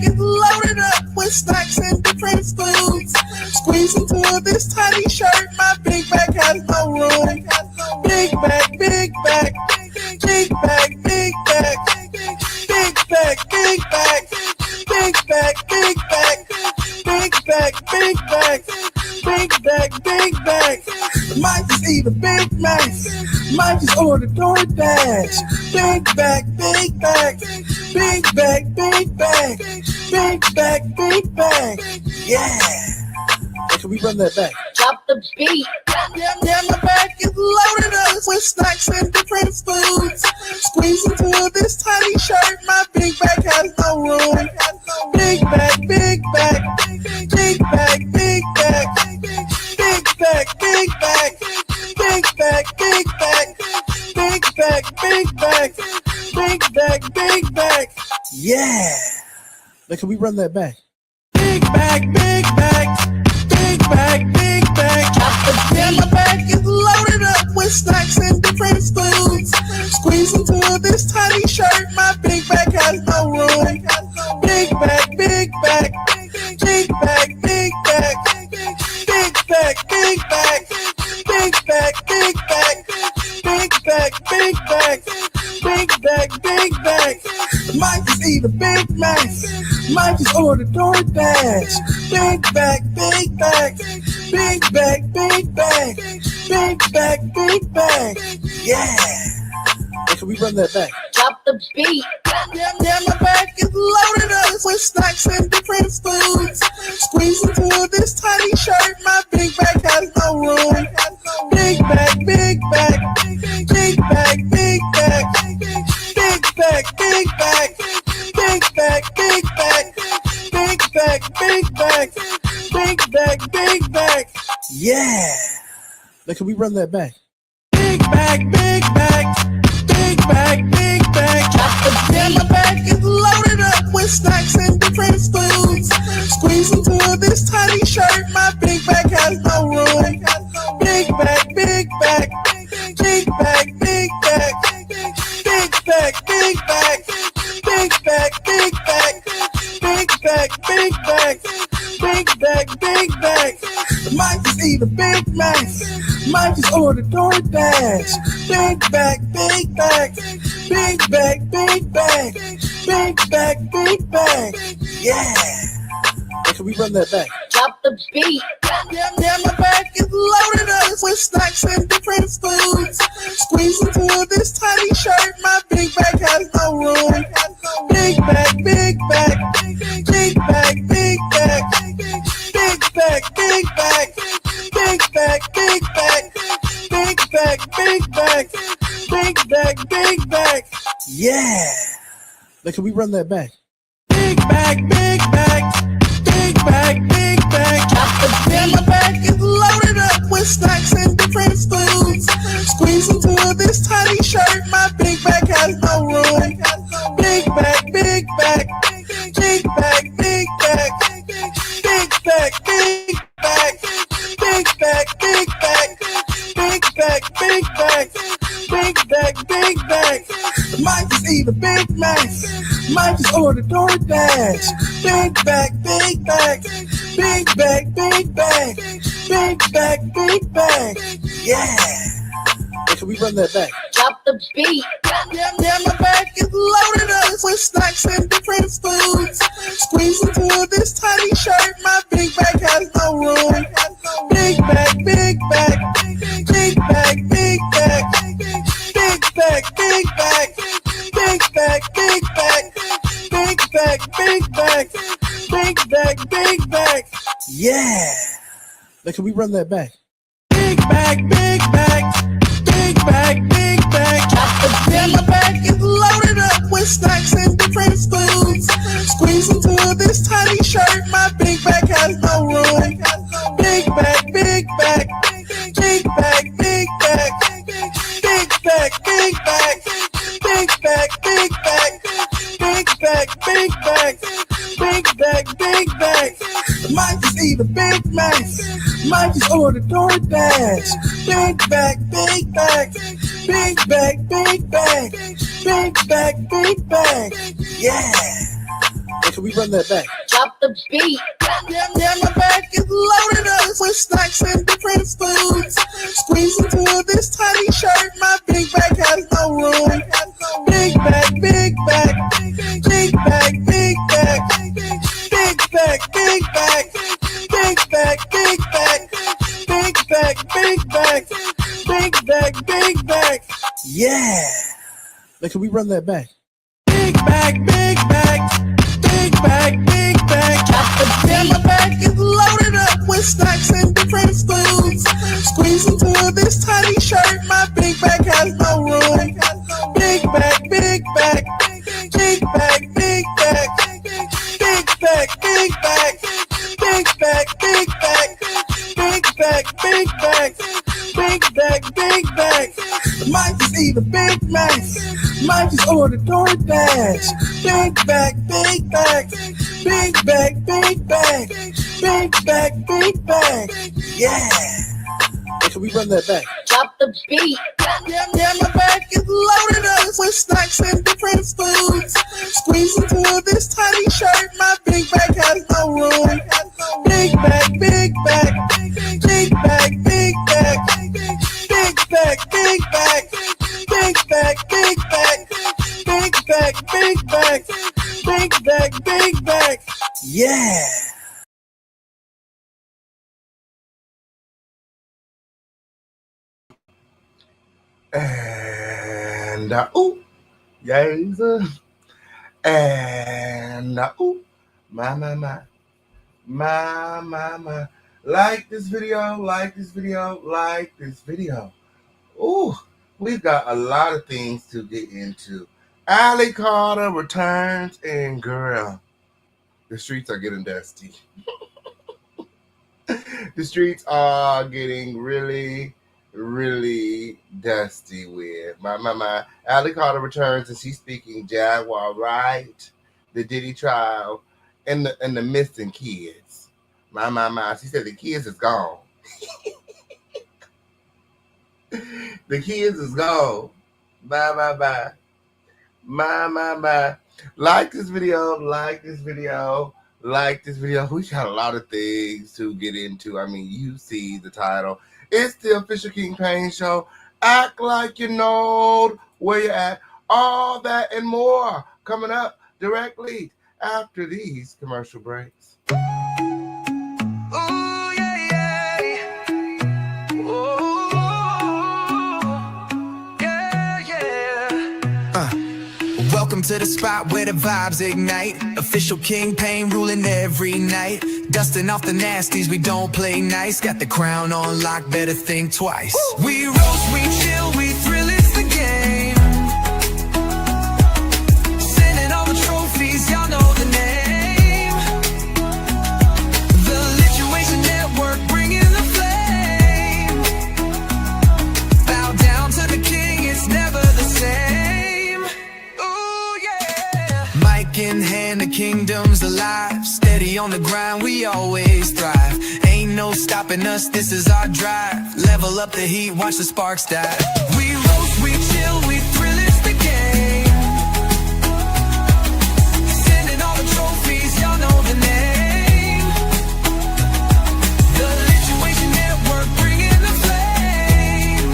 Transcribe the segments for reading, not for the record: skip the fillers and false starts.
is loaded up with snacks and different foods. Squeeze into this tiny shirt, my big bag has no room. Big bag, big bag, big bag, big bag, big bag, big bag, big bag, big bag, big bag, big bag, big bag, big bag. Might just eat a Big Mac, might just order DoorDash. Big bag, big bag, big bag, big bag, big bag, big bag. Yeah. Hey, can we run that back? Drop the beat. Yeah, my bag is loaded up with snacks and different foods. Squeeze into this tiny shirt, my big bag has no room. Big bag, big bag, big bag, big bag, big bag, big bag, big bag, big bag, big bag, big bag, big bag, big bag. Yeah. Now, can we run that back? Big bag, big bag, big bag, big bag. Yeah, my bag is loaded up with snacks and different foods. Squeeze into this tiny shirt, my big bag has no room. Big bag, big bag, big bag, big bag, big bag, big bag, big bag, big bag, big bag, big bag, big bag, big bag. Might just eat a Big Mac, might just order DoorDash. Big bag, big bag, big bag, big bag, big bag, big bag. Yeah. Hey, can we run that back? Drop the beat. Yeah, my bag is loaded up with snacks and different foods. Squeeze into this tiny shirt, my big bag has no room. Big bag, big bag, big bag, big bag, big bag, big bag, big bag, big bag, big bag, big bag, big bag, big bag. Yeah. Now, can we run that back? Big bag, big bag, big bag, big bag. Yeah, my bag is loaded up with snacks and different foods. Squeeze into this tiny shirt, my big bag has no room. Big bag, big bag, big bag, big bag, big bag, big bag, big bag, big bag, big bag, big bag, big bag, big bag. Might just eat a Big Mac, might just order DoorDash. Big bag, big bag, big bag, big bag, big bag, big bag. Yeah. Hey, can we run that back? Drop the beat. Yeah, my bag is loaded up with snacks and different foods. Squeeze into this tiny shirt, my big bag has no room. Big bag, big bag, big bag, big bag, big bag, big bag, big bag, big bag, big bag, big bag, big bag, big bag. Yeah. Now, can we run that back? Big bag, big bag, big bag, big bag. Yeah, my bag is loaded up with snacks and different foods. Squeeze into this tiny shirt, my big bag has no room. Big bag, big bag, big bag, big bag, big bag, big bag, big bag, big bag, big bag, big bag, big bag, big bag. Might just eat a Big Mac, might just order DoorDash. Big bag, big bag, big bag, big bag, big bag, big bag. Yeah. Hey, can we run that back? Drop the beat. Yeah, my bag is loaded up with snacks and different foods. Squeeze into this tiny shirt, my big bag has no room. Big bag, big bag, big bag, big bag, big bag, big bag, big bag, big bag, big bag, big bag, big bag, big bag. Yeah. Now, can we run that back? Big bag, big bag, big bag, big bag. Yeah, my bag is loaded up with snacks and different foods. Squeeze into this tiny shirt, my big bag has no room. Big bag, big bag, big bag, big bag, big bag, big bag, big bag, big bag, big bag, big bag, big bag, big bag. Might just eat a Big Mac, might just order DoorDash. Big bag, big bag, big bag, big bag, big bag, big bag. Yeah. Can we run that back? Drop the beat. Yeah, my bag is loaded up with snacks and different foods. Squeeze into this tiny shirt, my big bag has no room. Big bag, big bag, big bag, big bag, big bag, big bag, big bag, big bag, big bag, big bag, big bag, big bag. Yeah. Like, can we run that back? Big bag, big bag, big bag, big bag. Yeah, my bag is loaded up with snacks and different foods. Squeeze into this tiny shirt, my big bag has no room. Big bag, big bag, big bag, big bag, big bag, big bag, big bag, big bag, big bag, big bag, big bag, big bag. Might just eat a Big Mac. Might just order DoorDash. Big bag, big bag, big bag, big bag, big bag, big bag. Yeah. Hey, can we run that back? Drop the beat. Yeah, my bag is loaded up with snacks and different foods. Squeeze into this tiny shirt, my big bag has no room. Big bag, big bag, big bag, big bag, big bag, big bag, big bag, big bag, big bag, big bag, big bag, big bag. Yeah. And ooh, yes, and ooh, my. Like this video, like this video, like this video. Ooh, we've got a lot of things to get into. Allie Carter returns, and girl, the streets are getting dusty. The streets are getting really dusty with my. Allie Carter returns, and she's speaking Jaguar Wright, the Diddy trial, and the missing kids. My. She said the kids is gone. The kids is gone. My. Like this video, like this video, like this video. We got a lot of things to get into. I mean, you see the title. It's the official King Pain Show. Act like you know where you're at. All that and more coming up directly after these commercial breaks. Ooh, yeah. Ooh, yeah. Welcome to the spot where the vibes ignite. Official King Pain ruling every night. Dusting off the nasties, we don't play nice. Got the crown on lock, better think twice. Woo! We roast, we chill, we thrill, it's the game. Sending all the trophies, y'all know the name. The Lituation Network, bringing the flame. Bow down to the king, it's never the same. Ooh, yeah. Mic in hand, the kingdom's alive. Steady on the grind, we always thrive. Ain't no stopping us, this is our drive. Level up the heat, watch the sparks die. We roast, we chill, we thrill, it's the game. Sending all the trophies, y'all know the name. The Lituation Network, bringing the flame.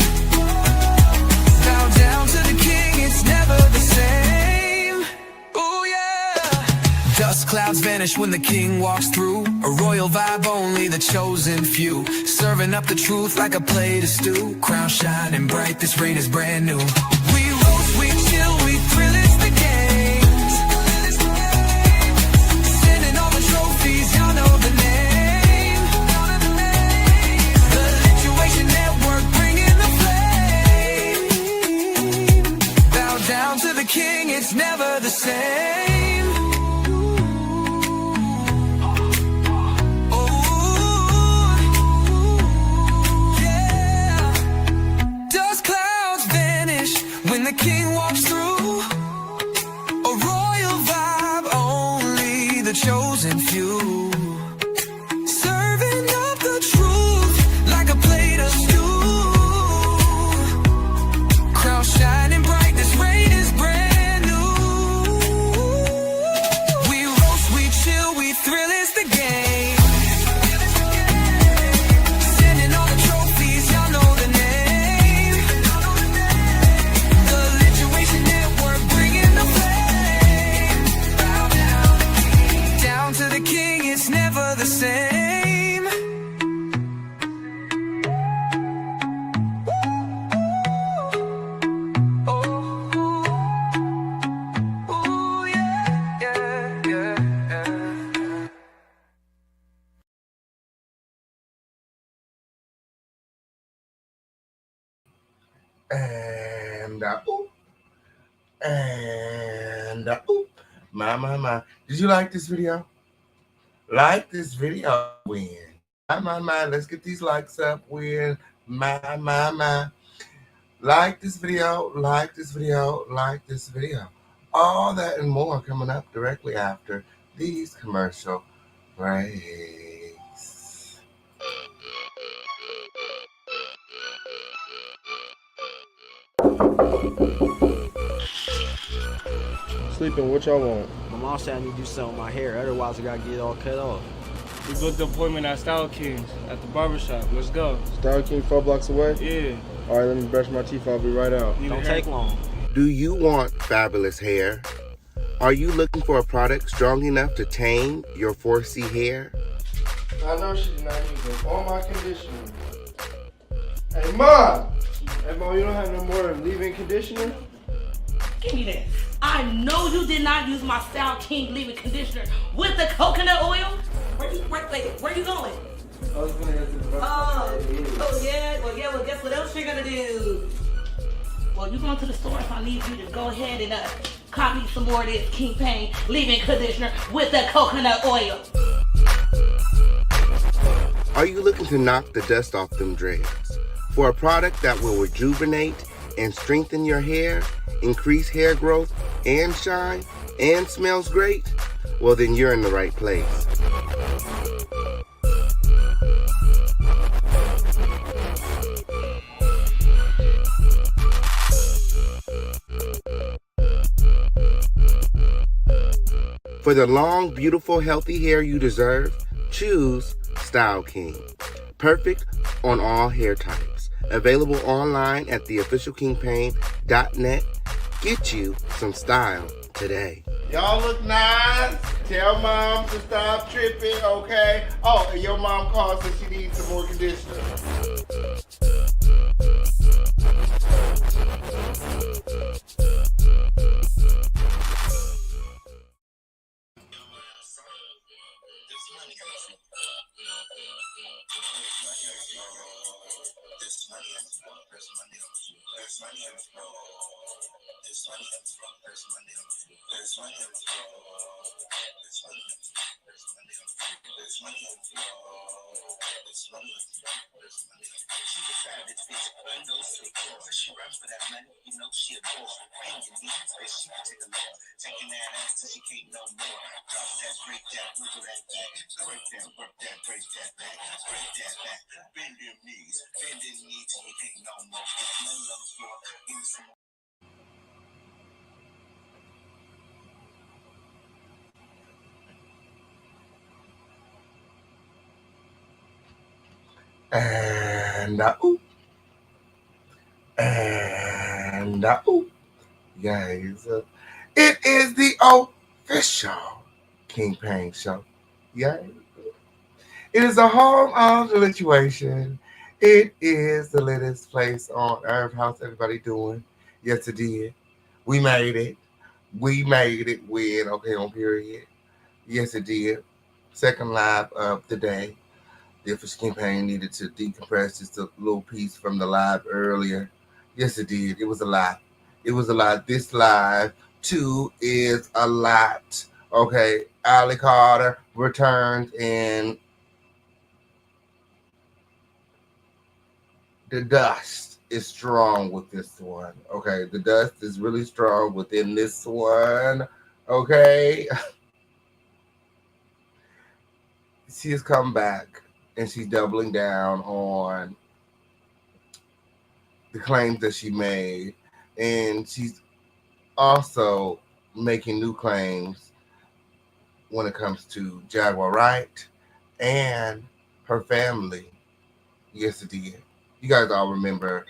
Bow down to the king, it's never the same. Ooh, yeah. Dust clouds vanish when the king walks through. A royal vibe, only the chosen few. Serving up the truth like a plate of stew. Crown shining bright, this reign is brand new. We roast, we chill, we thrill, it's the games. Sending all the trophies, y'all know the name. The Lituation Network, bringing the flame. Bow down to the king, it's never the same. When the king walks through, a royal vibe, only the chosen few. Serving up the truth like a plate of stew. Crown shining bright, this reign is brand new. We roast, And ooh, and ooh. My. Did you like this video? Like this video, win. My. Let's get these likes up, win. My. Like this video, like this video, like this video. All that and more coming up directly after these commercial breaks. Sleeping, what y'all want? My mom said I need to do something with my hair, otherwise I gotta get it all cut off. We booked an appointment at Style Kings at the barbershop. Let's go. Style King 4 blocks away? Yeah. All right, let me brush my teeth. I'll be right out. Need a Don't hair- take long. Do you want fabulous hair? Are you looking for a product strong enough to tame your 4C hair? I know she's not using all my conditioner. Hey, Mom! Hey, Mom, you don't have no more leave-in conditioner? Give me that. I know you did not use my Style King leave-in conditioner with the coconut oil. Where you going? I was gonna get to the Well, guess what else you're gonna do? Well, you're going to the store, so I need you to go ahead and cop me some more of this King Pain leave-in conditioner with the coconut oil. Are you looking to knock the dust off them dreads? For a product that will rejuvenate and strengthen your hair, increase hair growth and shine, and smells great? Well, then you're in the right place. For the long, beautiful, healthy hair you deserve, choose Style King. Perfect on all hair types. Available online at theofficialkingpain.net. Get you some style today. Y'all look nice. Tell Mom to stop tripping, okay? Oh, and your mom called so she needs some more conditioner. And ooh. And ooh. Guys, it is the official King Pain Show. Yeah. It is a home of the lituation. It is the latest place on earth. How's everybody doing? Yes, it did. We made it. We made it with, okay, on period. Yes, it did. Second live of the day. The official King Pain needed to decompress just a little piece from the live earlier. Yes, it did. It was a lot. It was a lot. This live, too, is a lot. Okay, Ali Carter returned, and the dust is strong with this one. Okay, the dust is really strong within this one. Okay. She has come back, and she's doubling down on the claims that she made. And she's also making new claims when it comes to Jaguar Wright and her family. Yes, it did. You guys all remember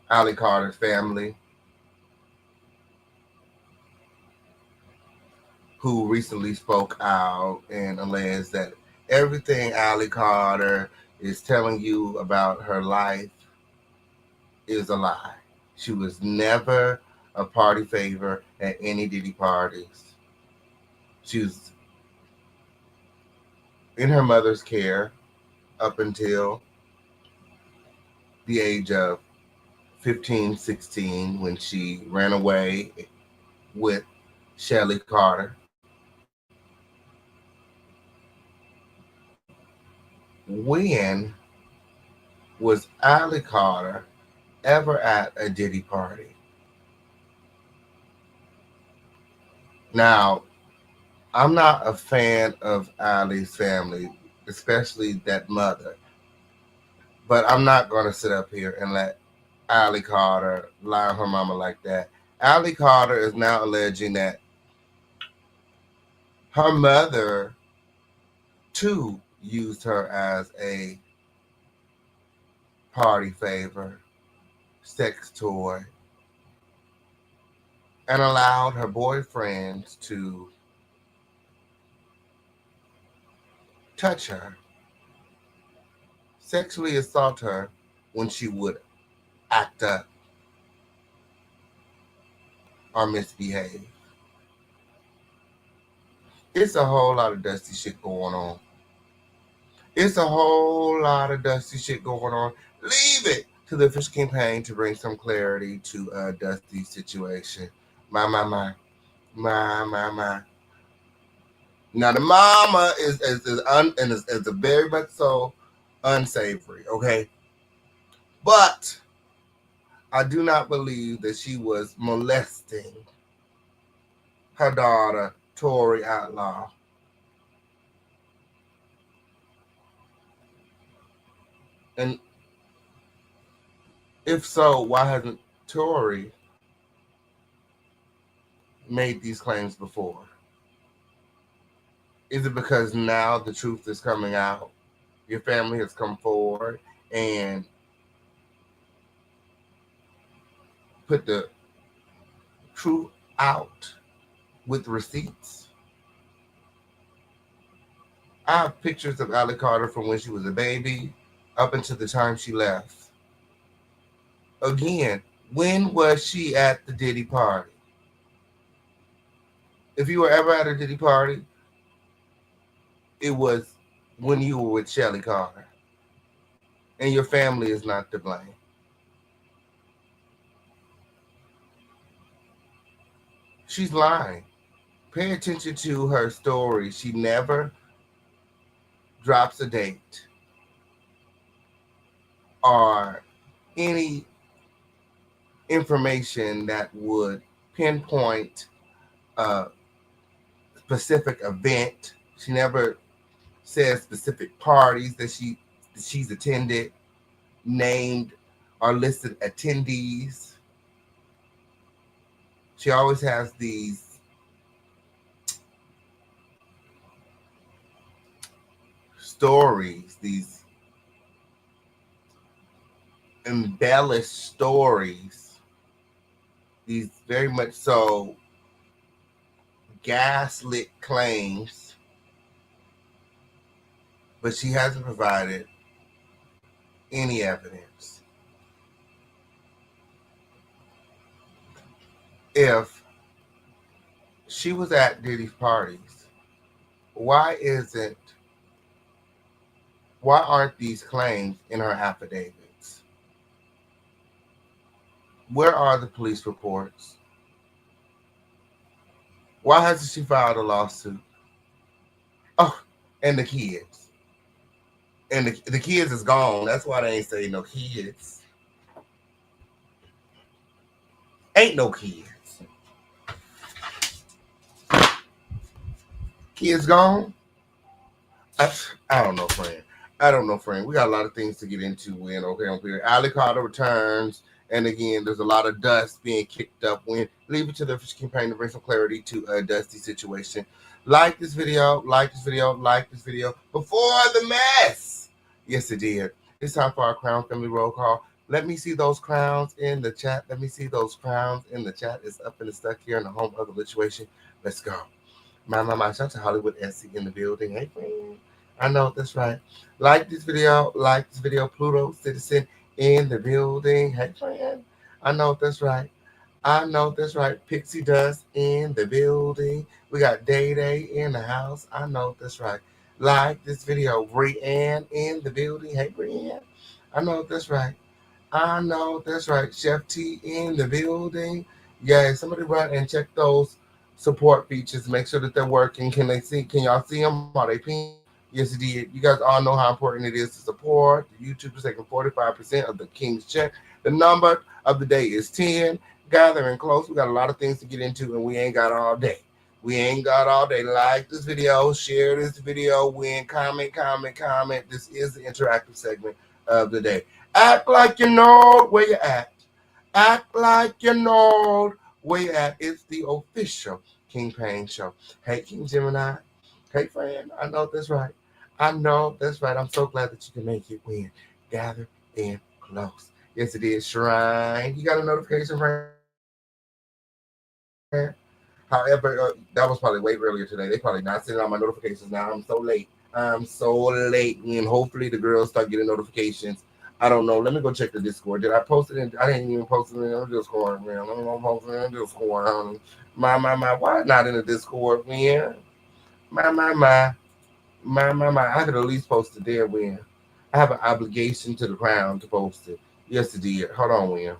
Ali Carter's family, who recently spoke out and alleged that everything Ali Carter is telling you about her life is a lie. She was never a party favor at any Diddy parties. She was in her mother's care up until the age of 15, 16 when she ran away with Shelly Carter. When was Allie Carter ever at a Diddy party? Now, I'm not a fan of Allie's family, especially that mother. But I'm not going to sit up here and let Allie Carter lie on her mama like that. Allie Carter is now alleging that her mother, too, used her as a party favor, sex toy, and allowed her boyfriends to touch her, sexually assault her when she would act up or misbehave. It's a whole lot of dusty shit going on. It's a whole lot of dusty shit going on. Leave it to the official campaign to bring some clarity to a dusty situation. My. Now the mama is a very much so unsavory, okay? But I do not believe that she was molesting her daughter, Tori Outlaw. And if so, why hasn't Tori made these claims before? Is it because now the truth is coming out? Your family has come forward and put the truth out with receipts? I have pictures of Allie Carter from when she was a baby up until the time she left. Again, when was she at the Diddy party? If you were ever at a Diddy party, it was when you were with Shelly Carter. And your family is not to blame. She's lying. Pay attention to her story. She never drops a date or any information that would pinpoint a specific event. She never says specific parties that she's attended, named or listed attendees. She always has these stories, these embellished stories, these very much so gaslit claims, but she hasn't provided any evidence. If she was at Diddy's parties, why aren't these claims in her affidavits? Where are the police reports? Why hasn't she filed a lawsuit? Oh, and the kids. And the kids is gone. That's why they ain't saying no kids. Ain't no kids. Kids gone? I don't know, friend. I don't know, friend. We got a lot of things to get into when, okay, on period. Allie Carter returns. And again, there's a lot of dust being kicked up when leave it to the official campaign to bring some clarity to a dusty situation. Like this video before the mess. Yes, it did. It's time for our Crown Family Roll Call. Let me see those crowns in the chat. Let me see those crowns in the chat. It's up and it's stuck here in the home of the situation. Let's go. My. Shout out to Hollywood Essie in the building. Hey, friend. I know that's right. Like this video. Pluto Citizen in the building. Hey, friend. I know that's right. Pixie Dust in the building. We got Day Day in the house. I know that's right. Like this video. Brianne in the building. Hey, Brianne. I know that's right. I know that's right. Chef T in the building. Yeah, somebody run and check those support features. Make sure that they're working. Can they see? Can y'all see them? Are they pink? Yes, it did. You guys all know how important it is to support. The YouTube is taking 45% of the King's check. The number of the day is 10. Gathering close. We got a lot of things to get into, and we ain't got all day. We ain't got all day. Like this video, share this video, win, comment, comment, comment. This is the interactive segment of the day. Act like you know where you at. Act like you know where you at. It's the official King Pain Show. Hey, King Gemini. Hey, friend. I know that's right. I know that's right. I'm so glad that you can make it win. Gather in close. Yes, it is. Shrine. You got a notification, friend? However, that was probably way earlier today. They probably not sending out my notifications now. I'm so late. I'm so late. And hopefully the girls start getting notifications. I don't know. Let me go check the Discord. Did I post it in? I didn't even post it in the Discord, man. I'm going to post it in the Discord, honey. My. Why not in the Discord, man? My. I could at least post it there, man. I have an obligation to the crown to post it. Yes, it did. Hold on, Win.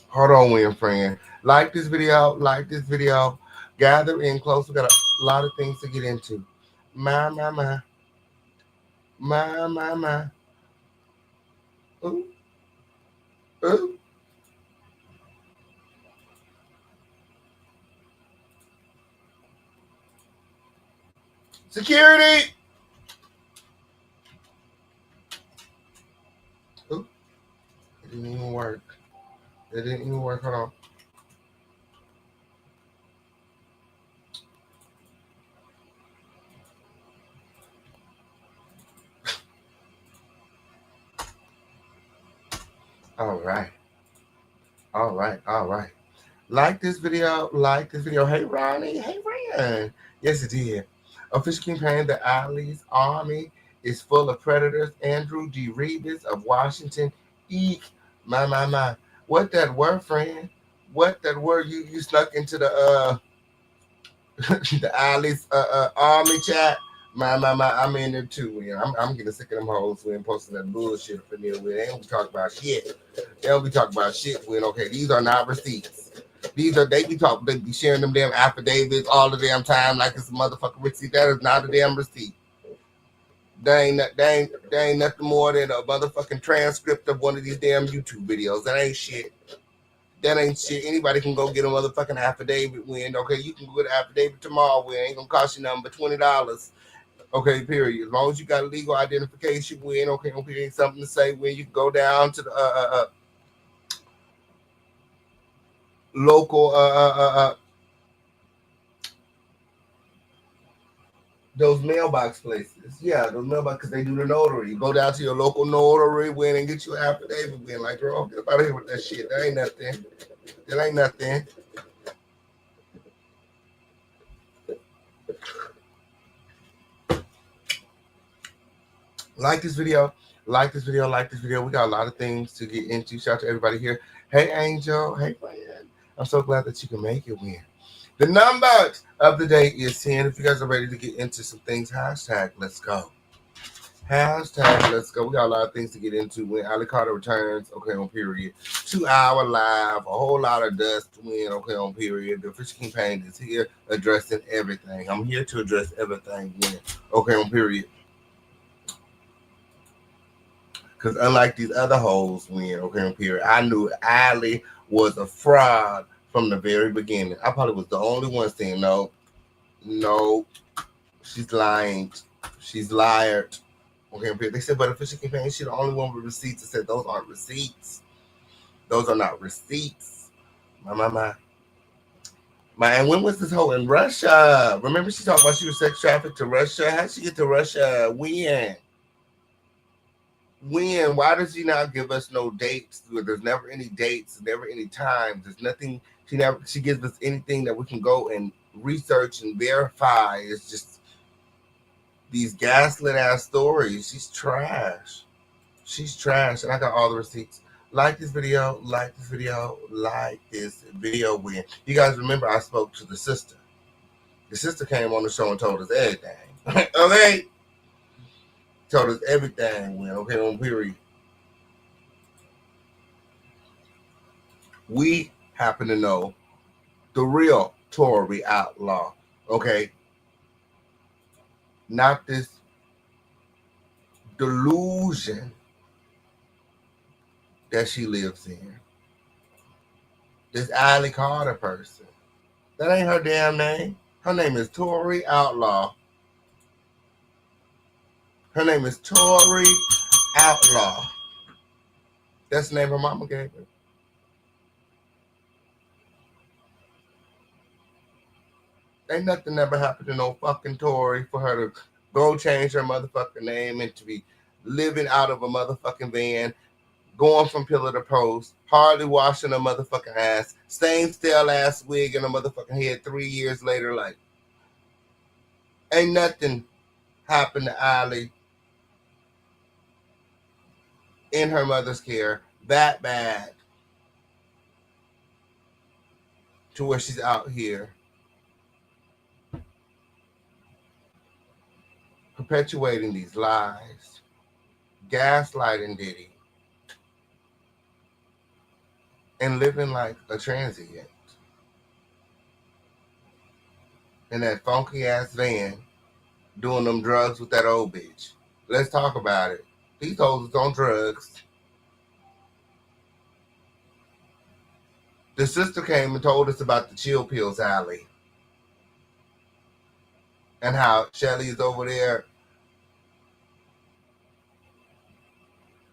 Hold on, Win, friend. Like this video. Like this video. Gather in close. We got a lot of things to get into. My. Ooh. Ooh. Security. Ooh. It didn't even work. It didn't even work. Hold on. All right. Like this video. Hey, Ronnie. Hey, Ryan. Yes, it did. Official campaign, the Ali's army is full of predators. Andrew D. Rebus of Washington. Eek. My. What that word, friend? What that word you snuck into the the Ali's army chat? My, I'm in there too. You know, I'm getting sick of them hoes when posting that bullshit up in there. They don't be talking about shit. They don't be talking about shit when, okay, these are not receipts. They be sharing them damn affidavits all the damn time like it's a motherfucking receipt. That is not a damn receipt. They ain't nothing more than a motherfucking transcript of one of these damn YouTube videos. That ain't shit. Anybody can go get a motherfucking affidavit when, okay, you can go get an affidavit tomorrow when it ain't gonna cost you nothing but $20. Okay, period. As long as you got a legal identification when, okay, ain't something to say when you can go down to the local those mailbox places. Yeah, those mailbox because they do the notary. You go down to your local notary when and get your affidavit when, like, bro, get up out of here with that shit. That ain't nothing. Like this video. We got a lot of things to get into. Shout out to everybody here. Hey, Angel. Hey, friend. I'm so glad that you can make it win. The number of the day is 10. If you guys are ready to get into some things, hashtag let's go. Hashtag let's go. We got a lot of things to get into when Ali Carter returns. Okay, on period. 2-hour live. A whole lot of dust when, okay, on period. The official campaign is here addressing everything. I'm here to address everything when, okay, on period. Because unlike these other hoes when, okay, on period, I knew Ali was a fraud from the very beginning. I probably was the only one saying no, she's lying. She's lied. Okay, they said, but official campaign, she's the only one with receipts. I said, those aren't receipts. Those are not receipts. My. And when was this hoe in Russia? Remember she talked about she was sex trafficked to Russia? How'd she get to Russia? When? Why does she not give us no dates? There's never any dates, never any times. There's nothing. She gives us anything that we can go and research and verify. It's just these gaslit ass stories. She's trash. And I got all the receipts. Like this video. When you guys remember, I spoke to the sister. The sister came on the show and told us everything. Okay. Told us everything when, okay, on period. We happen to know the real Tory outlaw, okay? Not this delusion that she lives in. This Allie Carter person. That ain't her damn name. Her name is Tory Outlaw. Her name is Tory Outlaw. That's the name her mama gave her. Ain't nothing ever happened to no fucking Tory for her to go change her motherfucking name and to be living out of a motherfucking van, going from pillar to post, hardly washing her motherfucking ass, same stale ass wig in her motherfucking head 3 years later. Like, ain't nothing happened to Allie in her mother's care that bad to where she's out here perpetuating these lies, gaslighting Diddy, and living like a transient in that funky ass van doing them drugs with that old bitch. Let's talk about it. These hoes is on drugs. The sister came and told us about the chill pills alley and how Shelly is over there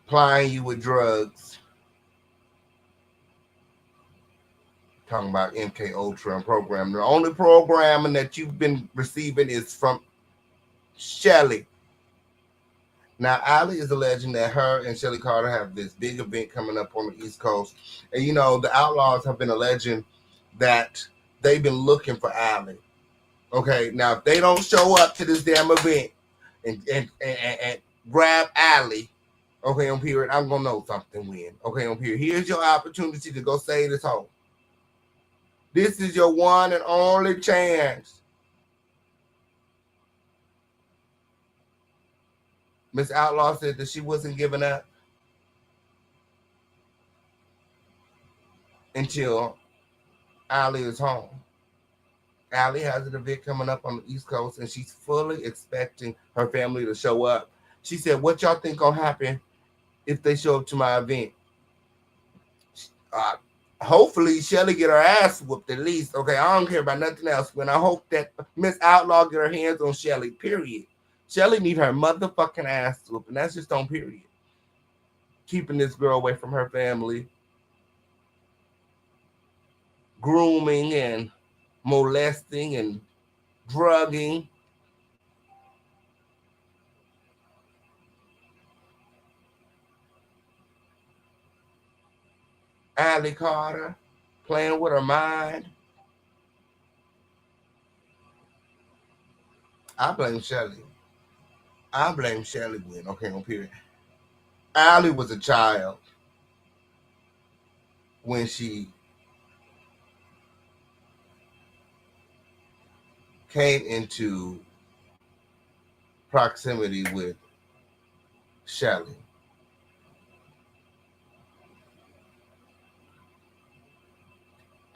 plying you with drugs. Talking about MK Ultra and program. The only programming that you've been receiving is from Shelly. Now, Allie is alleging that her and Shelly Carter have this big event coming up on the East Coast. And, you know, the Outlaws have been alleging that they've been looking for Allie. Okay, now, if they don't show up to this damn event and grab Allie, okay, on period, I'm going to know something when. Okay, on period. Here's your opportunity to go save this hoe. This is your one and only chance. Miss Outlaw said that she wasn't giving up until Allie is home. Allie has an event coming up on the East Coast, and she's fully expecting her family to show up. She said, what y'all think gonna happen if they show up to my event? Hopefully, Shelly get her ass whooped at least. Okay, I don't care about nothing else. When I hope that Miss Outlaw get her hands on Shelly, period. Shelly need her motherfucking ass whooped, and that's just on period. Keeping this girl away from her family, grooming and molesting and drugging. Allie Carter playing with her mind. I blame Shelly. I blame Shelly when, okay, on period. Allie was a child when she came into proximity with Shelly.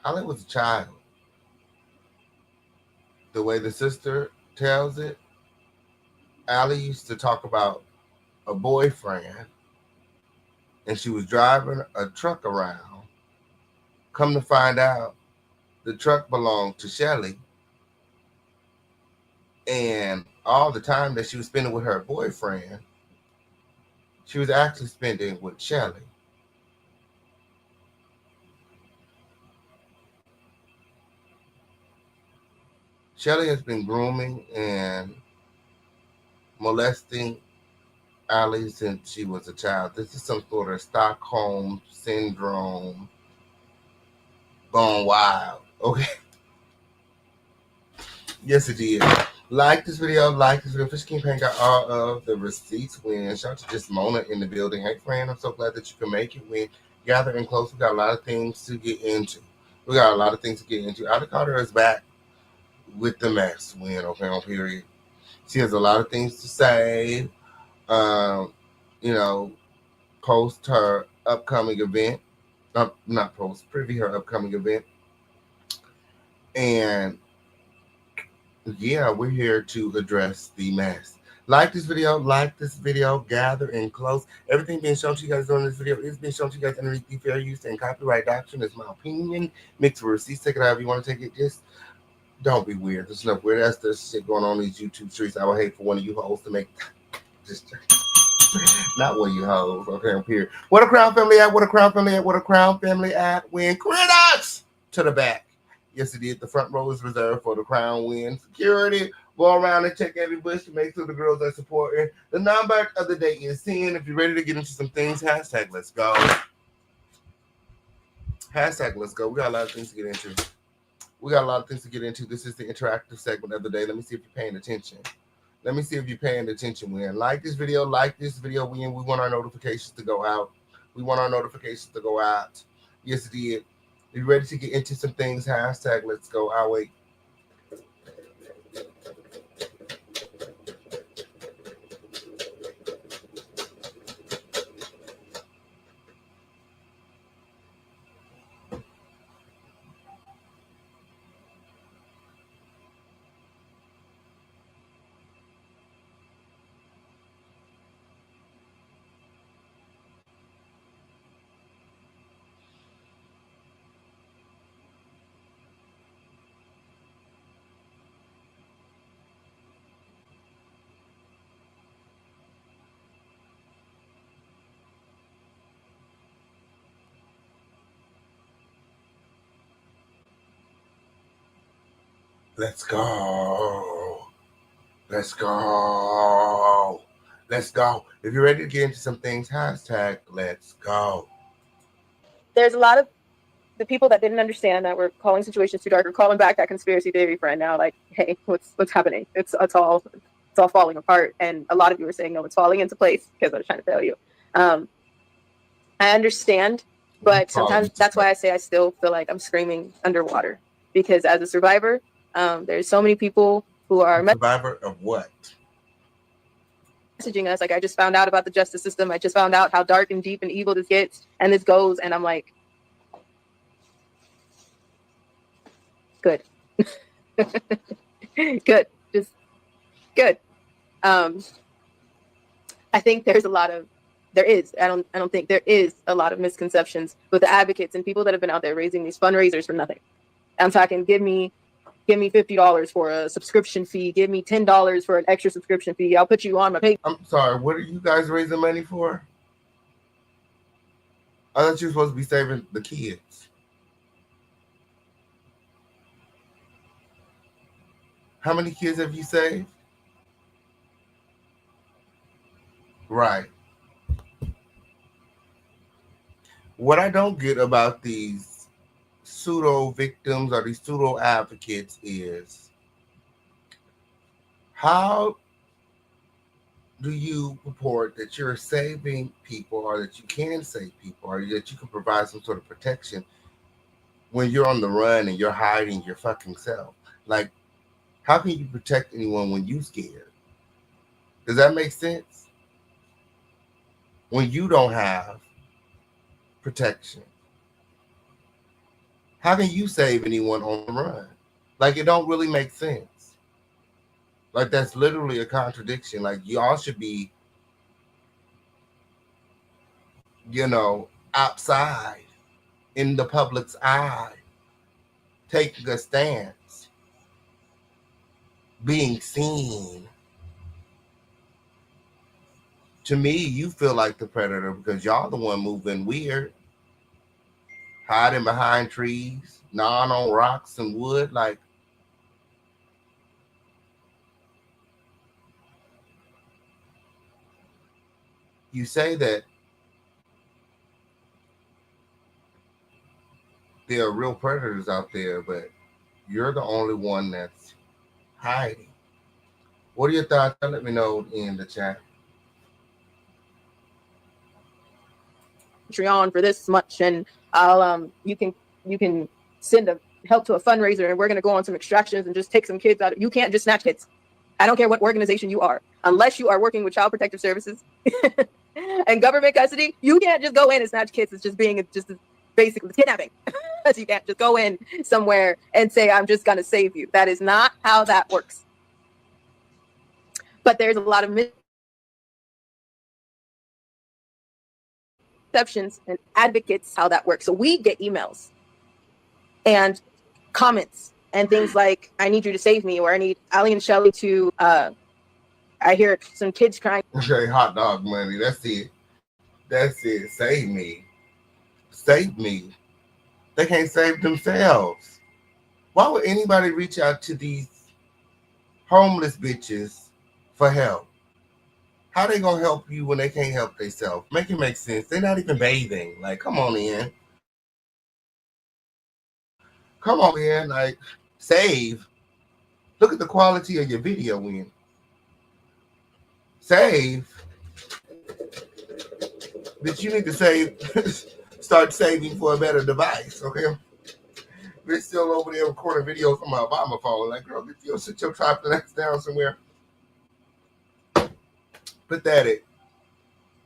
Allie was a child. The way the sister tells it, Allie used to talk about a boyfriend, and she was driving a truck around. Come to find out, the truck belonged to Shelly. And all the time that she was spending with her boyfriend, she was actually spending with Shelly. Shelly has been grooming and molesting Allie since she was a child. This is some sort of Stockholm syndrome gone wild. Okay. Yes, it is. Like this video. Fish King Pain got all of the receipts win. Shout out to just Mona in the building. Hey, friend, I'm so glad that you can make it win. Gathering close. We got a lot of things to get into. Allie Carter is back with the mess win. Okay, on period. She has a lot of things to say. Post her upcoming event. not post, preview her upcoming event. And yeah, we're here to address the mess. Like this video, gather and close. Everything being shown to you guys on this video is being shown to you guys underneath the fair use and copyright doctrine. It's my opinion. Mixed with receipts. Take it however you want to take it. Just don't be weird. There's enough weird ass shit going on in these YouTube streets. I would hate for one of you hoes to make just not one of you hoes. Okay, I'm here. What a Crown family at? What a Crown family at? What a Crown family at? Win critters to the back. Yes, it did. The front row is reserved for the Crown win. Security. Go around and check every bush to make sure the girls are supporting. The number of the day is 10. If you're ready to get into some things, hashtag let's go. Hashtag let's go. We got a lot of things to get into. This is the interactive segment of the day. Let me see if you're paying attention. When like this video, when we want our notifications to go out. Yes, it did. If you're ready to get into some things, hashtag let's go. I'll wait. Let's go. If you're ready to get into some things, hashtag let's go. There's a lot of the people that didn't understand that were calling situations too dark or calling back that conspiracy theory friend now, like, hey, what's happening? It's all falling apart. And a lot of you were saying, no, it's falling into place because I was trying to tell you. I understand, but sometimes that's why I say I still feel like I'm screaming underwater, because as a survivor, there's so many people who are survivor of what? Messaging us like, I just found out about the justice system. I just found out how dark and deep and evil this gets and this goes. And I'm like, good. Good. Just good. I think there is a lot of misconceptions with the advocates and people that have been out there raising these fundraisers for nothing. I'm talking, give me $50 for a subscription fee. Give me $10 for an extra subscription fee. I'll put you on my page. I'm sorry. What are you guys raising money for? I thought you were supposed to be saving the kids. How many kids have you saved? Right. What I don't get about these pseudo victims or these pseudo advocates is, how do you purport that you're saving people, or that you can save people, or that you can provide some sort of protection when you're on the run and you're hiding your fucking self? Like, how can you protect anyone when you're scared? Does that make sense? When you don't have protection, how can you save anyone on the run? Like, it don't really make sense. Like, that's literally a contradiction. Like, y'all should be, outside in the public's eye, taking a stance, being seen. To me, you feel like the predator because y'all the one moving weird. Hiding behind trees, gnawing on rocks and wood. Like, you say that there are real predators out there, but you're the only one that's hiding. What are your thoughts? Let me know in the chat. Patreon for this much, and I'll you can send a help to a fundraiser, and we're gonna go on some extractions and just take some kids out. You can't just snatch kids. I don't care what organization you are, unless you are working with Child Protective Services and government custody. You can't just go in and snatch kids. It's just being basically kidnapping. So you can't just go in somewhere and say, I'm just going to save you. That is not how that works. But there's a lot of misconceptions and advocates how that works. So we get emails and comments and things like, I need you to save me, or I need Ali and Shelly to, I hear some kids crying. Okay, hot dog money. That's it. That's it. Save me. Save me. They can't save themselves. Why would anybody reach out to these homeless bitches for help? How they gonna help you when they can't help themselves? Make it make sense. They're not even bathing. Like, come on in. Come on in. Like, save. Look at the quality of your video in. Save. But you need to save. Start saving for a better device, okay? We're still over there recording videos from my Obama phone. Like, girl, sit your tripod ass down somewhere. Pathetic.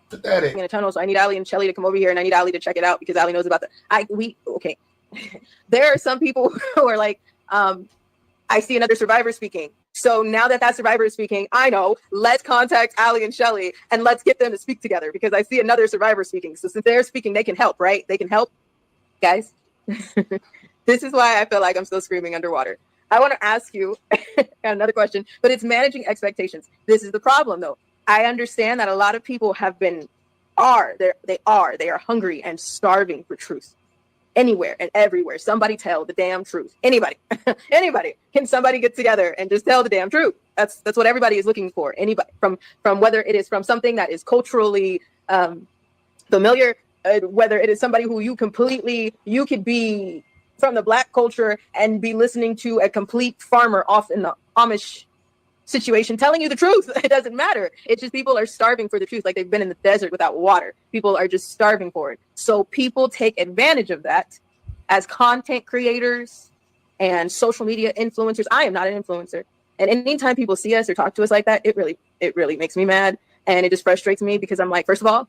Pathetic. In a tunnel, so I need Ali and Shelly to come over here, and I need Ali to check it out because Ali knows about okay. There are some people who are like, I see another survivor speaking. So now that survivor is speaking, I know, let's contact Ali and Shelly and let's get them to speak together because I see another survivor speaking. So since they're speaking, they can help, right? They can help, guys. This is why I feel like I'm still screaming underwater. I want to ask you another question, but it's managing expectations. This is the problem, though. I understand that a lot of people they are hungry and starving for truth. Anywhere and everywhere, somebody tell the damn truth. Anybody, can somebody get together and just tell the damn truth? That's what everybody is looking for. Anybody, from whether it is from something that is culturally familiar, whether it is somebody who you could be from the Black culture and be listening to a complete farmer off in the Amish situation telling you the truth. It doesn't matter. It's just people are starving for the truth, like they've been in the desert without water. People are just starving for it. So people take advantage of that as content creators and social media influencers. I am not an influencer. And anytime people see us or talk to us like that, it really makes me mad. And it just frustrates me because I'm like, first of all,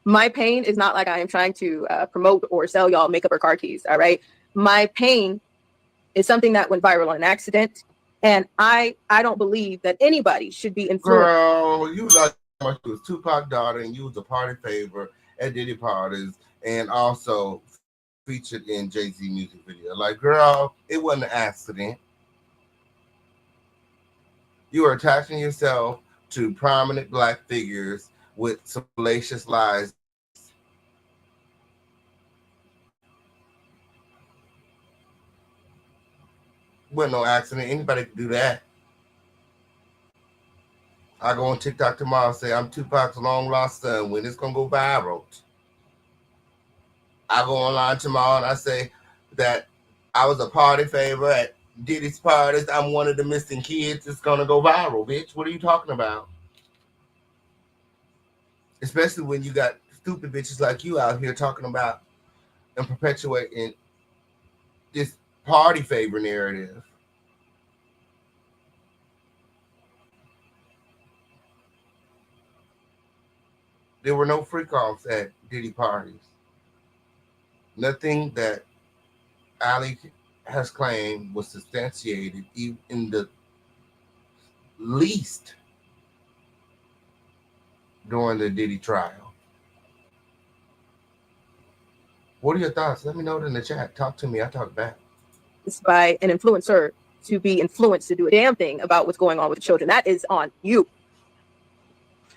my pain is not like I am trying to promote or sell y'all makeup or car keys. All right. My pain is something that went viral on an accident. And I don't believe that anybody should be influenced. Girl, you like much was Tupac's daughter, and you was a party favorite at Diddy parties, and also featured in Jay-Z music video. Like, girl, it wasn't an accident. You are attaching yourself to prominent Black figures with salacious lies. Wasn't no accident. Anybody could do that. I go on TikTok tomorrow and say I'm Tupac's long lost son. When it's gonna go viral? I go online tomorrow and I say that I was a party favor at Diddy's parties. I'm one of the missing kids. It's gonna go viral, bitch. What are you talking about? Especially when you got stupid bitches like you out here talking about and perpetuating this party favor narrative. There were no freak-offs at Diddy parties. Nothing that Ali has claimed was substantiated even in the least during the Diddy trial. What are your thoughts? Let me know it in the chat. Talk to me. I talk back. It's by an influencer to be influenced to do a damn thing about what's going on with the children. That is on you.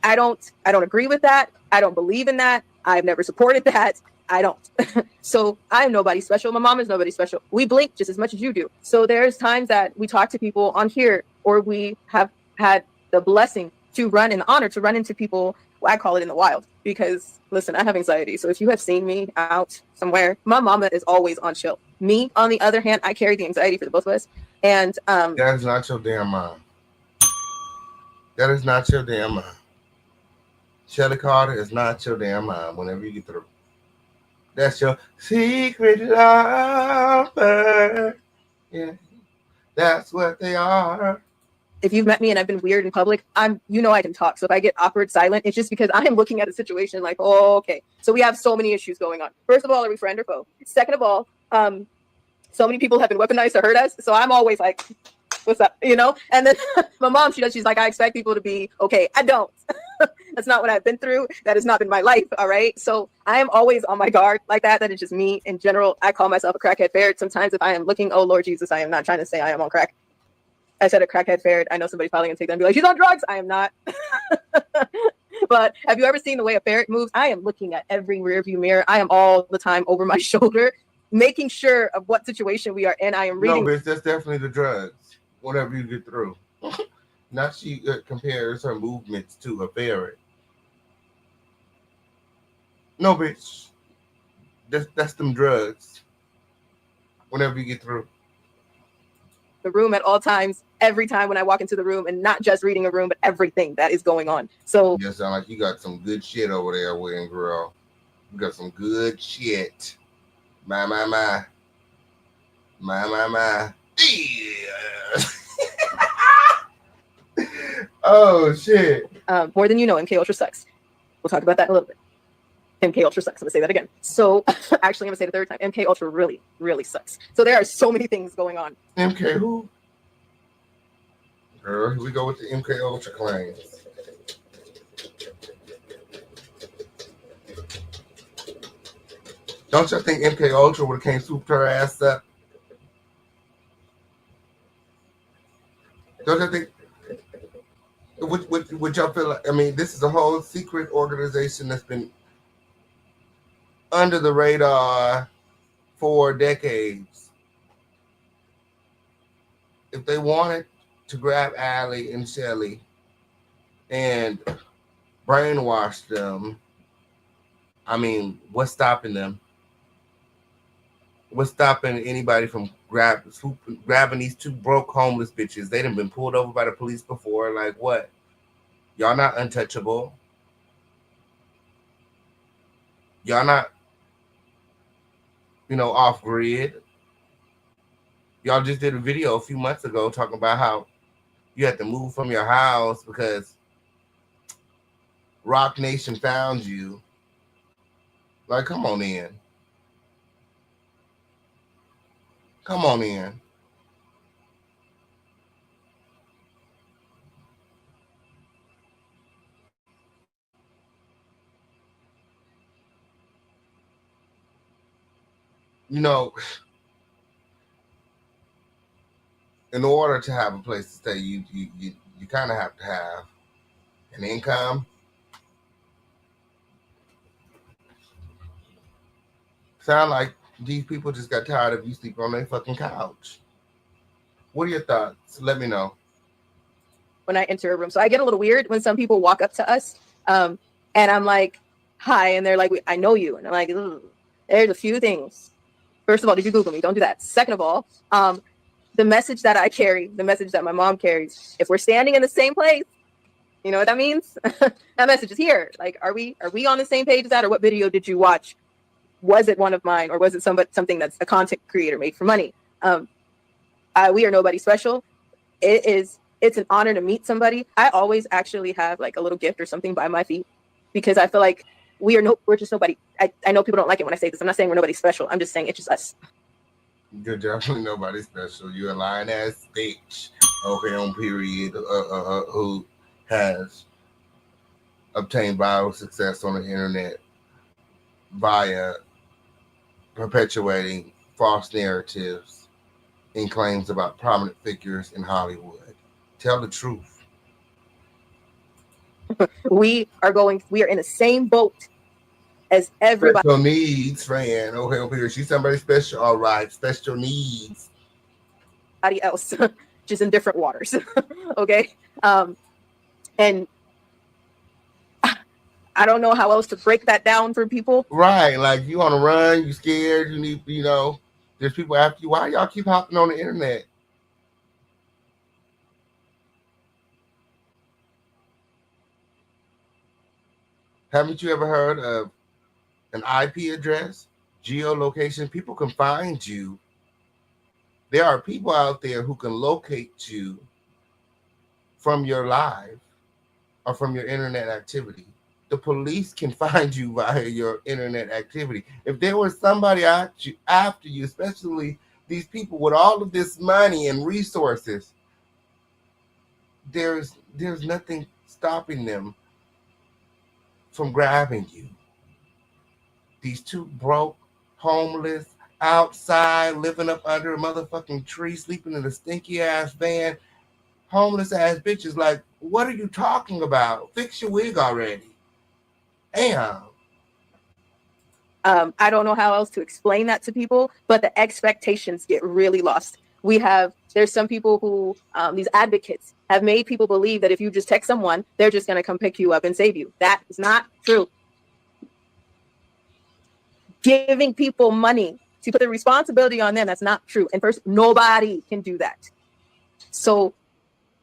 I don't agree with that. I don't believe in that. I've never supported that. I don't. So I'm nobody special. My mom is nobody special. We blink just as much as you do. So there's times that we talk to people on here, or we have had the blessing to run and the honor to run into people. Well, I call it in the wild because listen, I have anxiety. So if you have seen me out somewhere, my mama is always on chill. Me, on the other hand, I carry the anxiety for the both of us. And that is not your damn mom. That is not your damn mom. Shelly Carter is not your damn mom. Whenever you get through, that's your secret lover. Yeah, that's what they are. if you've met me and I've been weird in public, I can talk. So if I get awkward, silent, it's just because I am looking at a situation like, oh, okay. So we have so many issues going on. First of all, are we friend or foe? Second of all, so many people have been weaponized to hurt us. So I'm always like, what's up? And then my mom, she's like, I expect people to be okay. I don't. That's not what I've been through. That has not been my life. All right. So I am always on my guard like that. That is just me in general. I call myself a crackhead ferret. Sometimes if I am looking, oh Lord Jesus, I am not trying to say I am on crack. I said a crackhead ferret. I know somebody's probably gonna take that and be like, she's on drugs. I am not. But have you ever seen the way a ferret moves? I am looking at every rearview mirror. I am all the time over my shoulder, making sure of what situation we are in. I am reading. No, bitch, that's definitely the drugs. Whatever you get through. Now she compares her movements to a ferret. No, bitch. That's them drugs. Whenever you get through. The room at all times, every time when I walk into the room, and not just reading a room, but everything that is going on. So you sound like you got some good shit over there, William girl. You got some good shit. My. Yeah. Oh shit. More than you know, MK Ultra sucks. We'll talk about that in a little bit. MK Ultra sucks. I'm gonna say that again. So actually, I'm gonna say the third time. MK Ultra really, really sucks. So there are so many things going on. MK who? Girl, here we go with the MK Ultra claims. Don't you think MK Ultra would have came swooped her ass up? Don't you think? Would y'all feel like? I mean, this is a whole secret organization that's been under the radar for decades. If they wanted to grab Allie and Shelly and brainwash them, I mean, what's stopping them? What's stopping anybody from grabbing these two broke homeless bitches? They done been pulled over by the police before. Like what? Y'all not untouchable. Y'all not, off grid. Y'all just did a video a few months ago talking about how you had to move from your house because Rock Nation found you. Like, come on in. Come on in. In order to have a place to stay, you kind of have to have an income. Sound like these people just got tired of you sleeping on their fucking couch. What are your thoughts? Let me know. When I enter a room, so I get a little weird when some people walk up to us, and I'm like, "Hi," and they're like, "I know you," and I'm like, "Ugh." There's a few things. First of all, did you Google me? Don't do that. Second of all, the message that I carry, the message that my mom carries, if we're standing in the same place, you know what that means? That message is here. Like, are we on the same page as that, or what video did you watch? Was it one of mine, or was it something that's a content creator made for money? We are nobody special. It's an honor to meet somebody. I always actually have like a little gift or something by my feet because I feel like we're just nobody. I know people don't like it when I say this. I'm not saying we're nobody special. I'm just saying it's just us. You're definitely nobody special. You're a lying ass bitch. Okay, on period. Who has obtained viral success on the internet via perpetuating false narratives and claims about prominent figures in Hollywood. Tell the truth. We are in the same boat as everybody. Special needs, friend. Okay, over here. She's somebody special. All right, special needs. Everybody else, just in different waters. Okay, and I don't know how else to break that down for people. Right, like you on a run, you scared, you need, there's people after you. Why y'all keep hopping on the internet? Haven't you ever heard of an IP address, geolocation? People can find you. There are people out there who can locate you from your live or from your internet activity. The police can find you via your internet activity. If there was somebody after you, especially these people with all of this money and resources, there's nothing stopping them from grabbing you. These two broke, homeless, outside, living up under a motherfucking tree, sleeping in a stinky ass van, homeless ass bitches. Like, what are you talking about? Fix your wig already. Damn. I don't know how else to explain that to people, but the expectations get really lost. There's some people who, these advocates have made people believe that if you just text someone, they're just going to come pick you up and save you. That is not true. Giving people money to put the responsibility on them, that's not true. And first, nobody can do that. So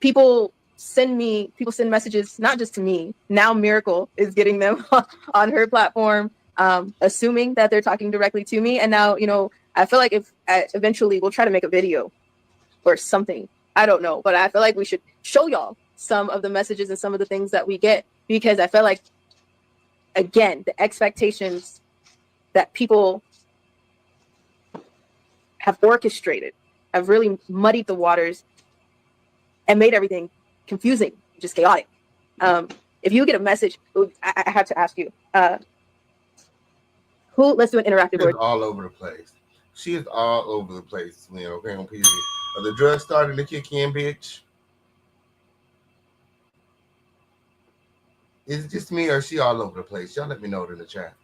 people send messages, not just to me. Now Miracle is getting them on her platform, assuming that they're talking directly to me. And now, I feel like if eventually we'll try to make a video or something. I don't know, but I feel like we should show y'all some of the messages and some of the things that we get, because I feel like, again, the expectations that people have orchestrated have really muddied the waters and made everything confusing, just chaotic. If you get a message, I have to ask you, let's do an interactive She's all over the place. She is all over the place, man. Okay, on PD. Are the drugs starting to kick in, bitch? Is it just me or is she all over the place? Y'all let me know in the chat.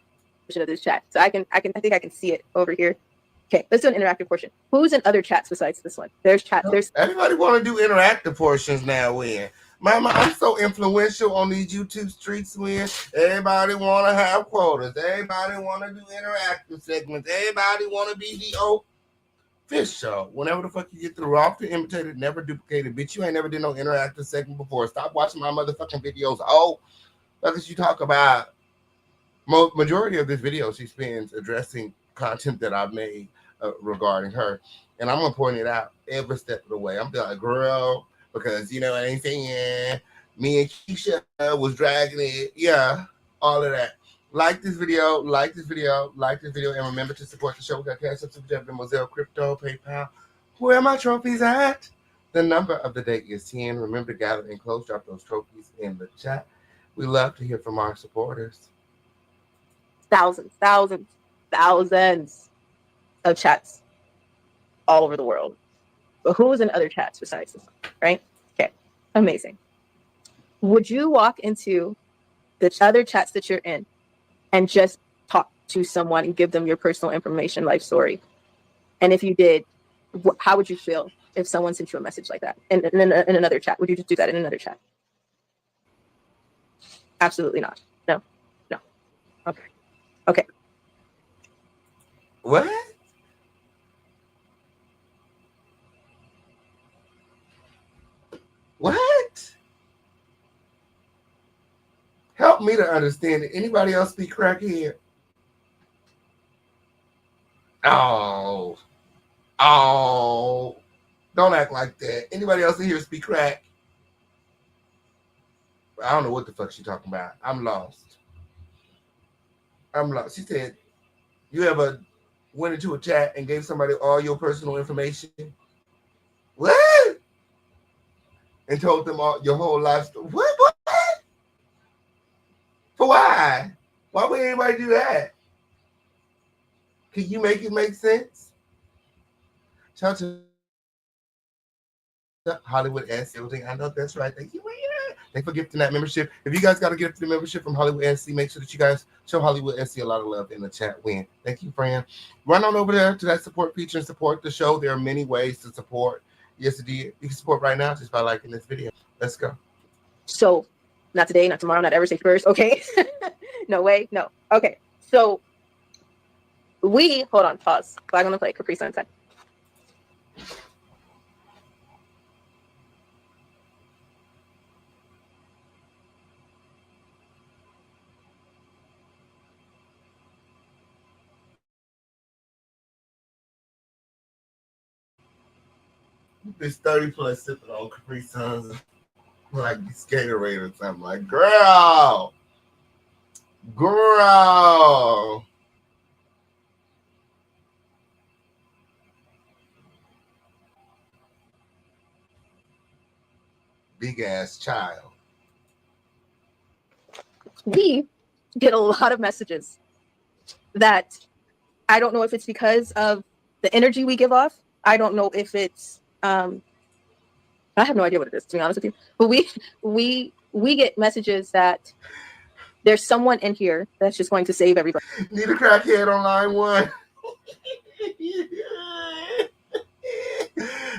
Of this chat, so I think I can see it over here. Okay, let's do an interactive portion. Who's in other chats besides this one? There's chat. There's everybody want to do interactive portions now. When Mama, I'm so influential on these YouTube streets. When everybody want to have quotas, everybody want to do interactive segments, everybody want to be the official. Whenever the fuck you get through, often imitated, never duplicated. Bitch, you ain't never did no interactive segment before. Stop watching my motherfucking videos. Because you talk about. Majority of this video she spends addressing content that I've made regarding her, and I'm gonna point it out every step of the way. I'm like, girl, because I ain't saying me and Kesha was dragging it, all of that. Like this video, and remember to support the show. We got Cassie, Super Chat, Moselle, Crypto, PayPal. Where are my trophies at? The number of the day is 10. Remember to gather and close. Drop those trophies in the chat. We love to hear from our supporters. Thousands of chats all over the world. But who's in other chats besides this one, right? Okay, amazing. Would you walk into the other chats that you're in and just talk to someone and give them your personal information, life story? And if you did, how would you feel if someone sent you a message like that in another chat? Would you just do that in another chat? Absolutely not. No. Okay. What? What? Help me to understand it. Anybody else speak crack here? Oh. Don't act like that. Anybody else in here speak crack? I don't know what the fuck she talking about. I'm lost. She said, you ever went into a chat and gave somebody all your personal information? What? And told them all your whole life story? What? For why? Why would anybody do that? Can you make it make sense? Shout out to Hollywood SC. I know that's right. Thank you. Thank you for gifting that membership. If you guys got to get the membership from Hollywood SC, make sure that you guys show Hollywood SC a lot of love in the chat. Thank you, friend. Run on over there to that support feature and support the show. There are many ways to support. Yes, indeed. You can support right now just by liking this video. Let's go. So, not today, not tomorrow, not ever say first. Okay. No way. No. Okay. So, hold on, pause. Flag on the play, Capri Sunset. This 30 plus sipping on Capri Suns. like Gatorade or something. Like, girl. Big ass child. We get a lot of messages that I don't know if it's because of the energy we give off. I don't know if it's I have no idea what it is, to be honest with you. But we get messages that there's someone in here that's just going to save everybody. Need a crackhead on line 1.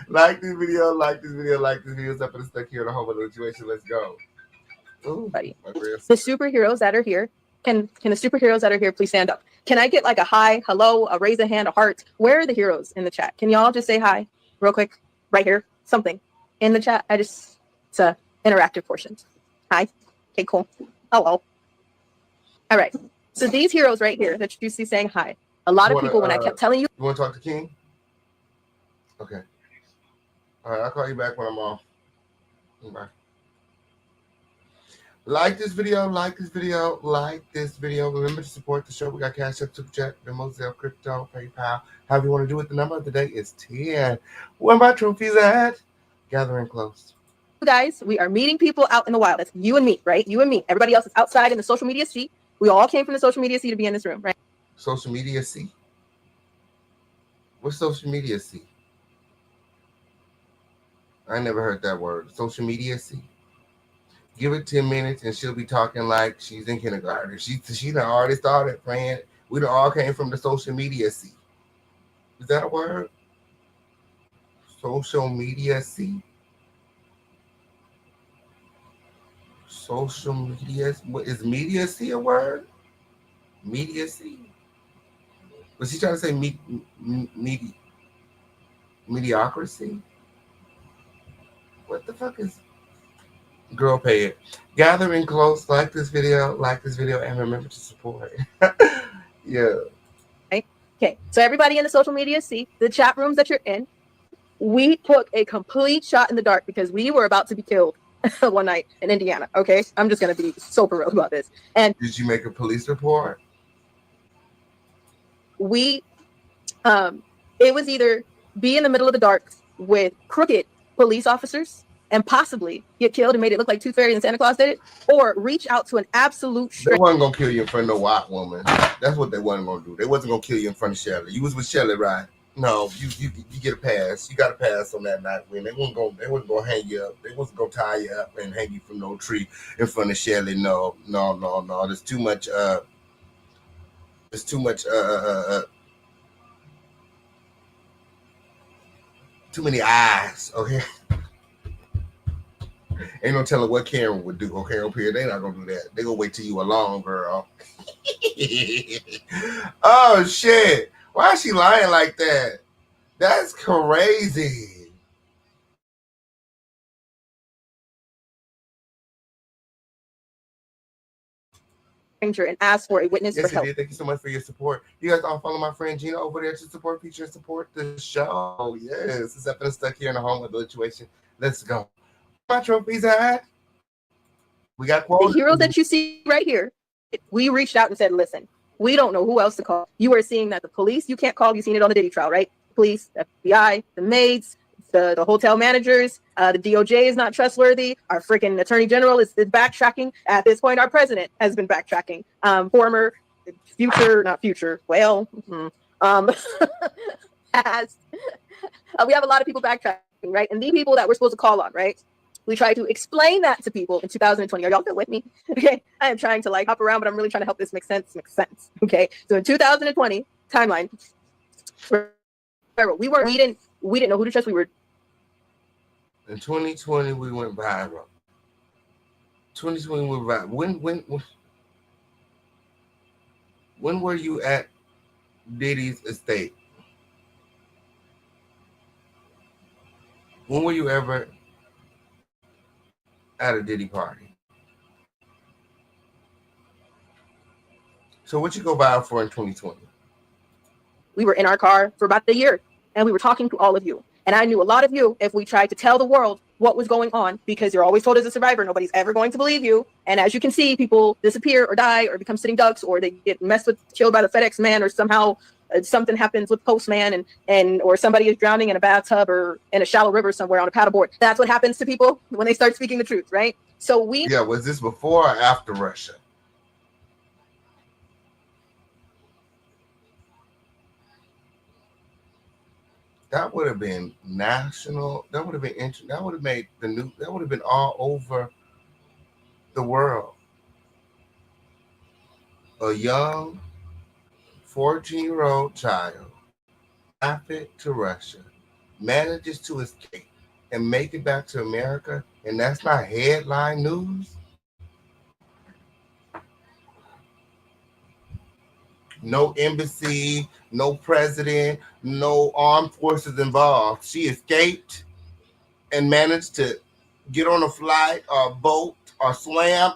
Like this video, like this video, like this video. Step in the stuck here in the home of the situation. Let's go. Ooh, The superheroes that are here, can the superheroes that are here please stand up? Can I get like a hi, hello, a raise a hand, a heart? Where are the heroes in the chat? Can y'all just say hi real quick? Right here, something in the chat. It's a interactive portion. Hi. Okay, cool. Hello. All right. So these heroes right here that you see saying hi, a lot of people, when I kept telling you. You want to talk to King? Okay. All right, I'll call you back when I'm off. Bye. Like this video, like this video, like this video. Remember to support the show. We got Cash App, Super Chat, Venmo, Zelle, Crypto, PayPal. However you want to do it. The number of the day is 10. Where my trophies at? Gathering close. Guys, we are meeting people out in the wild. That's you and me, right? You and me. Everybody else is outside in the social media seat. We all came from the social media seat to be in this room, right? Social media seat? What's social media seat? I never heard that word. Social media seat. Give it 10 minutes and she'll be talking like she's in kindergarten. She done already started praying. We done all came from the social media seat. Is that a word? Social media seat? Social media. What is media see a word? Media see. Was she trying to say mediocrity? What the fuck is? Girl, pay it. Gathering close. Like this video, and remember to support. Yeah. Okay. So everybody in the social media seat, the chat rooms that you're in, we took a complete shot in the dark because we were about to be killed one night in Indiana. Okay, I'm just gonna be so for real about this. And did you make a police report? We, it was either be in the middle of the dark with crooked police officers and possibly get killed and made it look like Tooth Fairy and Santa Claus did it, or reach out to an absolute stranger. They wasn't gonna kill you in front of no white woman. That's what they wasn't gonna do. They wasn't gonna kill you in front of Shelly. You was with Shelly, right? No, you get a pass. You got a pass on that night when they wasn't gonna hang you up. They wasn't gonna tie you up and hang you from no tree in front of Shelly. No. There's too much too many eyes, okay? Ain't no telling what Karen would do, okay, up here. They not gonna do that. They gonna wait till you alone, girl. Oh shit. Why is she lying like that? That's crazy. And ask for a witness yes, for help. Did. Thank you so much for your support. You guys all follow my friend Gina over there to support, feature, and support the show. Yes, it's up and stuck here in the home of the situation. Let's go. My trophies at. We got quotes. The hero that you see right here. We reached out and said, listen, we don't know who else to call. You are seeing that the police you can't call. You've seen it on the Diddy trial, right? Police, FBI, the maids, the hotel managers, the DOJ is not trustworthy. Our freaking attorney general is backtracking. At this point, our president has been backtracking. Former, future, not future. Well, as we have a lot of people backtracking, right? And these people that we're supposed to call on, right? We try to explain that to people in 2020. Are y'all still with me? Okay. I am trying to hop around, but I'm really trying to help this make sense. Okay. So in 2020 timeline, we didn't know who to trust. We were. In 2020, we went viral. 2020, we were viral. When were you at Diddy's estate? When were you ever at a Diddy party? So what you go viral for in 2020? We were in our car for about a year, and we were talking to all of you. And I knew a lot of you, if we tried to tell the world what was going on, because you're always told as a survivor, nobody's ever going to believe you. And as you can see, people disappear or die or become sitting ducks, or they get messed with, killed by the FedEx man, or somehow something happens with postman, and or somebody is drowning in a bathtub or in a shallow river somewhere on a paddleboard. That's what happens to people when they start speaking the truth, right? So was this before or after Russia? That would have been national. That would have been that would have made the news. That would have been all over the world. A young 14-year-old child trafficked to Russia, manages to escape and make it back to America, and that's not headline news. No embassy, no president, no armed forces involved. She escaped and managed to get on a flight or a boat or swam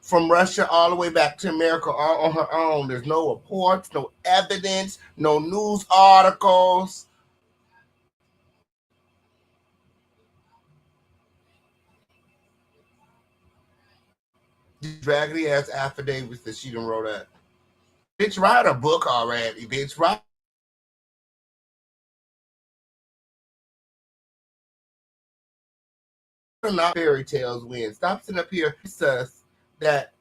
from Russia all the way back to America all on her own. There's no reports, no evidence, no news articles. Raggedy ass affidavits that she done wrote up. Bitch, write a book already. Bitch, write. Not fairy tales win. Stop sitting up here sus that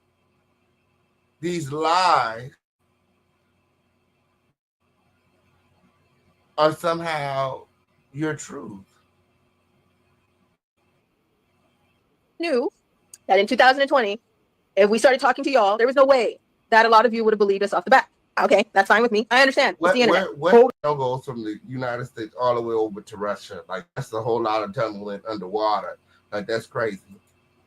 these lies are somehow your truth. Knew that in 2020, if we started talking to y'all, there was no way that a lot of you would have believed us off the bat. Okay, that's fine with me. I understand. It's the internet. What goes from the United States all the way over to Russia? Like, that's a whole lot of tunneling underwater. Like, that's crazy.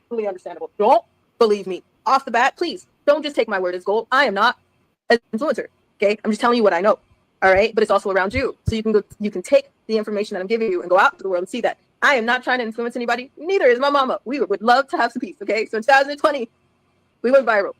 Totally understandable. Don't believe me off the bat. Please don't just take my word as gold. I am not an influencer. Okay, I'm just telling you what I know. All right, but it's also around you, so you can take the information that I'm giving you and go out to the world and see that I am not trying to influence anybody. Neither is my mama. We would love to have some peace. Okay, so in 2020, we went viral.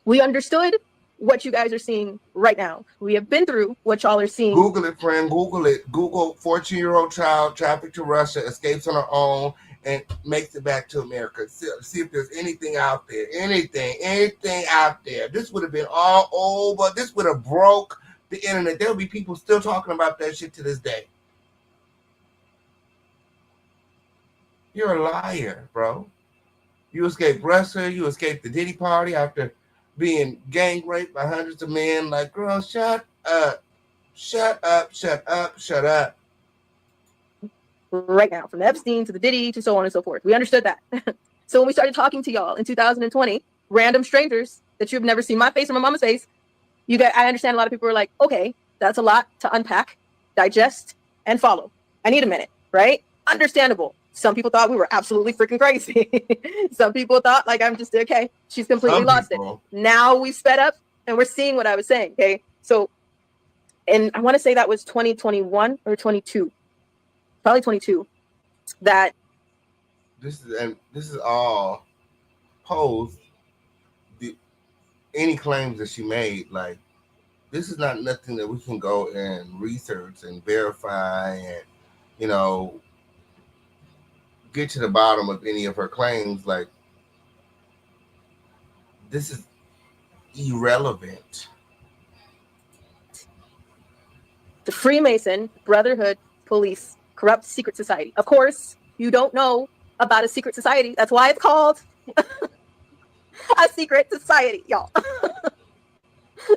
We understood what you guys are seeing right now. We have been through what y'all are seeing. Google it, friend. Google it. Google 14-year-old child trafficked to Russia, escapes on her own, and makes it back to America. See if there's anything out there. Anything out there. This would have been all over. This would have broke the internet. There'll be people still talking about that shit to this day. You're a liar, bro. You escaped Russia. You escaped the Diddy party after being gang raped by hundreds of men. Like, girl, shut up. Shut up, shut up, shut up. Right now, from the Epstein to the Diddy to so on and so forth. We understood that. So when we started talking to y'all in 2020, random strangers that you've never seen my face or my mama's face, I understand a lot of people were like, okay, that's a lot to unpack, digest, and follow. I need a minute, right? Understandable. Some people thought we were absolutely freaking crazy. Some people thought, like, I'm just, okay, she's completely lost it. Now we sped up and we're seeing what I was saying, okay? So, and I want to say that was 2021 or 22. Probably 22. That this is all posed. Any claims that she made, like, this is not nothing that we can go and research and verify and, get to the bottom of any of her claims. Like, this is irrelevant. The Freemason Brotherhood Police Corrupt Secret Society. Of course, you don't know about a secret society. That's why it's called a secret society, y'all.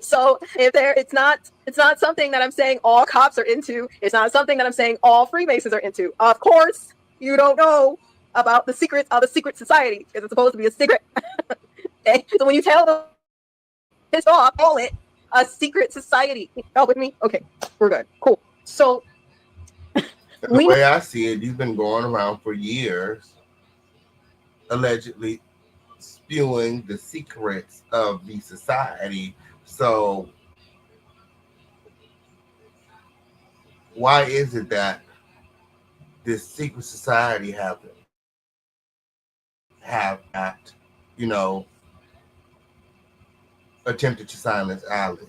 So it's not something that I'm saying all cops are into. It's not something that I'm saying all Freemasons are into. Of course, you don't know about the secrets of a secret society because it's supposed to be a secret. Okay? So when you tell them pissed off, call it a secret society. Y'all with me? Okay, we're good. Cool. So the way I see it, you've been going around for years, allegedly spewing the secrets of the society. So why is it that this secret society have not, attempted to silence Allen?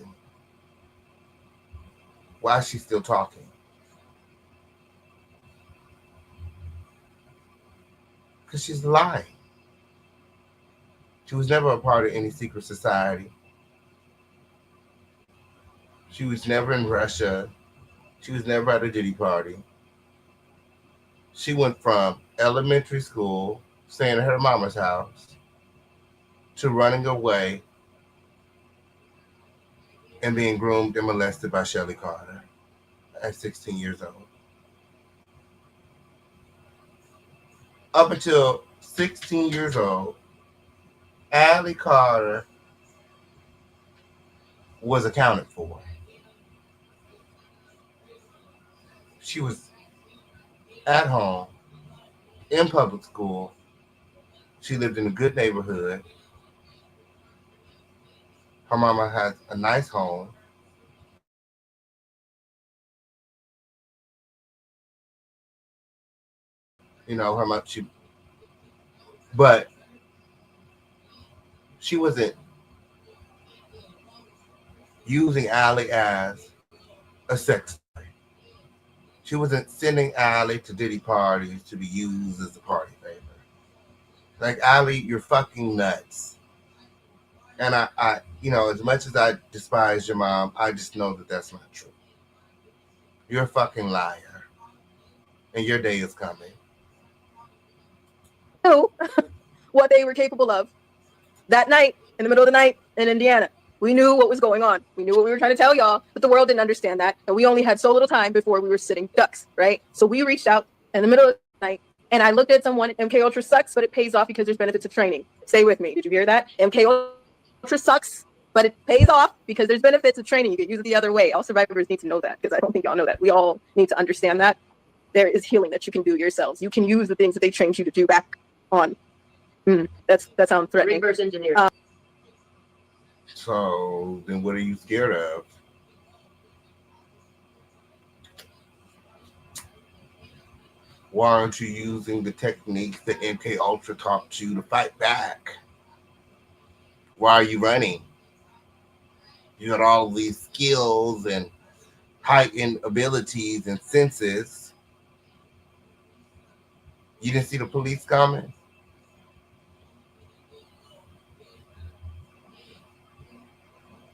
Why is she still talking? Because she's lying. She was never a part of any secret society. She was never in Russia. She was never at a Diddy party. She went from elementary school, staying at her mama's house, to running away and being groomed and molested by Shelly Carter at 16 years old. Up until 16 years old, Allie Carter was accounted for. She was at home, in public school. She lived in a good neighborhood. Her mama had a nice home. You know, but she wasn't using Allie as a sex toy. She wasn't sending Allie to Diddy parties to be used as a party favor. Like, Allie, you're fucking nuts. And I, you know, as much as I despise your mom, I just know that that's not true. You're a fucking liar. And your day is coming. Knew what they were capable of that night, in the middle of the night in Indiana. We knew what was going on. We knew what we were trying to tell y'all, but the world didn't understand that. And we only had so little time before we were sitting ducks, right? So we reached out in the middle of the night, and I looked at someone. MK Ultra sucks, but it pays off because there's benefits of training. Stay with me. Did you hear that? MK Ultra sucks, but it pays off because there's benefits of training. You can use it the other way. All survivors need to know that, because I don't think y'all know that. We all need to understand that there is healing that you can do yourselves. You can use the things that they trained you to do back on. That sounds threatening. Reverse engineer. So then what are you scared of? Why aren't you using the techniques that MK Ultra taught you to fight back? Why are you running? You got all these skills and heightened abilities and senses. You didn't see the police coming?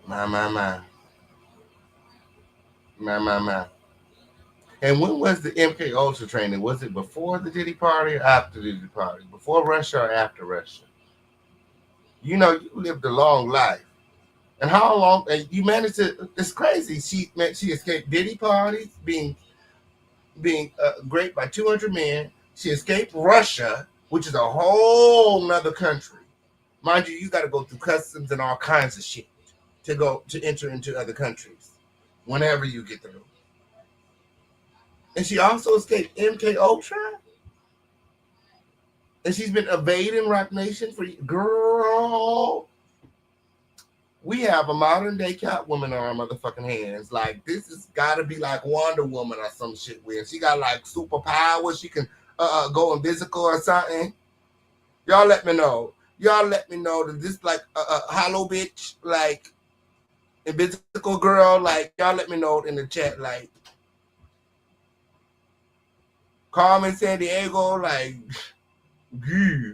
My. And when was the MK Ultra training? Was it before the Diddy party or after the Diddy party? Before Russia or after Russia? You know, you lived a long life. And how long? And you managed to, it's crazy. She escaped Diddy parties, being raped by 200 men. She escaped Russia, which is a whole nother country. Mind you, you got to go through customs and all kinds of shit to enter into other countries whenever you get through. And she also escaped MK Ultra. And she's been evading Rock Nation for girl. We have a modern day Catwoman on our motherfucking hands. Like, this has got to be like Wonder Woman or some shit weird. She got like superpowers. She can go invisible or something. Y'all let me know. Y'all let me know that this like hollow bitch, like invisible girl. Like, y'all let me know in the chat. Like, Carmen San Diego. Like, yeah.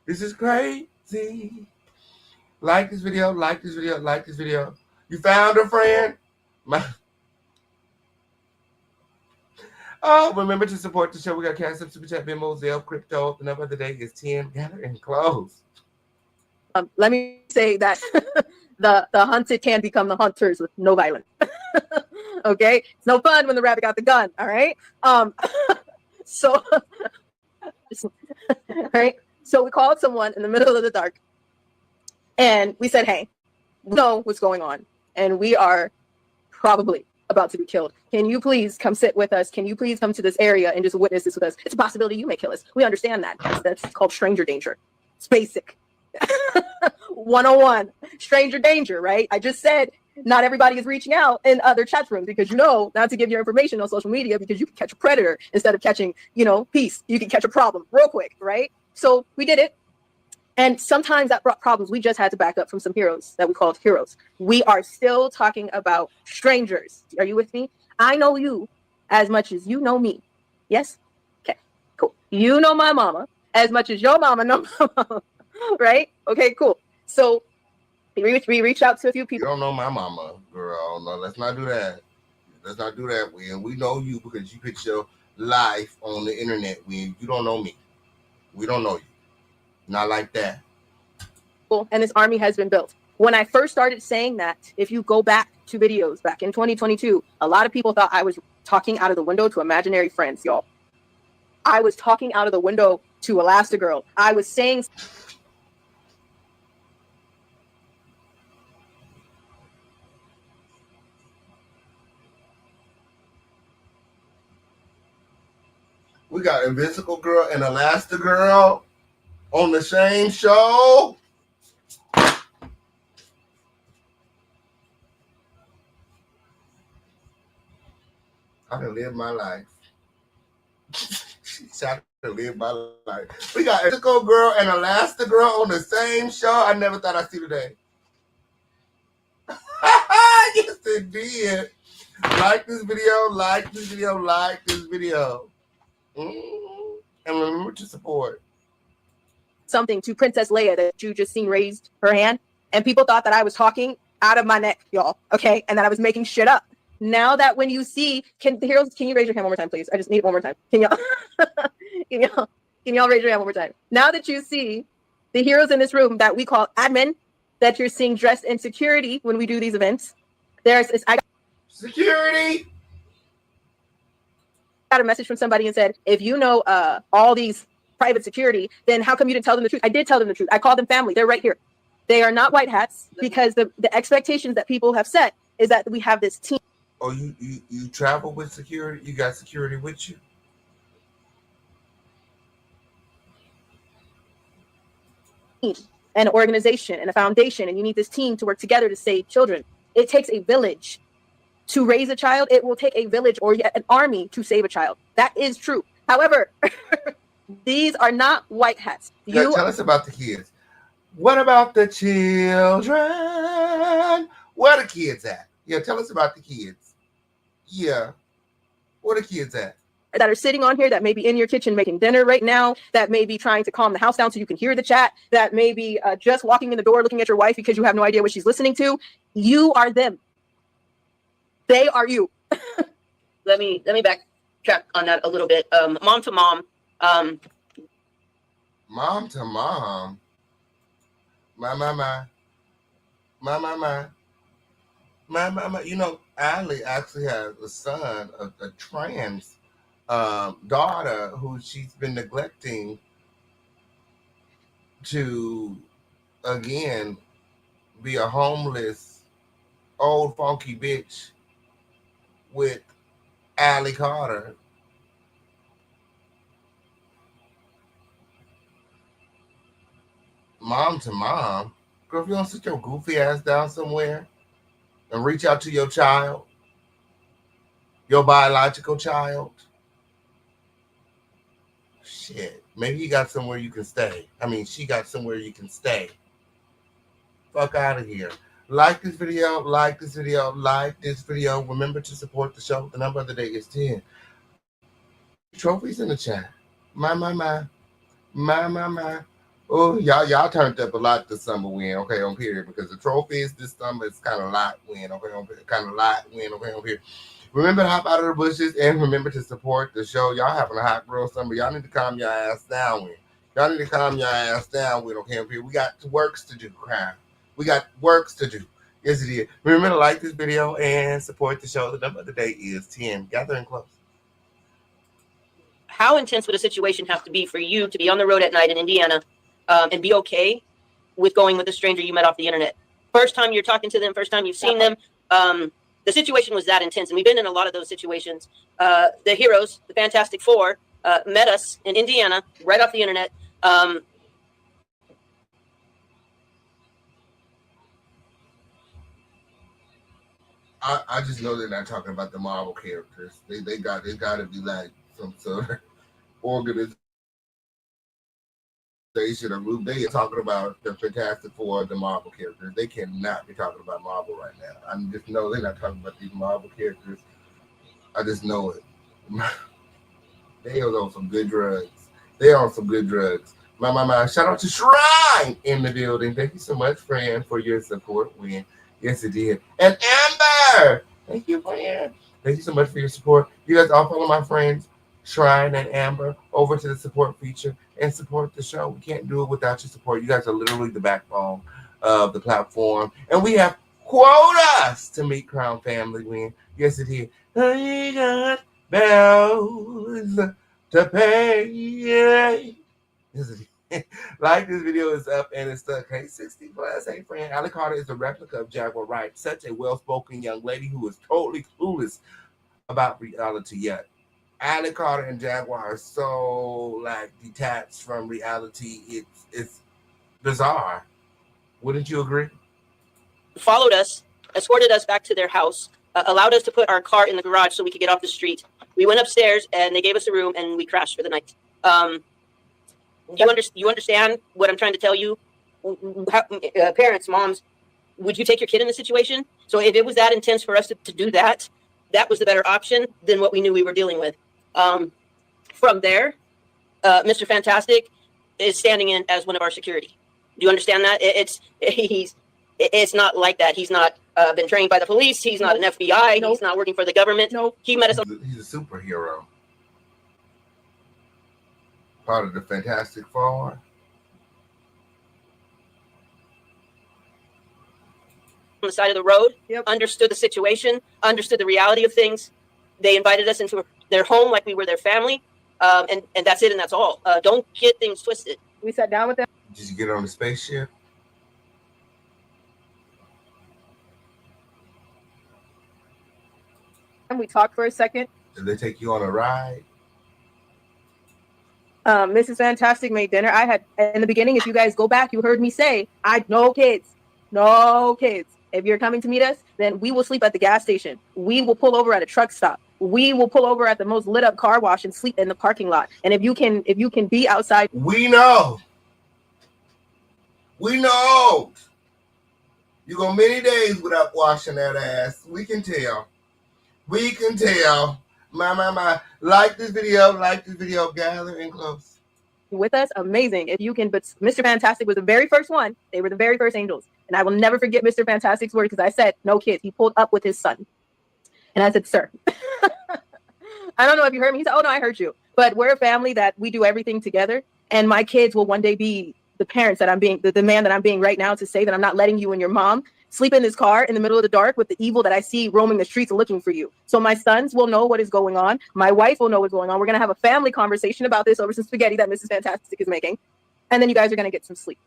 This is crazy. Like this video, like this video, like this video. You found a friend? Oh, remember to support the show. We got Cassie, Super Chat, Venmo, Zelle, Crypto. Open up of the day is 10. Gather and close. Let me say that the hunted can become the hunters with no violence. Okay? It's no fun when the rabbit got the gun, all right? So, right? So we called someone in the middle of the dark. And we said, hey, we know what's going on, and we are probably about to be killed. Can you please come sit with us? Can you please come to this area and just witness this with us? It's a possibility you may kill us. We understand that. That's called stranger danger. It's basic. 101. Stranger danger, right? I just said not everybody is reaching out in other chat rooms because you know not to give your information on social media because you can catch a predator instead of catching, peace. You can catch a problem real quick, right? So we did it. And sometimes that brought problems. We just had to back up from some heroes that we called heroes. We are still talking about strangers. Are you with me? I know you as much as you know me. Yes? Okay, cool. You know my mama as much as your mama know my mama, right? Okay, cool. So we reached out to a few You people. don't know my mama, girl. No, let's not do that. Let's not do that. We know you because you put your life on the internet. You don't know me. We don't know you. Not like that. And this army has been built. When I first started saying that, if you go back to videos back in 2022, a lot of people thought I was talking out of the window to imaginary friends, y'all. I was talking out of the window to Elastigirl. I was saying We got Invisible Girl and Elastigirl on the same show. I can live my life. I can live my life. We got Invisible Girl and Elastigirl on the same show. I never thought I'd see today. Yes, it did. Like this video, like this video, like this video. And remember to support. something to Princess Leia that you just seen raised her hand, and people thought that I was talking out of my neck, y'all, okay, and that I was making shit up. Now that when you see, can you raise your hand one more time, please? I just need it one more time. Can y'all can y'all raise your hand one more time? Now that you see the heroes in this room that we call admin, that you're seeing dressed in security when we do these events, Security. got a message from somebody and said, if you know all these private security, then how come you didn't tell them the truth? I did tell them the truth. I called them family. They're right here. They are not white hats, because the expectations that people have set is that we have this team. Oh, you travel with security? You got security with you? An organization and a foundation, and you need this team to work together to save children. It takes a village to raise a child. It will take a village or an army to save a child. That is true. However, these are not white hats. Yeah, tell us about the kids. What about the children? Where the kids at? Yeah, tell us about the kids. Yeah, where the kids at? That are sitting on here, that may be in your kitchen making dinner right now, that may be trying to calm the house down so you can hear the chat, that may be just walking in the door looking at your wife because you have no idea what she's listening to. You are them. They are you. Let me backtrack on that a little bit. Mom to mom. Mom to mom. My. You know, Allie actually has a son, a trans daughter who she's been neglecting to, again, be a homeless, old funky bitch with Allie Carter. Mom to mom. Girl, if you don't sit your goofy ass down somewhere and reach out to your child, your biological child, shit, maybe you got somewhere you can stay. I mean, she got somewhere you can stay. Fuck out of here. Like this video, like this video, like this video. Remember to support the show. The number of the day is 10. Trophies in the chat. My. Oh, y'all turned up a lot this summer win, okay, on period, because the trophies this summer is kind of light win, okay, on period, kind of light win, okay, on period. Remember to hop out of the bushes and remember to support the show. Y'all having a hot girl summer. Y'all need to calm your ass down with. Y'all need to calm your ass down with, okay, on period. We got works to do, crime. We got works to do. Yes, it is. Remember to like this video and support the show. The number of the day is 10. Gathering close. How intense would a situation have to be for you to be on the road at night in Indiana and be okay with going with a stranger you met off the internet? First time you're talking to them, first time you've seen them. The situation was that intense, and we've been in a lot of those situations. The heroes, the Fantastic Four, met us in Indiana right off the internet. I just know they're not talking about the Marvel characters. They got to be like some sort of organization or group. They are talking about the Fantastic Four, the Marvel characters. They cannot be talking about Marvel right now. I just know they're not talking about these Marvel characters. I just know it. They are on some good drugs. They're on some good drugs. My. Shout out to Shrine in the building. Thank you so much, friend, for your support. Win. Yes, it did. And Amber. Thank you, friend. Thank you so much for your support. You guys all follow my friends, Shrine and Amber, over to the support feature and support the show. We can't do it without your support. You guys are literally the backbone of the platform. And we have quotas to meet Crown Family Win. Yes, it is. I got bills to pay. Yes, it is. Like this video is up and it's stuck. Hey, 60 plus. Hey, friend. Ali Carter is a replica of Jaguar Wright. Such a well-spoken young lady who is totally clueless about reality yet. Ali Carter and Jaguar are so like detached from reality. It's bizarre. Wouldn't you agree? Followed us, escorted us back to their house, allowed us to put our car in the garage so we could get off the street. We went upstairs and they gave us a room and we crashed for the night. You understand what I'm trying to tell you? How, parents, moms, would you take your kid in this situation? So if it was that intense for us to do that, that was the better option than what we knew we were dealing with. From there, Mr. Fantastic is standing in as one of our security. Do you understand that? It's not like that. He's not been trained by the police. He's not an FBI. He's not working for the government. He met us. He's a superhero. Part of the Fantastic Four. On the side of the road, understood the situation, understood the reality of things. They invited us into their home like we were their family, and that's it, and that's all. Don't get things twisted. We sat down with them. Did you get on the spaceship? And we talked for a second. Did they take you on a ride? Mrs. Fantastic made dinner. I had, in the beginning, if you guys go back, you heard me say, no kids. If you're coming to meet us, then we will sleep at the gas station. We will pull over at a truck stop. We will pull over at the most lit up car wash and sleep in the parking lot. And if you can be outside. We know. You go many days without washing that ass. We can tell. My. Like this video, gather in close. With us, amazing. If you can, but Mr. Fantastic was the very first one. They were the very first angels. And I will never forget Mr. Fantastic's word because I said, no kids. He pulled up with his son. And I said, sir, I don't know if you heard me. He said, oh, no, I heard you. But we're a family that we do everything together. And my kids will one day be the parents that I'm being, the man that I'm being right now to say that I'm not letting you and your mom sleep in this car in the middle of the dark with the evil that I see roaming the streets looking for you. So my sons will know what is going on. My wife will know what's going on. We're going to have a family conversation about this over some spaghetti that Mrs. Fantastic is making. And then you guys are going to get some sleep.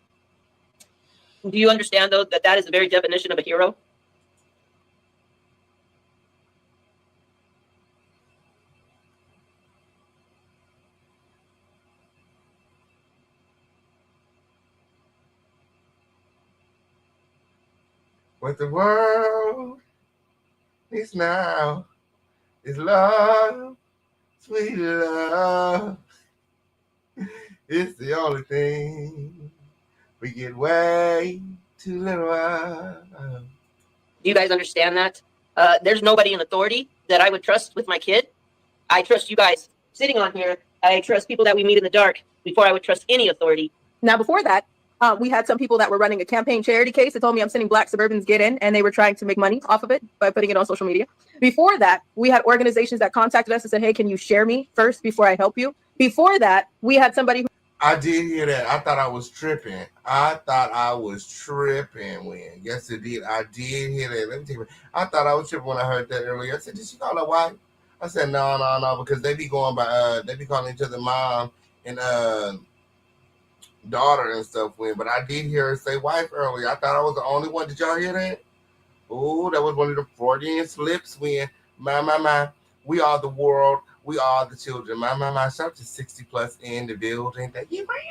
Do you understand, though, that that is the very definition of a hero? What the world needs now is love, sweet love. It's the only thing we get way too little of. Do you guys understand that? There's nobody in authority that I would trust with my kid. I trust you guys sitting on here. I trust people that we meet in the dark before I would trust any authority. Now, before that, we had some people that were running a campaign charity case that told me I'm sending Black Suburbans get in, and they were trying to make money off of it by putting it on social media. Before that, we had organizations that contacted us and said, hey, can you share me first before I help you? Before that, we had somebody who... I did hear that. I thought I was tripping. When. Yes, it did. I did hear that. Let me tell you. I thought I was tripping when I heard that earlier. I said, did she call her wife? I said, no, because they be going by, they be calling each other mom and daughter and stuff when. But I did hear her say wife earlier. I thought I was the only one. Did y'all hear that? Oh, that was one of the Freudian slips when. My. We are the world. We are the children. My. Shout out to 60 plus in the building. Thank you, friend.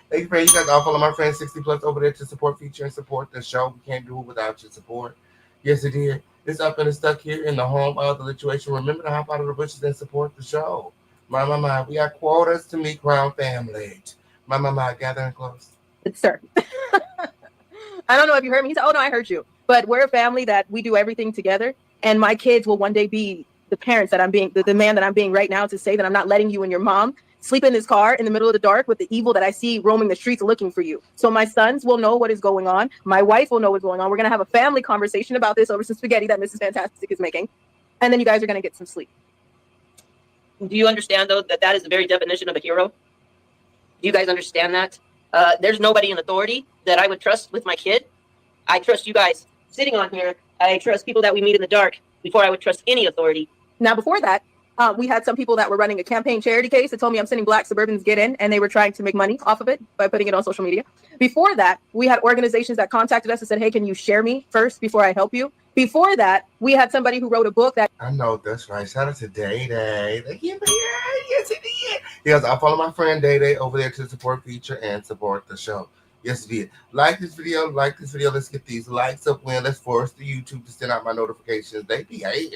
Thank you, friend. You guys all follow my friend 60 plus over there to support feature and support the show. We can't do it without your support. Yes, it is. It's up and it's stuck here in the home of the situation. Remember to hop out of the bushes and support the show. My. We got quotas to meet Crown Family. My. Gathering close. Sir. I don't know if you heard me. He said, oh, no, I heard you. But we're a family that we do everything together. And my kids will one day be the parents that I'm being, the man that I'm being right now to say that I'm not letting you and your mom sleep in this car in the middle of the dark with the evil that I see roaming the streets looking for you. So my sons will know what is going on. My wife will know what's going on. We're going to have a family conversation about this over some spaghetti that Mrs. Fantastic is making. And then you guys are going to get some sleep. Do you understand, though, that that is the very definition of a hero? Do you guys understand that? There's nobody in authority that I would trust with my kid. I trust you guys sitting on here. I trust people that we meet in the dark before I would trust any authority. Now, before that, we had some people that were running a campaign charity case that told me I'm sending Black Suburbans get in, and they were trying to make money off of it by putting it on social media. Before that, we had organizations that contacted us and said, hey, can you share me first before I help you? Before that, we had somebody who wrote a book that... I know, that's right. Shout out to Day Day. Yes, it did. Yes, I follow my friend Day Day over there to support feature and support the show. Yes, it did. Like this video. Let's get these likes up, Win. Let's force the YouTube to send out my notifications. They be hating.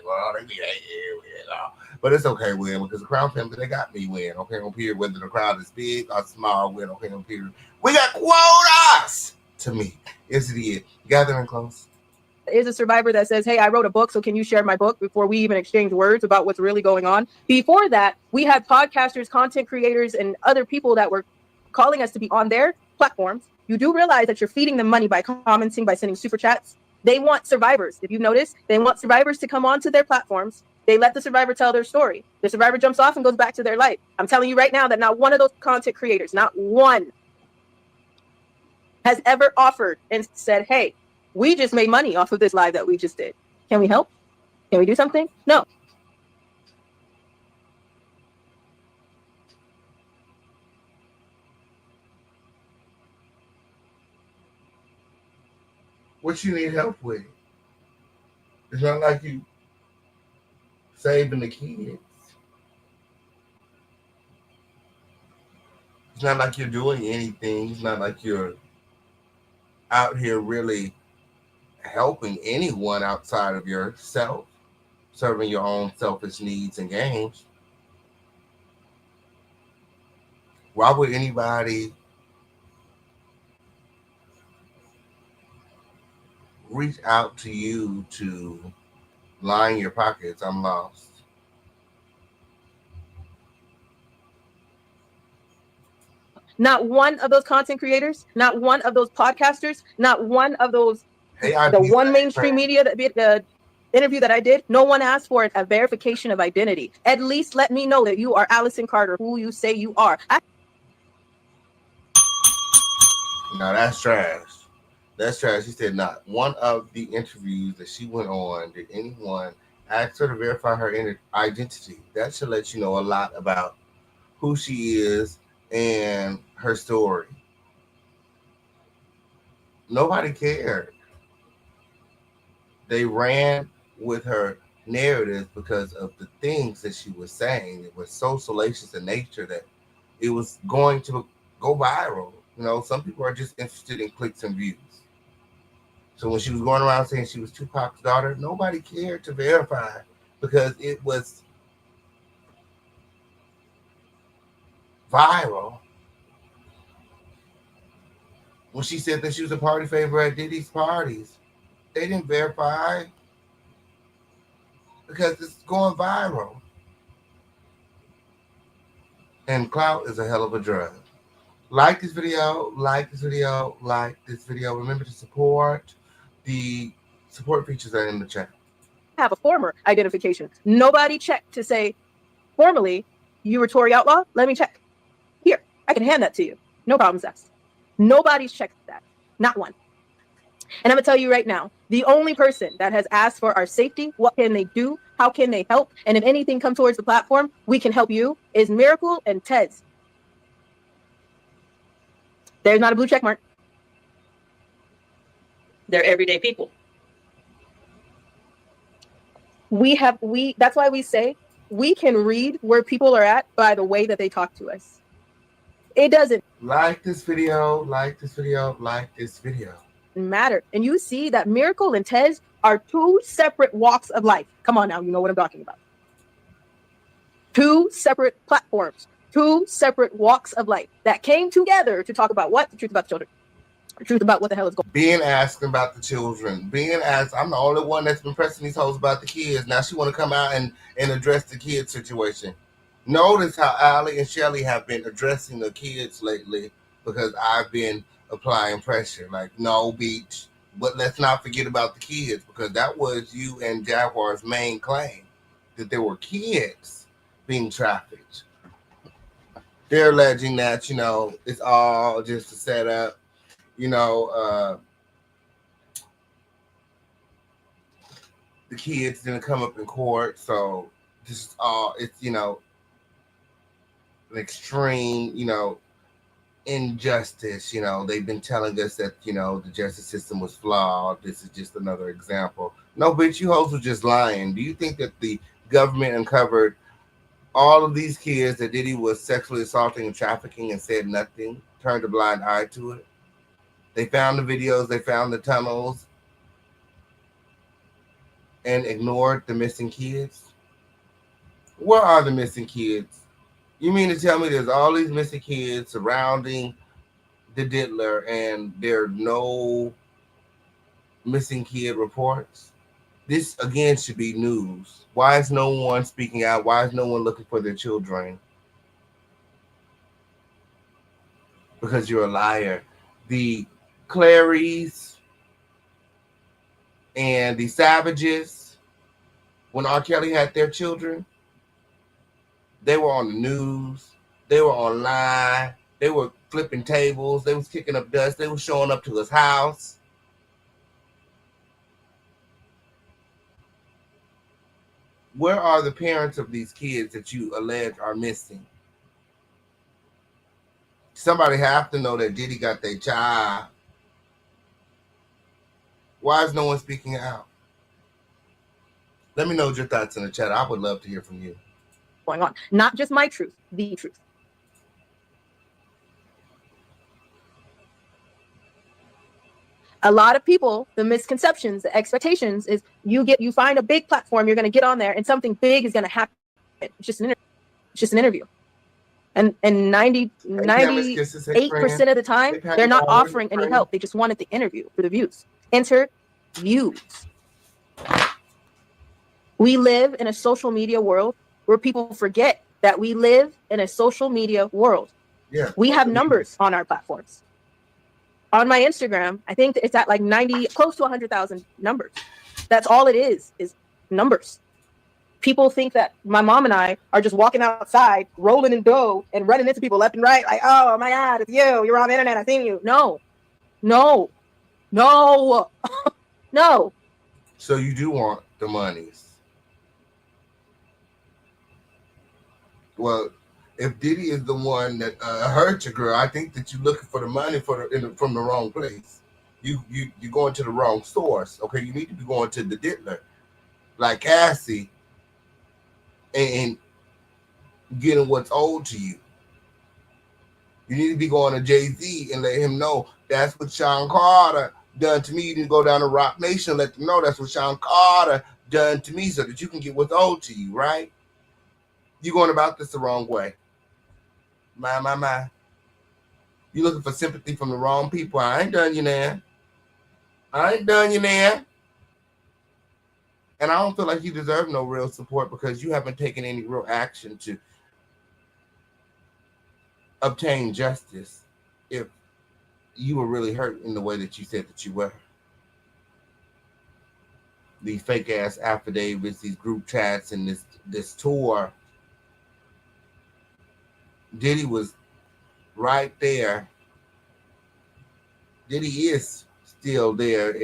Well, they be hating. But it's okay, Win, because the Crown family, they got me, Win. Okay, on period. Whether the crowd is big or small, Win. Okay, on period. We got quotas to meet. Yes, it is. Gathering close. Is a survivor that says, hey, I wrote a book, so can you share my book before we even exchange words about what's really going on? Before that, we had podcasters, content creators, and other people that were calling us to be on their platforms. You do realize that you're feeding them money by commenting, by sending super chats. They want survivors. If you've noticed, they want survivors to come onto their platforms. They let the survivor tell their story. The survivor jumps off and goes back to their life. I'm telling you right now that not one of those content creators, not one, has ever offered and said, hey, we just made money off of this live that we just did. Can we help? Can we do something? No. What you need help with? It's not like you saving the kids. It's not like you're doing anything. It's not like you're out here really helping anyone outside of yourself, serving your own selfish needs and gains. Why would anybody reach out to you to line your pockets? I'm lost. Not one of those content creators, not one of those podcasters, not one of those, the one mainstream media, the interview that I did, no one asked for a verification of identity. At least let me know that you are Allison Carter, who you say you are. No, that's trash. That's trash. She said not one of the interviews that she went on did anyone ask her to verify her identity. That should let you know a lot about who she is and her story. Nobody cared. They ran with her narrative because of the things that she was saying. It was so salacious in nature that it was going to go viral. You know, some people are just interested in clicks and views. So when she was going around saying she was Tupac's daughter, nobody cared to verify because it was viral. When she said that she was a party favor at Diddy's parties, they didn't verify because it's going viral. And Clout is a hell of a drug. Like this video, like this video, like this video. Remember to support. The support features are in the chat. Have a former identification. Nobody checked to say, formally, you were Tory Outlaw? Let me check. Here, I can hand that to you. No problems asked. Nobody's checked that. Not one. And I'm going to tell you right now, the only person that has asked for our safety, what can they do? How can they help? And if anything comes towards the platform, we can help you, is Miracle and Tez. There's not a blue check mark. They're everyday people. That's why we say we can read where people are at by the way that they talk to us. It doesn't like this video, like this video, like this video. Matter. And you see that Miracle and Tez are two separate walks of life. Come on now, you know what I'm talking about. Two separate platforms, two separate walks of life that came together to talk about what? The truth about the children. The truth about what the hell is going on. Being asked about the children. Being asked, I'm the only one that's been pressing these hoes about the kids. Now she want to come out and address the kid situation. Notice how Allie and Shelly have been addressing the kids lately because I've been applying pressure. Like, no, Beach, but let's not forget about the kids, because that was you and Jaguar's main claim, that there were kids being trafficked. They're alleging that, it's all just a setup. The kids didn't come up in court, so this is all, it's, an extreme, injustice. They've been telling us that, the justice system was flawed. This is just another example. No, bitch, you hoes were just lying. Do you think that the government uncovered all of these kids that Diddy was sexually assaulting and trafficking and said nothing, turned a blind eye to it? They found the videos, they found the tunnels, and ignored the missing kids? Where are the missing kids? You mean to tell me there's all these missing kids surrounding the diddler and there are no missing kid reports? This, again, should be news. Why is no one speaking out? Why is no one looking for their children? Because you're a liar. The Clarys and the Savages, when R. Kelly had their children, they were on the news. They were online. They were flipping tables. They was kicking up dust. They were showing up to his house. Where are the parents of these kids that you allege are missing? Somebody have to know that Diddy got their child. Why is no one speaking out? Let me know your thoughts in the chat. I would love to hear from you. Going on. Not just my truth, the truth. A lot of people, the misconceptions, the expectations is you find a big platform, you're going to get on there and something big is going to happen. It's just an interview. And 98% of the time, they're not offering any help. They just wanted the interview for the views. Interviews. We live in a social media world where people forget that we live in a social media world. Yeah. We have numbers on our platforms. On my Instagram, I think it's at like 90, close to 100,000 numbers. That's all it is numbers. People think that my mom and I are just walking outside, rolling in dough and running into people left and right. Like, oh my God, it's you. You're on the internet. I seen you. No. No. So you do want the monies. Well, if Diddy is the one that hurt your girl, I think that you're looking for the money from the wrong place. You're going to the wrong source. Okay, you need to be going to the diddler, like Cassie, and getting what's owed to you. You need to be going to Jay-Z and let him know that's what Sean Carter done to me. You need to go down to Rock Nation and let them know that's what Sean Carter done to me, so that you can get what's owed to you, right? You're going about this the wrong way. My. You're looking for sympathy from the wrong people. I ain't done you now. And I don't feel like you deserve no real support because you haven't taken any real action to obtain justice if you were really hurt in the way that you said that you were. These fake ass affidavits, these group chats, and this tour. Diddy was right there. Diddy is still there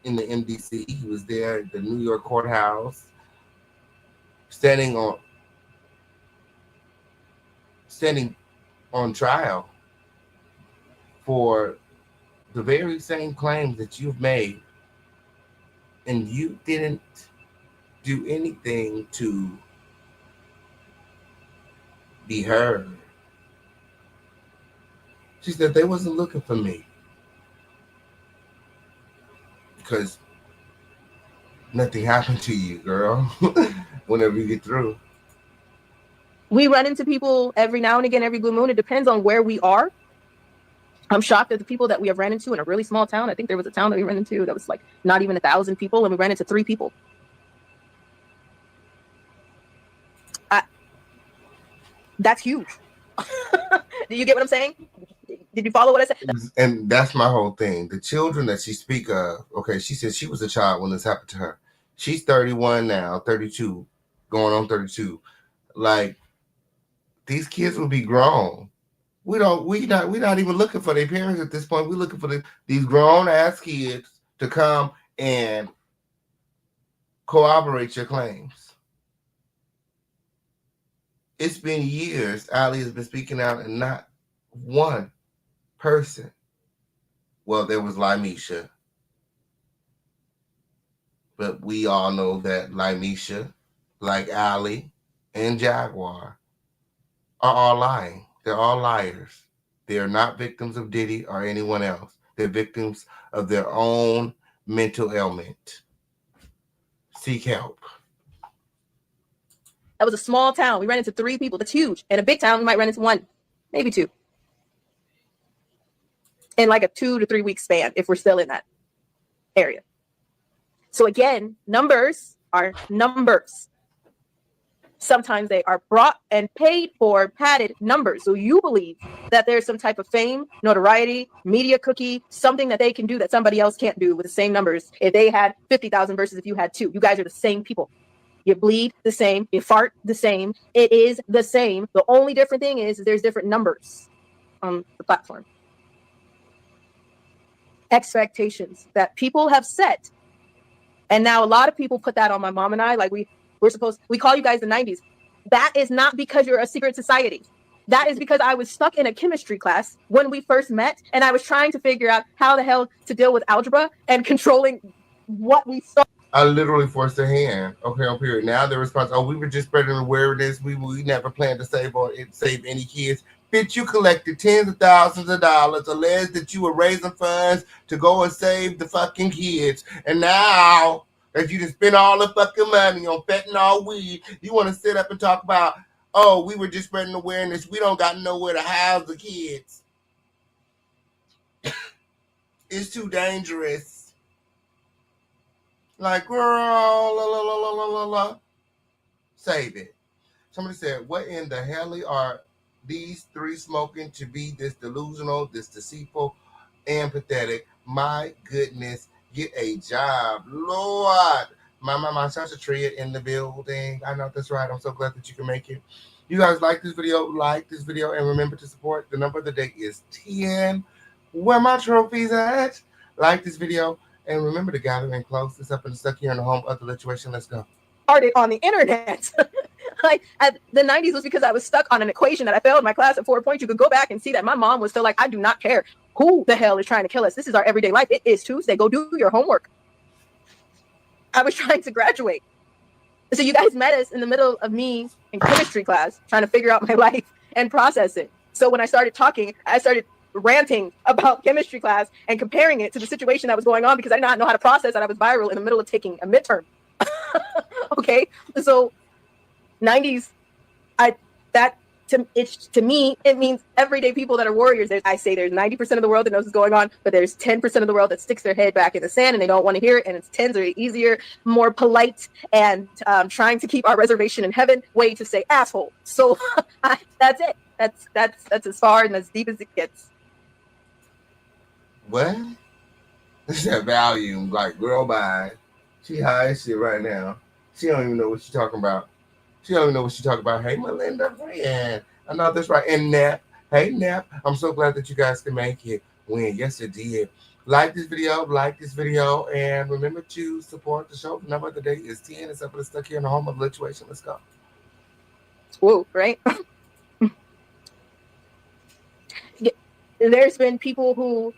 in the MDC. He was there at the New York courthouse, standing on trial for the very same claims that you've made, and you didn't do anything to be heard. She said they wasn't looking for me because nothing happened to you, girl, whenever you get through. We run into people every now and again, every blue moon. It depends on where we are. I'm shocked at the people that we have ran into in a really small town. I think there was a town that we ran into that was like not even 1,000 people, and we ran into 3 people. That's huge. Do you get what I'm saying? Did you follow what I said? And that's my whole thing. The children that she speak of, okay, she said she was a child when this happened to her. She's 31 now, 32, going on 32. Like, these kids will be grown. We're not even looking for their parents at this point. We're looking for these grown ass kids to come and corroborate your claims. It's been years Ali has been speaking out, and not one person. Well, there was Lamisha, but we all know that Lamisha, like Ali and Jaguar, are all lying. They're all liars. They are not victims of Diddy or anyone else. They're victims of their own mental ailment. Seek help. That was a small town. We ran into 3 people. That's huge. In a big town, we might run into 1, maybe 2. In like a 2 to 3 week span, if we're still in that area. So again, numbers are numbers. Sometimes they are brought and paid for, padded numbers. So you believe that there's some type of fame, notoriety, media cookie, something that they can do that somebody else can't do with the same numbers. If they had 50,000 versus if you had 2, you guys are the same people. You bleed the same, you fart the same. It is the same. The only different thing is there's different numbers on the platform. Expectations that people have set. And now a lot of people put that on my mom and I, like we call you guys the 90s. That is not because you're a secret society. That is because I was stuck in a chemistry class when we first met, and I was trying to figure out how the hell to deal with algebra and controlling what we saw. I literally forced their hand. Okay, on period. Now the response, we were just spreading awareness. We never planned to save any kids. Bitch, you collected tens of thousands of dollars, alleged that you were raising funds to go and save the fucking kids. And now that you just spent all the fucking money on fentanyl weed, you want to sit up and talk about, we were just spreading awareness. We don't got nowhere to house the kids. It's too dangerous. Like, girl, save it. Somebody said, what in the hell are these 3 smoking to be this delusional, this deceitful, and pathetic? My goodness, get a job. Lord. My Sasha Triad in the building. I know that's right. I'm so glad that you can make it. You guys like this video, and remember to support. The number of the day is 10. Where my trophies at? Like this video, and remember to gather in close. This up and stuck here in the home of the situation. Let's go. Started on the internet. Like at the 90s was because I was stuck on an equation that I failed my class at 4 points. You could go back and see that my mom was still like, I do not care who the hell is trying to kill us. This is our everyday life. It is Tuesday. Go do your homework. I was trying to graduate. So you guys met us in the middle of me in chemistry class, trying to figure out my life and process it. So when I started talking, I started ranting about chemistry class and comparing it to the situation that was going on because I did not know how to process that I was viral in the middle of taking a midterm. Okay, so 90s, to me, it means everyday people that are warriors. I say there's 90% of the world that knows what's going on, but there's 10% of the world that sticks their head back in the sand and they don't want to hear it. And it's 10s are easier, more polite, and trying to keep our reservation in heaven way to say asshole. So that's it. That's as far and as deep as it gets. What? This is that volume. Like, girl, bye. She high as shit right now. She don't even know what she's talking about. She don't even know what she's talking about. Hey, Melinda, friend. I know that's right. And Nap. Hey, Nap. I'm so glad that you guys can make it win. Yes, it did. Like this video, and remember to support the show. The number of the day is 10. It's up and stuck here in the home of lituation. Let's go. Whoa, right? There's been people who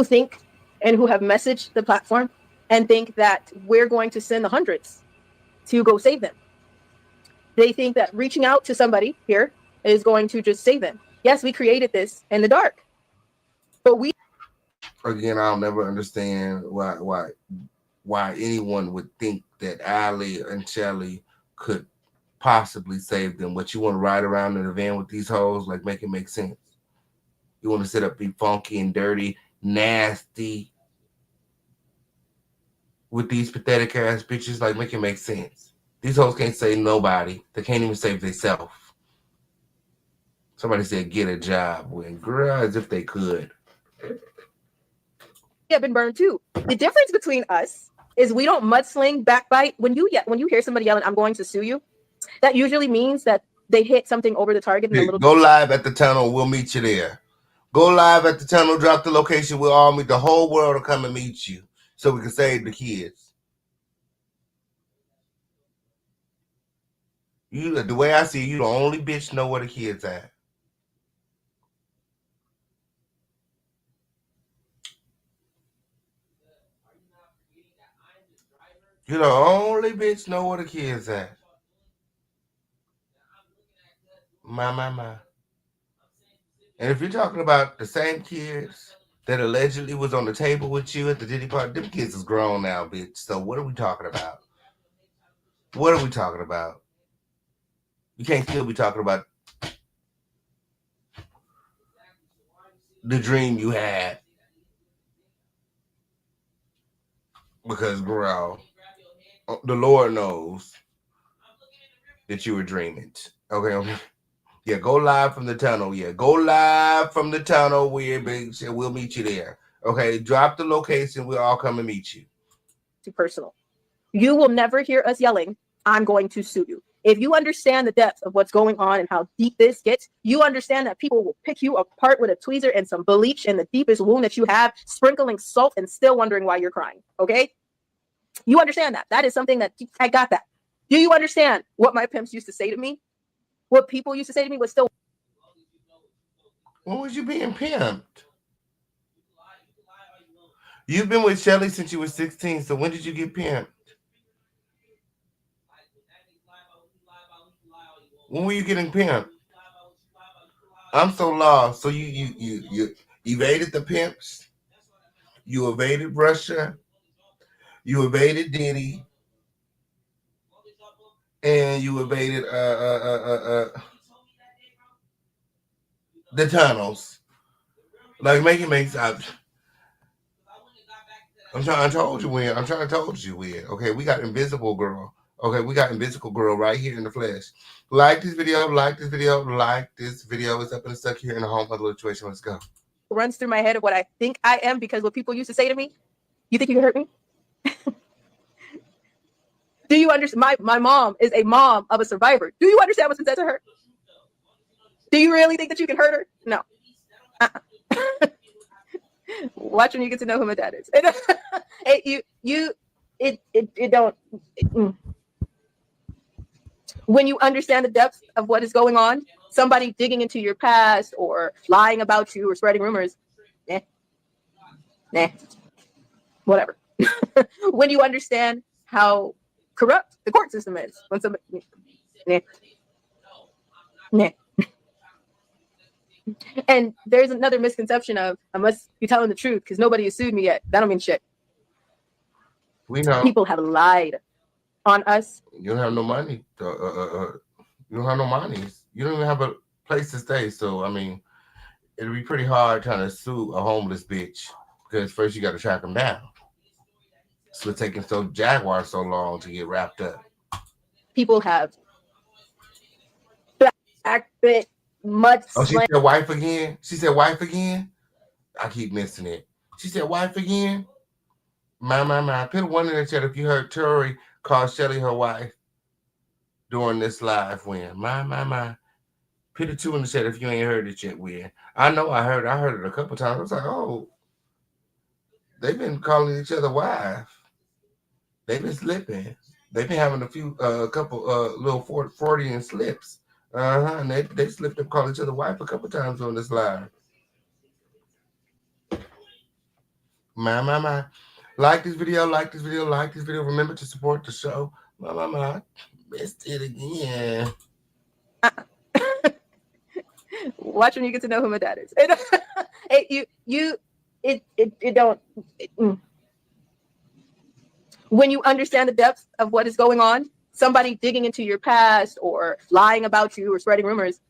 think and who have messaged the platform and think that we're going to send the hundreds to go save them. They think that reaching out to somebody here is going to just save them. Yes, we created this in the dark, but again, I'll never understand why anyone would think that Ali and Shelly could possibly save them. What, you want to ride around in a van with these hoes? Like, make it make sense. You want to sit up, be funky and dirty, nasty with these pathetic ass bitches? Like, make it make sense. These hoes can't save nobody. They can't even save themselves. Somebody said get a job. When girl, as if they could. have been burned too. The difference between us is we don't mudsling, backbite. When you hear somebody yelling, "I'm going to sue you," that usually means that they hit something over the target in a little. Go live at the tunnel. We'll meet you there. Go live at the tunnel. Drop the location. We'll all meet. The whole world will come and meet you so we can save the kids. You, the way I see it, you the only bitch know where the kids at. You the only bitch know where the kids at. My. And if you're talking about the same kids that allegedly was on the table with you at the Diddy party, them kids is grown now, bitch. So what are we talking about? What are we talking about? You can't still be talking about the dream you had. Because, girl, the Lord knows that you were dreaming. Okay? Yeah, go live from the tunnel. Yeah, go live from the tunnel. We'll meet you there. Okay, drop the location. We'll all come and meet you. Too personal. You will never hear us yelling, "I'm going to sue you." If you understand the depth of what's going on and how deep this gets, you understand that people will pick you apart with a tweezer and some bleach in the deepest wound that you have, sprinkling salt and still wondering why you're crying. Okay? You understand that. That is something that I got that. Do you understand what my pimps used to say to me? What people used to say to me was still. When was you being pimped? You've been with Shelly since you were 16, so when did you get pimped? When were you getting pimped? I'm so lost. So you evaded the pimps, you evaded Russia, you evaded Diddy, and you evaded the tunnels. Like make it make sense. I'm trying to told you when. Okay, we got Invisible Girl. Okay, we got Invisible Girl right here in the flesh. Like this video. It's up and stuck here in the home of the situation. Let's go. Runs through my head of what I think I am because what people used to say to me. You think you can hurt me? Do you understand? My mom is a mom of a survivor. Do you understand what's been said to her? Do you really think that you can hurt her? No. Watch when you get to know who my dad is. When you understand the depth of what is going on, somebody digging into your past or lying about you or spreading rumors, whatever. When you understand how corrupt the court system is, when somebody, And there's another misconception of I must be telling the truth because nobody has sued me yet. That don't mean shit. We know people have lied on us. You don't have no money. You don't have no money. You don't even have a place to stay. So I mean, it'll be pretty hard trying to sue a homeless bitch because first you got to track them down. So it's taking Jaguar so long to get wrapped up. People have backbit. Oh, she said wife again? She said wife again? I keep missing it. She said wife again? My. Put one in the chat if you heard Tori call Shelly her wife during this live win. My. Put a 2 in the chat if you ain't heard it yet, win. I know I heard it a couple times. I was like, oh, they've been calling each other wife. They've been slipping. They've been having a couple little Freudian slips. And they slipped up, called each other wife a couple times on this live. My. Like this video. Remember to support the show. My. Missed it again. Watch when you get to know who my dad is. When you understand the depth of what is going on, somebody digging into your past or lying about you or spreading rumors,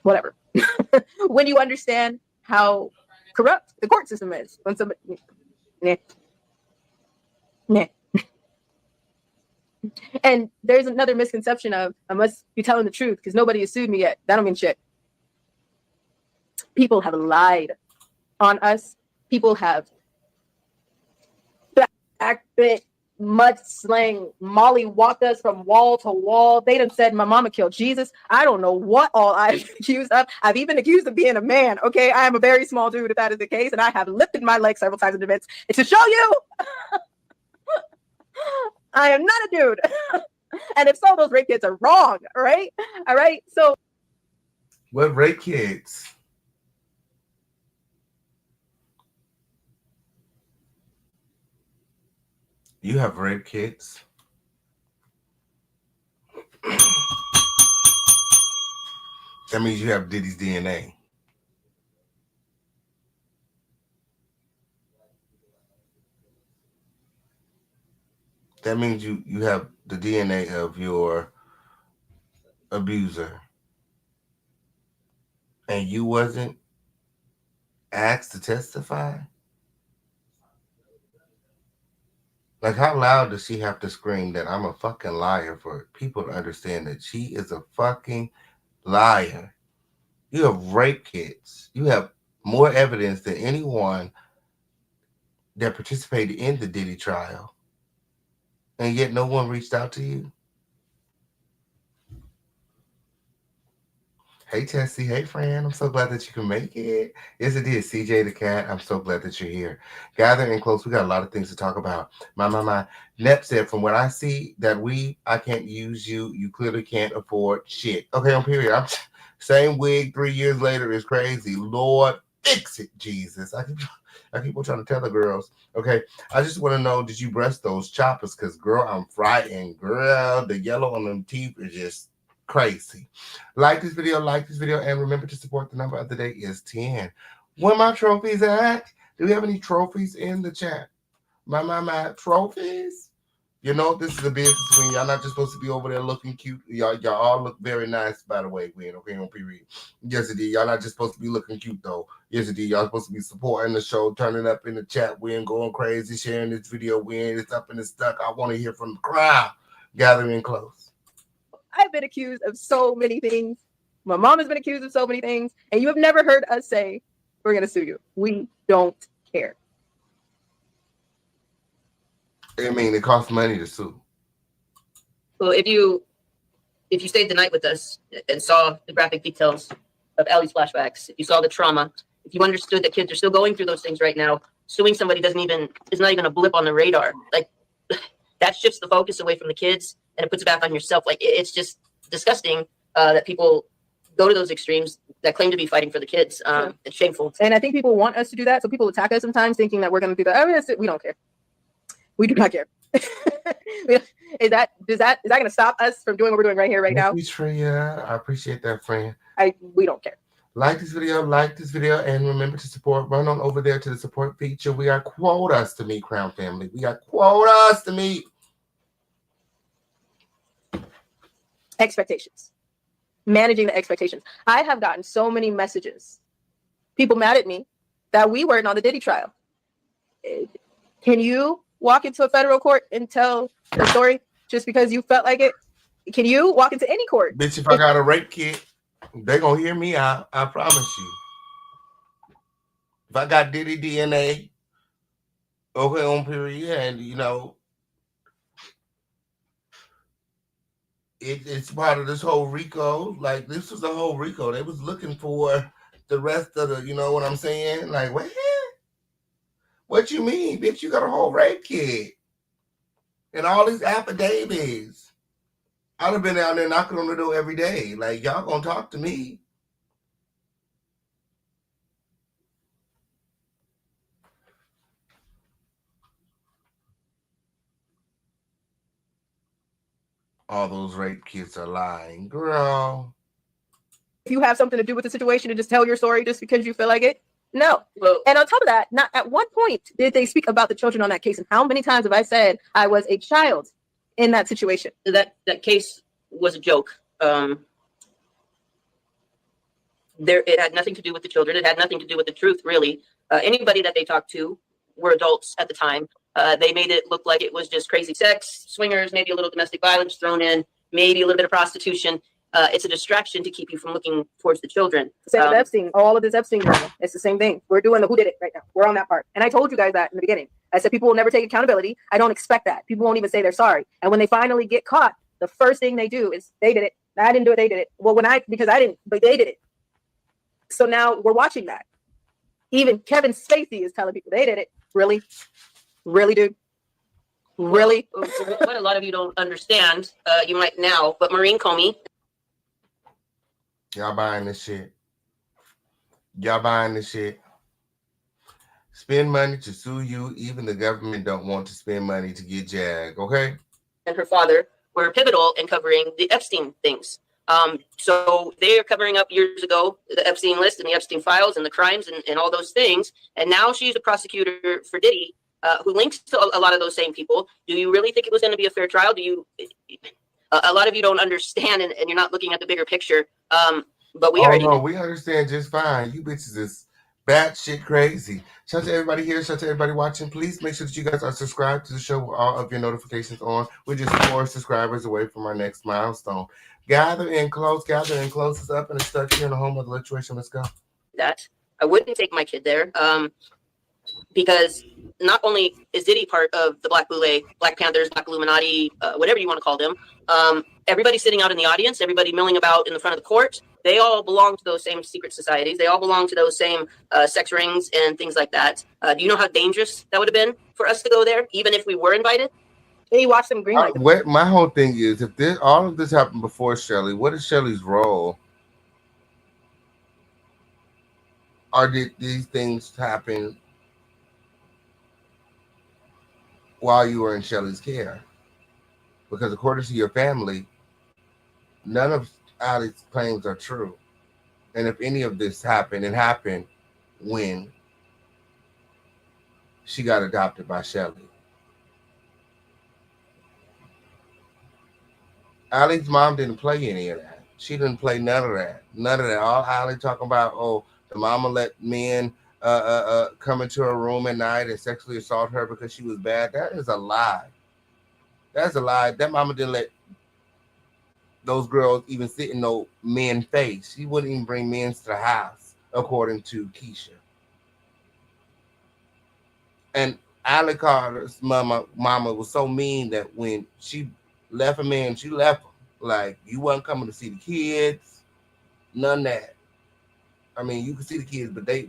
whatever. When you understand how corrupt the court system is, when somebody, And there's another misconception of, I must be telling the truth because nobody has sued me yet. That don't mean shit. People have lied on us. People have backbit, mudslang, Molly walked us from wall to wall. They done said my mama killed Jesus. I don't know what all I've been accused of. I've even accused of being a man. Okay, I am a very small dude if that is the case, and I have lifted my leg several times in debates to show you I am not a dude. And if so, those rape kids are wrong. All right. So what rape kids? You have rape kids? That means you have Diddy's DNA. That means you have the DNA of your abuser. And you wasn't asked to testify? Like, how loud does she have to scream that I'm a fucking liar for people to understand that she is a fucking liar? You have rape kids. You have more evidence than anyone that participated in the Diddy trial. And yet no one reached out to you? Hey, Tessie. Hey, Fran. I'm so glad that you can make it. Yes, it is. CJ the cat. I'm so glad that you're here. Gather in close. We got a lot of things to talk about. My. Nep said, from what I see, that I can't use you. You clearly can't afford shit. Okay, on period. Same wig 3 years later is crazy. Lord, fix it, Jesus. I keep on trying to tell the girls. Okay, I just want to know, did you brush those choppers? Because, girl, I'm frightened. Girl, the yellow on them teeth is just crazy. Like this video, and remember to support. The number of the day is 10. Where my trophies at? Do we have any trophies in the chat? My trophies? You know, this is a business when y'all not just supposed to be over there looking cute. Y'all all look very nice, by the way, Gwen. Okay, on period. Yes, it did. Y'all not just supposed to be looking cute, though. Yes, it did. Y'all supposed to be supporting the show, turning up in the chat, Gwen, going crazy, sharing this video, Gwen. It's up and it's stuck. I want to hear from the crowd. Gathering close. I've been accused of so many things. My mom has been accused of so many things. And you have never heard us say, we're going to sue you. We don't care. I mean, it costs money to sue. Well, if you stayed the night with us and saw the graphic details of Allie's flashbacks, if you saw the trauma, if you understood that kids are still going through those things right now, suing somebody is not even a blip on the radar. Like, that shifts the focus away from the kids and it puts it back on yourself. Like, it's just disgusting that people go to those extremes that claim to be fighting for the kids. It's shameful. And I think people want us to do that. So people attack us sometimes thinking that we're going to do that. I mean, we don't care. We do not care. Is that going to stop us from doing what we're doing right here, right now? Yeah, I appreciate that, friend. We don't care. Like this video, and remember to support. Run on over there to the support feature. We got quotas to meet, Crown Family. We got quotas to meet. Expectations. Managing the expectations. I have gotten so many messages. People mad at me that we weren't on the Diddy trial. Can you walk into a federal court and tell a story just because you felt like it? Can you walk into any court? Bitch, if I got a rape kit, they're going to hear me out. I promise you. If I got Diddy DNA, okay, on period, and, you know, it's part of this whole RICO. Like, this was the whole RICO. They was looking for the rest of the, you know what I'm saying? Like, what you mean, bitch? You got a whole rape kit and all these affidavits. I'd have been down there knocking on the door every day. Like, y'all gonna talk to me. All those rape kits are lying, girl. If you have something to do with the situation and just tell your story just because you feel like it, no. And on top of that, not at one point did they speak about the children on that case. And how many times have I said I was a child in that situation? That case was a joke. It had nothing to do with the children. It had nothing to do with the truth, really. Anybody that they talked to were adults at the time. They made it look like it was just crazy sex, swingers, maybe a little domestic violence thrown in, maybe a little bit of prostitution. It's a distraction to keep you from looking towards the children. Same with Epstein, all of this Epstein drama. It's the same thing. We're doing the who did it right now. We're on that part. And I told you guys that in the beginning. I said people will never take accountability. I don't expect that. People won't even say they're sorry. And when they finally get caught, the first thing they do is they did it. I didn't do it. They did it. Well, because I didn't, but they did it. So now we're watching that. Even Kevin Spacey is telling people they did it. Really? Really, dude? Really? What a lot of you don't understand, you might now, but Maureen Comey. Y'all buying this shit. Y'all buying this shit. Spend money to sue you. Even the government don't want to spend money to get Jag, okay? And her father were pivotal in covering the Epstein things. So they are covering up years ago the Epstein list and the Epstein files and the crimes and all those things. And now she's a prosecutor for Diddy, who links to a lot of those same people. Do you really think it was going to be a fair trial? A lot of you don't understand and you're not looking at the bigger picture. But we already know. We understand just fine. You bitches is batshit crazy. Shout out to everybody here. Shout out to everybody watching. Please make sure that you guys are subscribed to the show with all of your notifications on. We're just 4 subscribers away from our next milestone. Gather in close. It's up and it's stuck here in the home of the lituation. Let's go. That I wouldn't take my kid there. Because not only is Diddy part of the Black Boule, Black Panthers, Black Illuminati, whatever you want to call them, everybody sitting out in the audience, everybody milling about in the front of the court, they all belong to those same secret societies. They all belong to those same sex rings and things like that. Do you know how dangerous that would have been for us to go there, even if we were invited? Did you watch them green light? My whole thing is, if all of this happened before Shelly, what is Shelly's role? Or did these things happen while you were in Shelly's care? Because according to your family, none of Allie's claims are true. And if any of this happened, it happened when she got adopted by Shelly. Allie's mom didn't play any of that. She didn't play none of that. None of that. All Allie talking about, the mama let men come into her room at night and sexually assault her because she was bad. That is a lie. That's a lie. That mama didn't let those girls even sit in no men's face. She wouldn't even bring men to the house, according to Kesha. And Allie Carter's mama was so mean that when she left a man, she left him. Like, you wasn't coming to see the kids, none of that. I mean, you can see the kids, but they,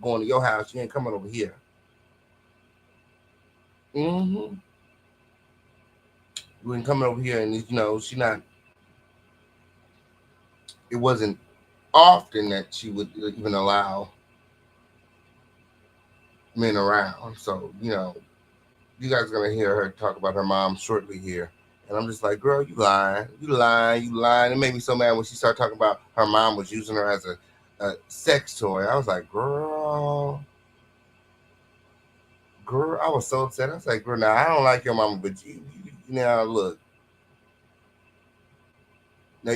going to your house, you ain't coming over here. You ain't coming over here, and she not. It wasn't often that she would even allow men around. So, you guys are gonna hear her talk about her mom shortly here. And I'm just like, girl, you lying. It made me so mad when she started talking about her mom was using her as a sex toy. I was like, girl, I was so upset. I was like, girl, now I don't like your mama, but you now look. Now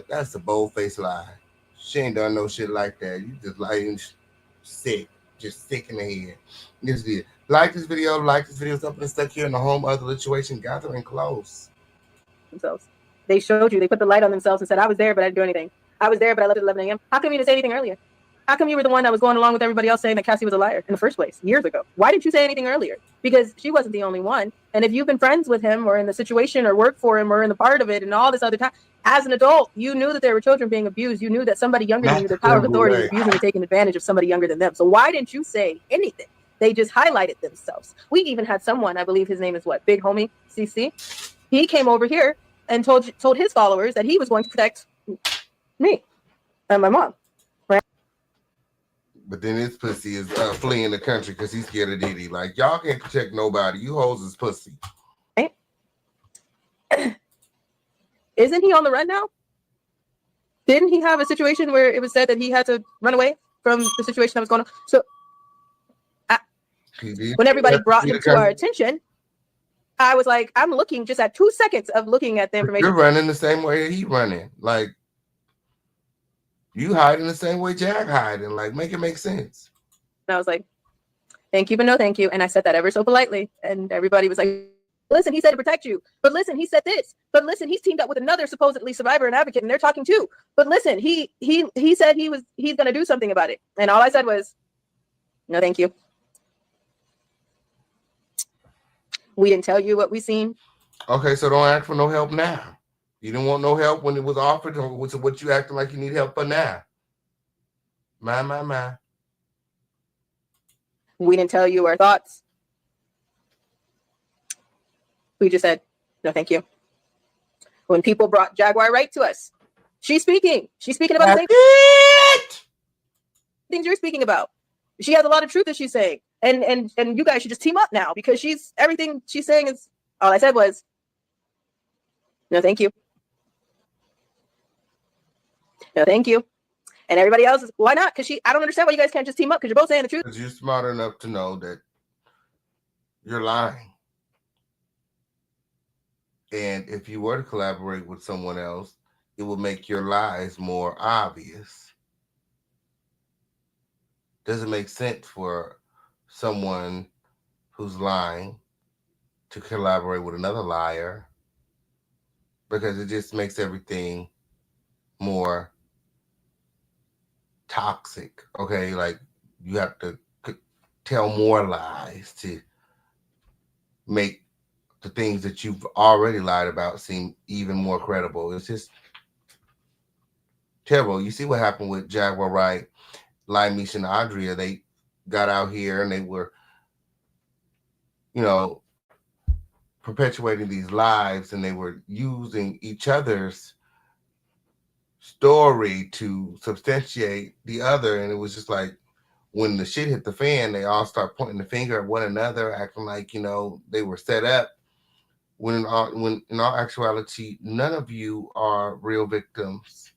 that's a bold-faced lie. She ain't done no shit like that. You just lying, sick in the head. This video. Like this video. It's up and stuck here in the home of the lituation. Gathering close. Themselves. They showed you. They put the light on themselves and said, I was there, but I didn't do anything. I was there, but I left at 11 a.m. How come you didn't say anything earlier? How come you were the one that was going along with everybody else saying that Cassie was a liar in the first place, years ago? Why didn't you say anything earlier? Because she wasn't the only one. And if you've been friends with him or in the situation or worked for him or in the part of it and all this other time, as an adult, you knew that there were children being abused. You knew that somebody younger than you, their power of authority, was abusing and taking advantage of somebody younger than them. So why didn't you say anything? They just highlighted themselves. We even had someone, I believe his name is what? Big Homie CC. He came over here and told his followers that he was going to protect me and my mom. Right? But then his pussy is fleeing the country because he's scared of Diddy. Like, y'all can't protect nobody. You hoes is pussy. Right? Isn't he on the run now? Didn't he have a situation where it was said that he had to run away from the situation that was going on? So when everybody brought him to our attention, I was like, I'm looking just at 2 seconds of looking at the information. You're running the same way he running. Like, you hiding the same way Jag hiding. Like, make it make sense. And I was like, Thank you, but no thank you. And I said that ever so politely. And everybody was like, listen, he said to protect you. But listen, he said this. But listen, he's teamed up with another supposedly survivor and advocate, and they're talking too. But listen, he said he's gonna do something about it. And all I said was, no thank you. We didn't tell you what we seen. Okay, so don't ask for no help now. You didn't want no help when it was offered, or what you acting like you need help for now? My. We didn't tell you our thoughts. We just said, no, thank you. When people brought Jaguar Wright to us, she's speaking. She's speaking about the same things you're speaking about. She has a lot of truth that she's saying. And you guys should just team up now, because everything she's saying is, all I said was, no, thank you. No, thank you. And everybody else is, why not? Because I don't understand why you guys can't just team up, because you're both saying the truth. Because you're smart enough to know that you're lying. And if you were to collaborate with someone else, it would make your lies more obvious. Doesn't make sense for someone who's lying to collaborate with another liar, because it just makes everything more toxic. Okay, like you have to tell more lies to make the things that you've already lied about seem even more credible. It's just terrible. You see what happened with Jaguar Wright, Misha, and Andrea. They got out here and they were, perpetuating these lies, and they were using each other's story to substantiate the other. And it was just like, when the shit hit the fan, they all start pointing the finger at one another, acting like, they were set up. When in all actuality, none of you are real victims.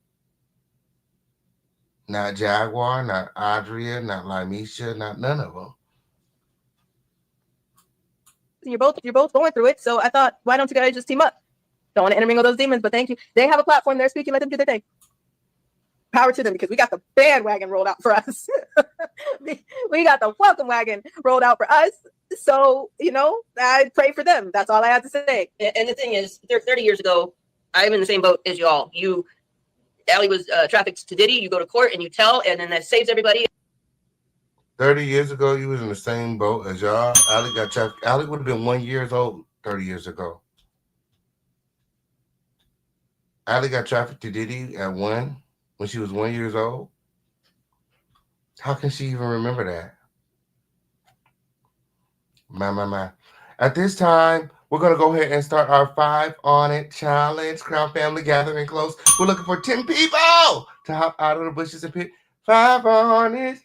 Not Jaguar, not Andrea, not Misha, not none of them. You're both going through it. So I thought, why don't you guys just team up? Don't want to intermingle those demons, but thank you. They have a platform. They're speaking. Let them do their thing. Power to them, because we got the bandwagon rolled out for us. We got the welcome wagon rolled out for us. So, I pray for them. That's all I have to say. And the thing is, 30 years ago, I'm in the same boat as y'all. Allie was trafficked to Diddy. You go to court and you tell, and then that saves everybody. 30 years ago, you was in the same boat as y'all. Allie got trafficked. Allie would have been 1 year old 30 years ago. Allie got trafficked to Diddy when she was 1 year old. How can she even remember that? My. At this time, we're going to go ahead and start our 5 on it challenge. Crown family gathering close. We're looking for 10 people to hop out of the bushes and pick 5 on it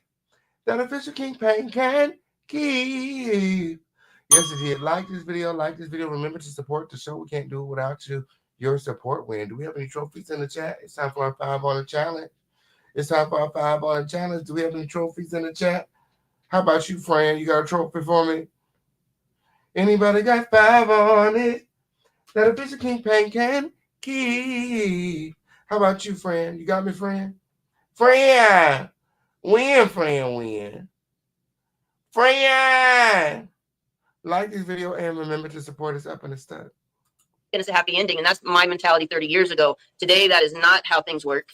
that official Kingpin can keep. Yes, if you like this video, remember to support the show. We can't do it without you. Your support win. Do we have any trophies in the chat? It's time for our 5 on it challenge. Do we have any trophies in the chat? How about you, Fran? You got a trophy for me? Anybody got 5 on it that official Kingpin can keep? How about you, Fran? You got me, Fran? Fran! Win, Fran, win. Fran! Like this video and remember to support us up in the stud. And it's a happy ending. And that's my mentality 30 years ago. Today, that is not how things work.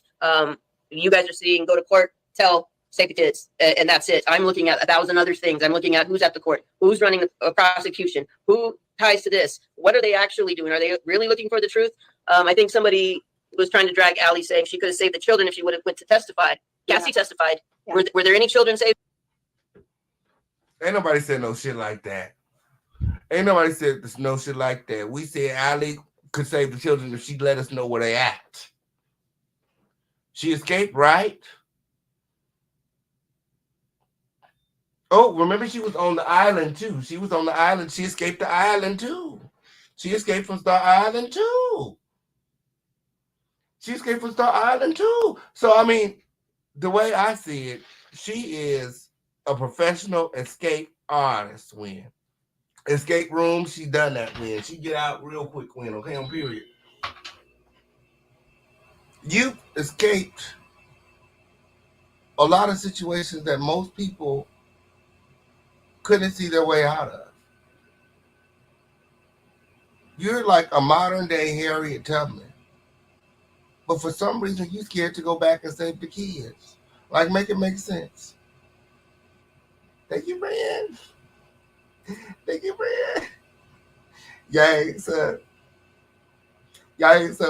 You guys are seeing go to court, tell, save the kids, and that's it. I'm looking at 1,000 other things. I'm looking at who's at the court, who's running a prosecution, who ties to this, what are they actually doing? Are they really looking for the truth? I think somebody was trying to drag Allie, saying she could have saved the children if she would have went to testify. Cassie testified. Yeah. Were there any children saved? Ain't nobody said no shit like that. Ain't nobody said no shit like that. We said Allie could save the children if she let us know where they at. She escaped, right? Oh, remember she was on the island too. She was on the island. She escaped the island too. She escaped from Star Island too. So, I mean, the way I see it, she is a professional escape artist, Win. Escape room, she done that, Win. She get out real quick, Win, okay, on period. You escaped a lot of situations that most people couldn't see their way out of. You're like a modern day Harriet Tubman. But for some reason, you're scared to go back and save the kids. Like, make it make sense. Thank you, Brian. Thank you, Brian. Yay, so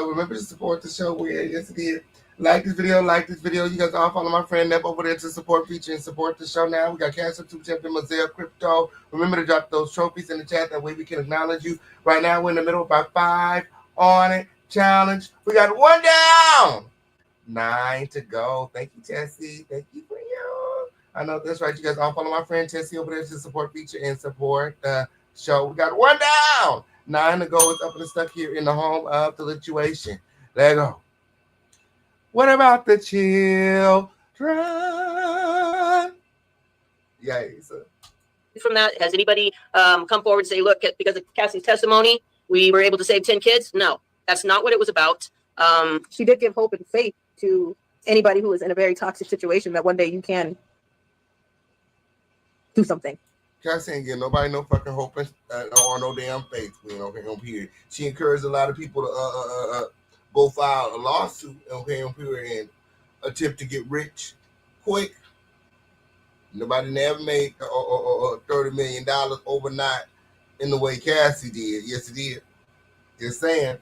remember to support the show. Yes, it is. Like this video. You guys all follow my friend Nep over there to support, feature, and support the show now. We got Cash Up, Super Champion, Mosaic, Crypto. Remember to drop those trophies in the chat. That way we can acknowledge you. Right now, we're in the middle of our 5 on it challenge. We got 1 down. 9 to go. Thank you, Tessie. Thank you for you. I know that's right. You guys all follow my friend Tessie over there to support, feature, and support the show. We got 1 down. 9 to go. It's up and stuck here in the home of the lituation. There you go. What about the children? Yay. So. From that, has anybody come forward and say, look, because of Cassie's testimony, we were able to save 10 kids? No, that's not what it was about. She did give hope and faith to anybody who is in a very toxic situation that one day you can do something. Cassie ain't getting nobody no fucking hope or no damn faith. Period. She encouraged a lot of people to go file a lawsuit, period, and attempt to get rich quick. Nobody never made $30 million overnight in the way Cassie did. Yes, it did. Just saying.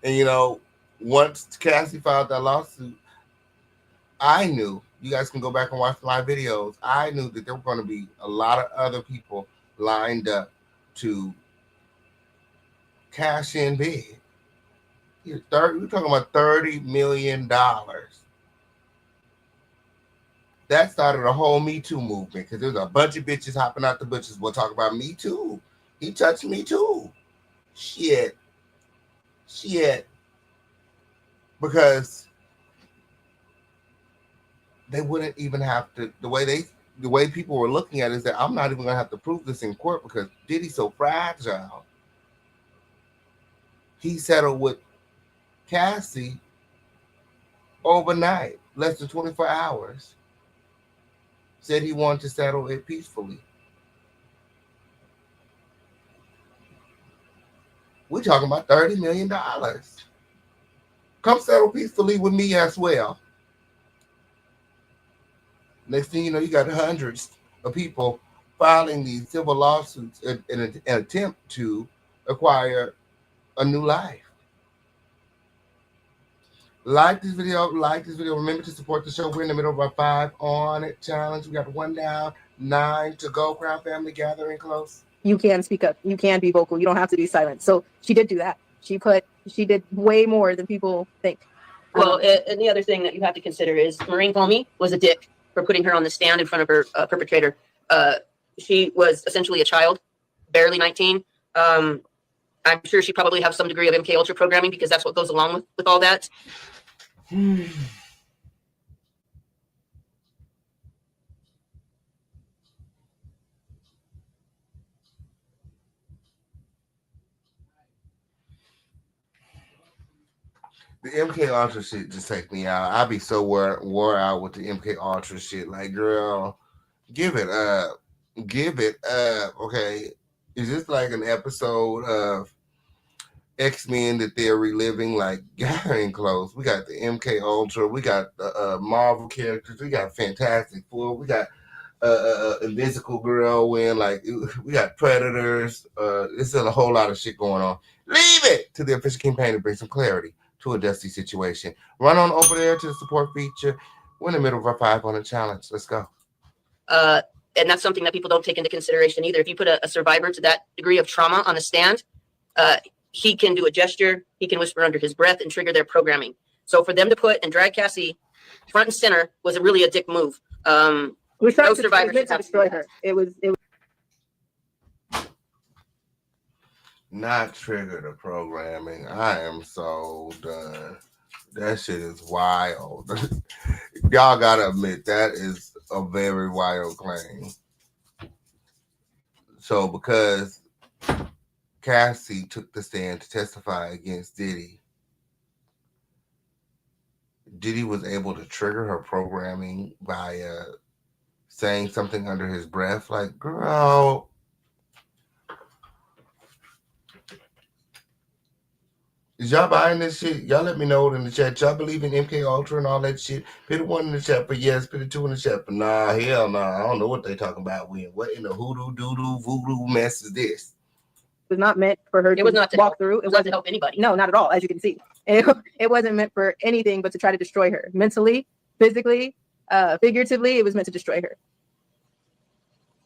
And once Cassie filed that lawsuit, I knew, you guys can go back and watch my videos, I knew that there were going to be a lot of other people lined up to cash in big. We're talking about $30 million. That started a whole Me Too movement because there's a bunch of bitches hopping out the bushes. We'll talk about Me Too. He touched me too. Shit. Because they wouldn't even have to, the way people were looking at it is that I'm not even going to have to prove this in court because Diddy's so fragile. He settled with Cassie overnight, less than 24 hours. Said he wanted to settle it peacefully. We're talking about $30 million. Come settle peacefully with me as well. Next thing you know, you got hundreds of people filing these civil lawsuits in an attempt to acquire a new life. Like this video. Remember to support the show. We're in the middle of our 5 on it challenge. We got 1 down, 9 to go. Crown family gathering close. You can speak up. You can be vocal. You don't have to be silent. So she did do that. She did way more than people think. Well, and the other thing that you have to consider is Maureen Comey was a dick for putting her on the stand in front of her perpetrator. She was essentially a child, barely 19. I'm sure she probably has some degree of MK Ultra programming because that's what goes along with all that. The MK Ultra shit just take me out. I be so wore out with the MK Ultra shit. Like, girl, give it up. Okay, is this like an episode of X-Men that they're reliving, like gathering close? We got the MK Ultra. We got the Marvel characters. We got Fantastic Four. We got Invisible Girl. We got Predators. There's still a whole lot of shit going on. Leave it to the official campaign to bring some clarity to a dusty situation. Run on over there to the support feature. We're in the middle of our 5 on a challenge. Let's go. And that's something that people don't take into consideration either. If you put a survivor to that degree of trauma on a stand, he can do a gesture, he can whisper under his breath and trigger their programming. So for them to put and drag Cassie front and center was really a dick move. We tried to destroy her. It was not trigger the programming. I am so done. That shit is wild. Y'all gotta admit that is a very wild claim. So because Cassie took the stand to testify against Diddy, Diddy was able to trigger her programming via saying something under his breath, like, girl. Is y'all buying this shit? Y'all let me know in the chat. Y'all believe in MK Ultra and all that shit? Put a 1 in the chat for yes, put a 2 in the chat for nah, hell nah. I don't know what they talking about when. What in the hoodoo doodoo voodoo mess is this? It was not meant for her It was not to walk help. through. It was not to help anybody. No, not at all, as you can see. It wasn't meant for anything but to try to destroy her. Mentally, physically, figuratively, it was meant to destroy her.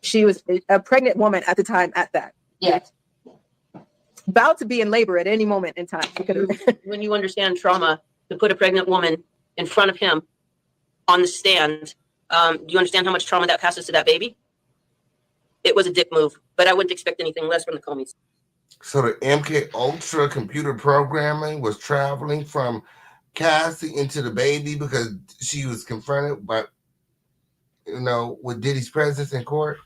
She was a pregnant woman at the time at that. Yes. About to be in labor at any moment in time. When you understand trauma, to put a pregnant woman in front of him on the stand, do you understand how much trauma that passes to that baby? It was a dick move, but I wouldn't expect anything less from the Comeys. So the MK Ultra computer programming was traveling from Cassie into the baby because she was confronted by, with Diddy's presence in court.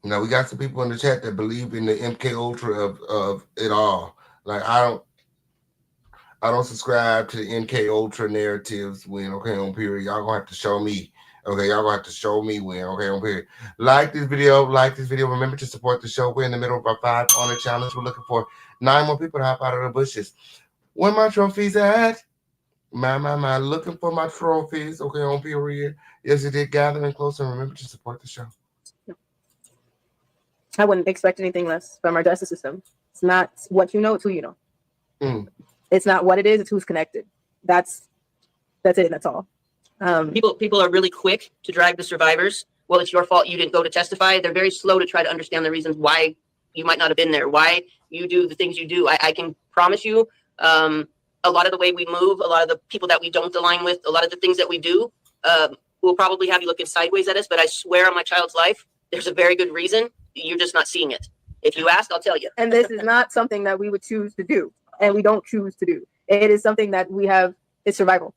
We got some people in the chat that believe in the MK Ultra of it all. Like I don't subscribe to the MK Ultra narratives when on period. Y'all gonna have to show me. Okay, y'all gonna have to show me when. Okay, on period. Like this video. Remember to support the show. We're in the middle of our 5 honor challenge. We're looking for 9 more people to hop out of the bushes. Where my trophies at? My, looking for my trophies. Okay, on period. Yes, it did. Gathering closer. Remember to support the show. I wouldn't expect anything less from our justice system. It's not what you know, it's who you know. It's not what it is, it's who's connected. That's it, that's all. People are really quick to drag the survivors. Well, it's your fault you didn't go to testify. They're very slow to try to understand the reasons why you might not have been there, why you do the things you do. I can promise you, a lot of the way we move, a lot of the people that we don't align with, a lot of the things that we do will probably have you looking sideways at us. But I swear on my child's life, there's a very good reason. You're just not seeing it. If you ask, I'll tell you. And this is not something that we would choose to do, and we don't choose to do. It is something that we have, it's survival.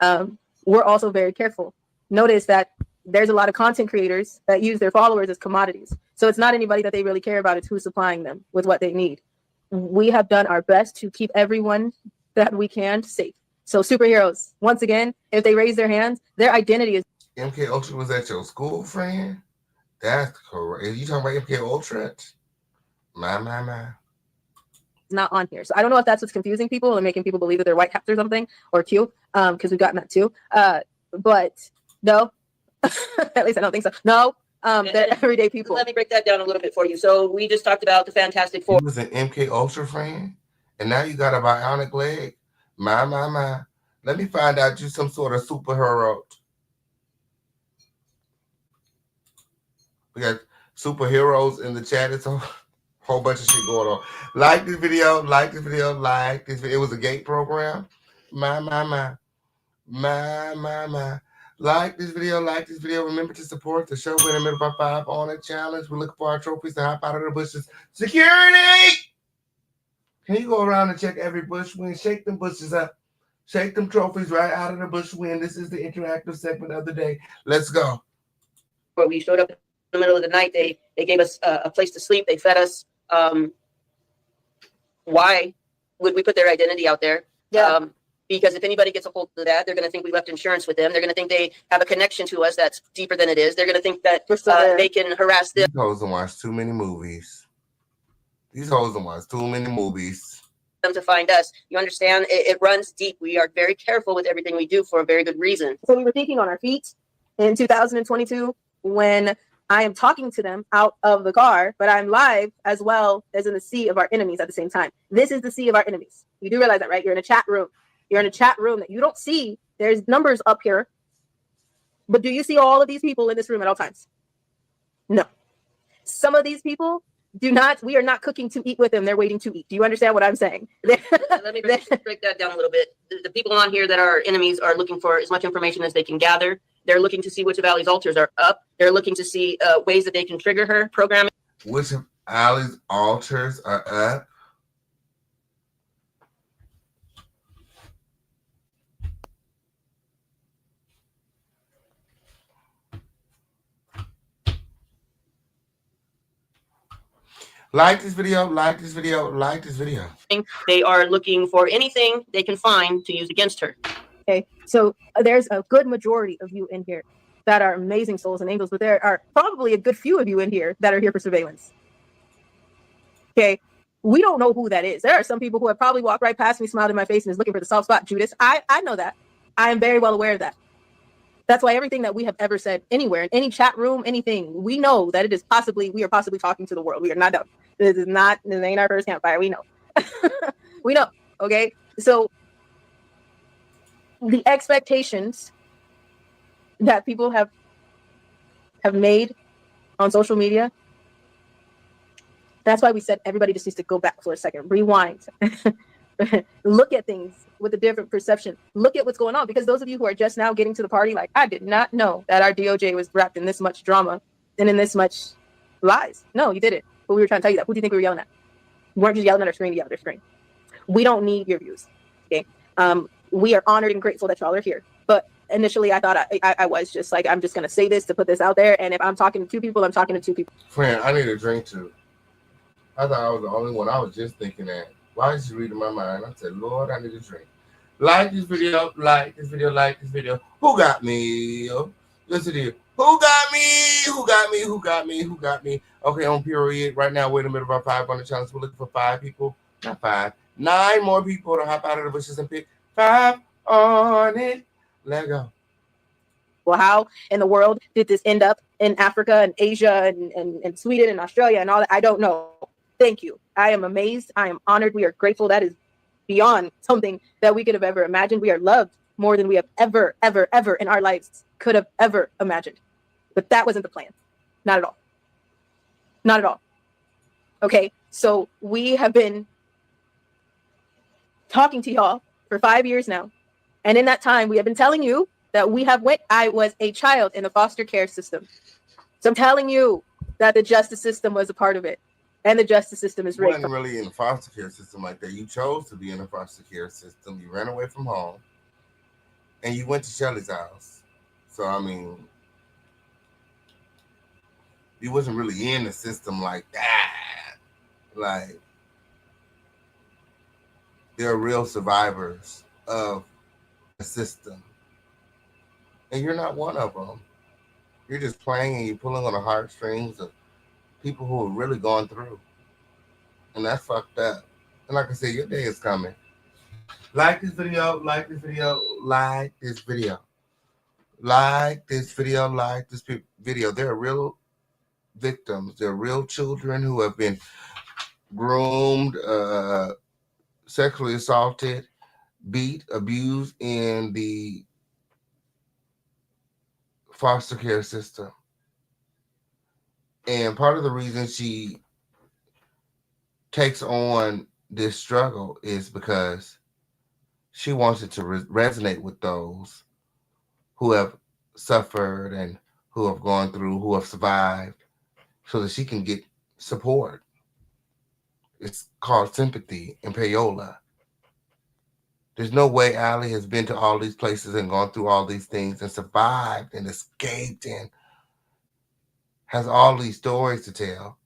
We're also very careful. Notice that there's a lot of content creators that use their followers as commodities. So it's not anybody that they really care about, it's who's supplying them with what they need. We have done our best to keep everyone that we can safe. So superheroes, once again, if they raise their hands, their identity is... MK Ultra was at your school, friend? That's correct. Are you talking about MK Ultra? My. Not on here. So I don't know if that's what's confusing people and making people believe that they're white hats or something, or Q, because we've gotten that too. But no, at least I don't think so. No, they're everyday people. Let me break that down a little bit for you. So we just talked about the Fantastic Four. You was an MK Ultra friend, and now you got a bionic leg? My. Let me find out you some sort of superhero. We got superheroes in the chat. It's a whole bunch of shit going on. Like this video. It was a gate program. My. Like this video. Remember to support the show. We're in the middle of our 5 honor challenge. We're looking for our trophies to hop out of the bushes. Security! Can you go around and check every bush win? Shake them bushes up. Shake them trophies right out of the bush win. This is the interactive segment of the day. Let's go. Where we showed up in the middle of the night, they gave us a place to sleep. They fed us. Why would we put their identity out there? Yeah. Because if anybody gets a hold of that, they're going to think we left insurance with them. They're going to think they have a connection to us that's deeper than it is. They're going to think that they can harass them. These hoes don't watch too many movies. Them to find us. You understand? It runs deep. We are very careful with everything we do for a very good reason. So we were thinking on our feet in 2022 when I am talking to them out of the car, but I'm live as well as in the sea of our enemies at the same time. This is the sea of our enemies. You do realize that, right? You're in a chat room. You're in a chat room that you don't see. There's numbers up here. But do you see all of these people in this room at all times? No. Some of these people do not. We are not cooking to eat with them. They're waiting to eat. Do you understand what I'm saying? Let me break that down a little bit. The people on here that are enemies are looking for as much information as they can gather. They're looking to see which of Allie's altars are up. They're looking to see ways that they can trigger her programming. Which of Allie's altars are up? Like this video, like this video, like this video. They are looking for anything they can find to use against her. Okay, so there's a good majority of you in here that are amazing souls and angels, but there are probably a good few of you in here that are here for surveillance. Okay, we don't know who that is. There are some people who have probably walked right past me, smiled in my face, and is looking for the soft spot. Judas, I know that. I am very well aware of that. That's why everything that we have ever said anywhere, in any chat room, anything, we know that it is we are possibly talking to the world. We are not dumb. This ain't our first campfire. We know. We know. Okay, so the expectations that people have made on social media, that's why we said everybody just needs to go back for a second, rewind, look at things with a different perception, look at what's going on. Because those of you who are just now getting to the party, like, I did not know that our DOJ was wrapped in this much drama and in this much lies. No, you didn't. But we were trying to tell you that. Who do you think we were yelling at? We weren't just yelling at our screen to yell at our screen. We don't need your views. Okay. We are honored and grateful that y'all are here. But initially I thought I was just like, I'm just going to say this to put this out there. And if I'm talking to two people, I'm talking to two people. Friend, I need a drink too. I thought I was the only one. I was just thinking that. Why is she reading my mind? I said, Lord, I need a drink. Like this video, like this video, like this video. Who got me? Listen here. Who got me? Who got me? Who got me? Who got me? Okay, on period. Right now, we're in the middle of our 500 challenge. We're looking for 5 people. Not 5. 9 more people to hop out of the bushes and pick 5 on it. Let go. Well, how in the world did this end up in Africa and Asia and Sweden and Australia and all that? I don't know. Thank you. I am amazed. I am honored. We are grateful. That is beyond something that we could have ever imagined. We are loved more than we have ever, ever, ever in our lives could have ever imagined. But that wasn't the plan. Not at all. Not at all. Okay, so we have been talking to y'all for 5 years now. And in that time, we have been telling you that I was a child in the foster care system. So I'm telling you that the justice system was a part of it. And the justice system is rigged. You wasn't really in the foster care system like that. You chose to be in the foster care system. You ran away from home. And you went to Shelly's house. So, I mean, you wasn't really in the system like that. Like, there are real survivors of the system. And you're not one of them. You're just playing and you're pulling on the heartstrings of people who are really going through. And that's fucked up. And like I said, your day is coming. Like this video, like this video, like this video. Like this video, like this video. There are real victims. There are real children who have been groomed, sexually assaulted, beat, abused in the foster care system. And part of the reason she takes on this struggle is because she wants it to resonate with those who have suffered and who have gone through, who have survived, so that she can get support. It's called sympathy and payola. There's no way Allie has been to all these places and gone through all these things and survived and escaped and has all these stories to tell.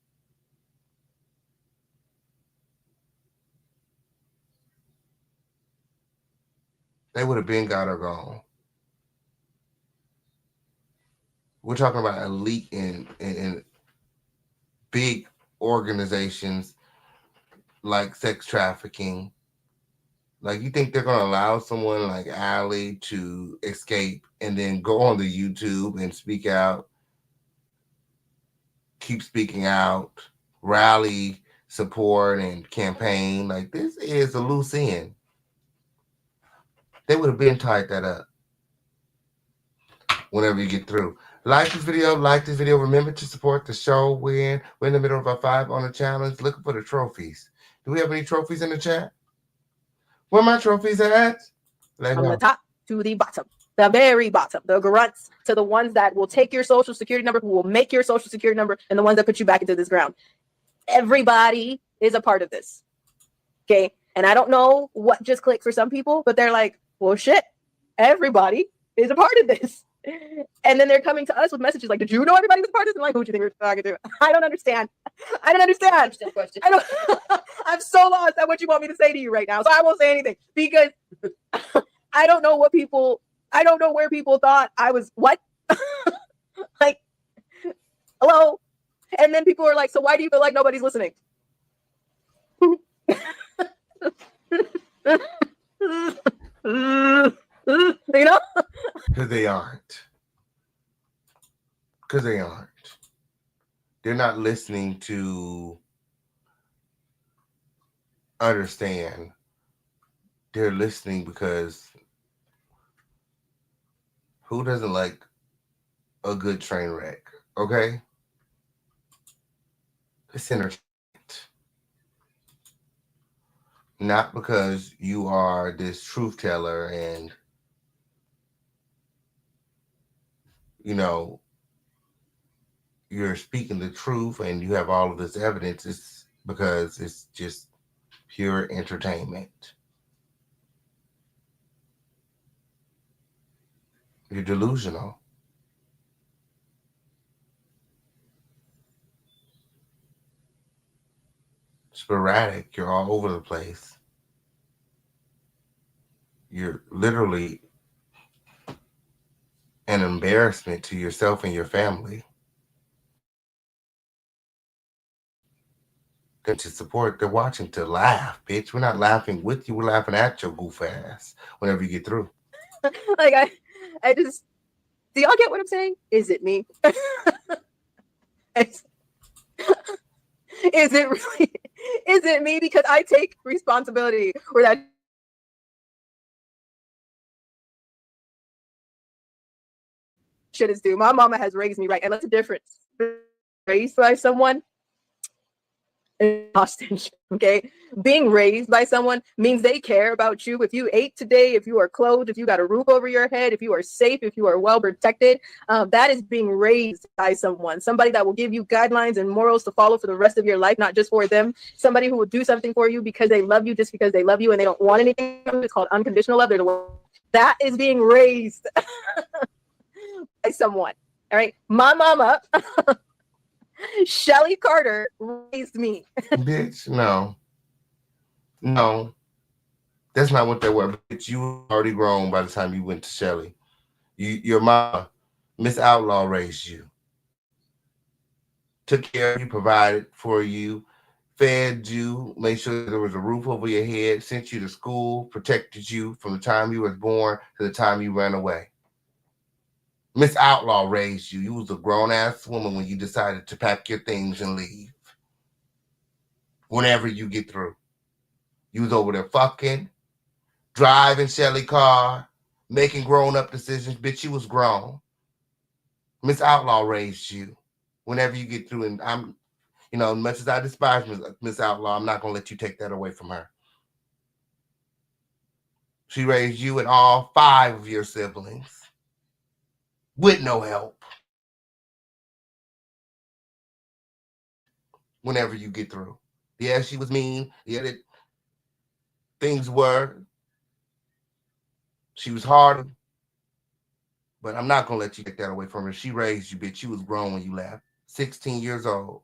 They would have been got her gone. We're talking about elite in big organizations like sex trafficking. Like, you think they're going to allow someone like Allie to escape and then go on the YouTube and speak out, keep speaking out, rally support and campaign? Like, this is a loose end. They would have been tied that up whenever you get through. Like this video, like this video. Remember to support the show. We're in the middle of our 5 on the challenge, looking for the trophies. Do we have any trophies in the chat? Where my trophies at? From the top to the bottom, the very bottom, the grunts to the ones that will take your social security number, who will make your social security number, and the ones that put you back into this ground. Everybody is a part of this. Okay. And I don't know what just clicked for some people, but they're like, well, shit, everybody is a part of this. And then they're coming to us with messages like, did you know everybody was a part of this? And like, who do you think you're talking to? I don't understand. I don't understand. I don't, I'm so lost at what you want me to say to you right now. So I won't say anything because I don't know where people thought I was what? Like, hello? And then people are like, so why do you feel like nobody's listening? You know? Because they aren't. Because they aren't. They're not listening to understand. They're listening because who doesn't like a good train wreck? Okay? It's entertainment. Not because you are this truth teller and, you know, you're speaking the truth and you have all of this evidence. It's because it's just pure entertainment. You're delusional. Sporadic. You're all over the place. You're literally an embarrassment to yourself and your family. To support, they're watching to laugh, bitch. We're not laughing with you. We're laughing at your goof ass whenever you get through. Like, I just, do y'all get what I'm saying? Is it me? Is it really, is it me? Because I take responsibility for that shit is due. My mama has raised me right. And that's the difference. Raised by someone hostage. Okay, being raised by someone means they care about you. If you ate today, if you are clothed, if you got a roof over your head, if you are safe, if you are well protected, that is being raised by someone. Somebody that will give you guidelines and morals to follow for the rest of your life, not just for them. Somebody who will do something for you because they love you, just because they love you and they don't want anything. It's called unconditional love. That is being raised by someone. All right, my mama. Shelly Carter raised me. Bitch, no. No. That's not what they were. Bitch, you were already grown by the time you went to Shelly. Your mama, Miss Outlaw, raised you. Took care of you, provided for you, fed you, made sure there was a roof over your head, sent you to school, protected you from the time you was born to the time you ran away. Miss Outlaw raised you. You was a grown-ass woman when you decided to pack your things and leave. Whenever you get through. You was over there fucking, driving Shelly car, making grown-up decisions. Bitch, you was grown. Miss Outlaw raised you. Whenever you get through, and I'm, you know, as much as I despise Miss Outlaw, I'm not going to let you take that away from her. She raised you and all 5 of your siblings. With no help. Whenever you get through. Yeah, she was mean. Yeah, things were. She was hard. But I'm not going to let you take that away from her. She raised you, bitch. She was grown when you left. 16 years old.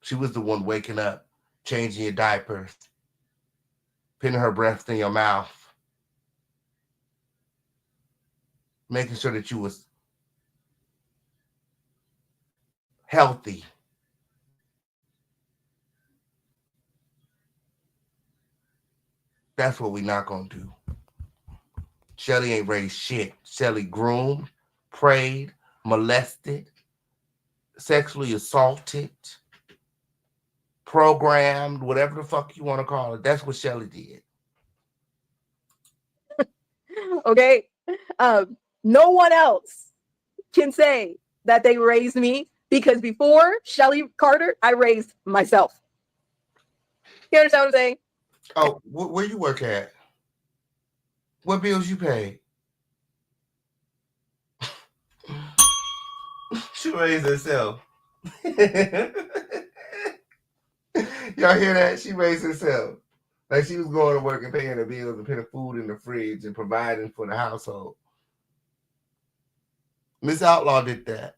She was the one waking up, changing your diapers, putting her breath in your mouth, making sure that you was healthy. That's what we not gonna do. Shelly ain't raised shit. Shelly groomed, prayed, molested, sexually assaulted, programmed, whatever the fuck you want to call it. That's what Shelly did. Okay? No one else can say that they raised me because before Shelly Carter, I raised myself. You understand what I'm saying? Oh, where you work at? What bills you pay? She raised herself. Y'all hear that? She raised herself. Like she was going to work and paying the bills and putting food in the fridge and providing for the household. Miss Outlaw did that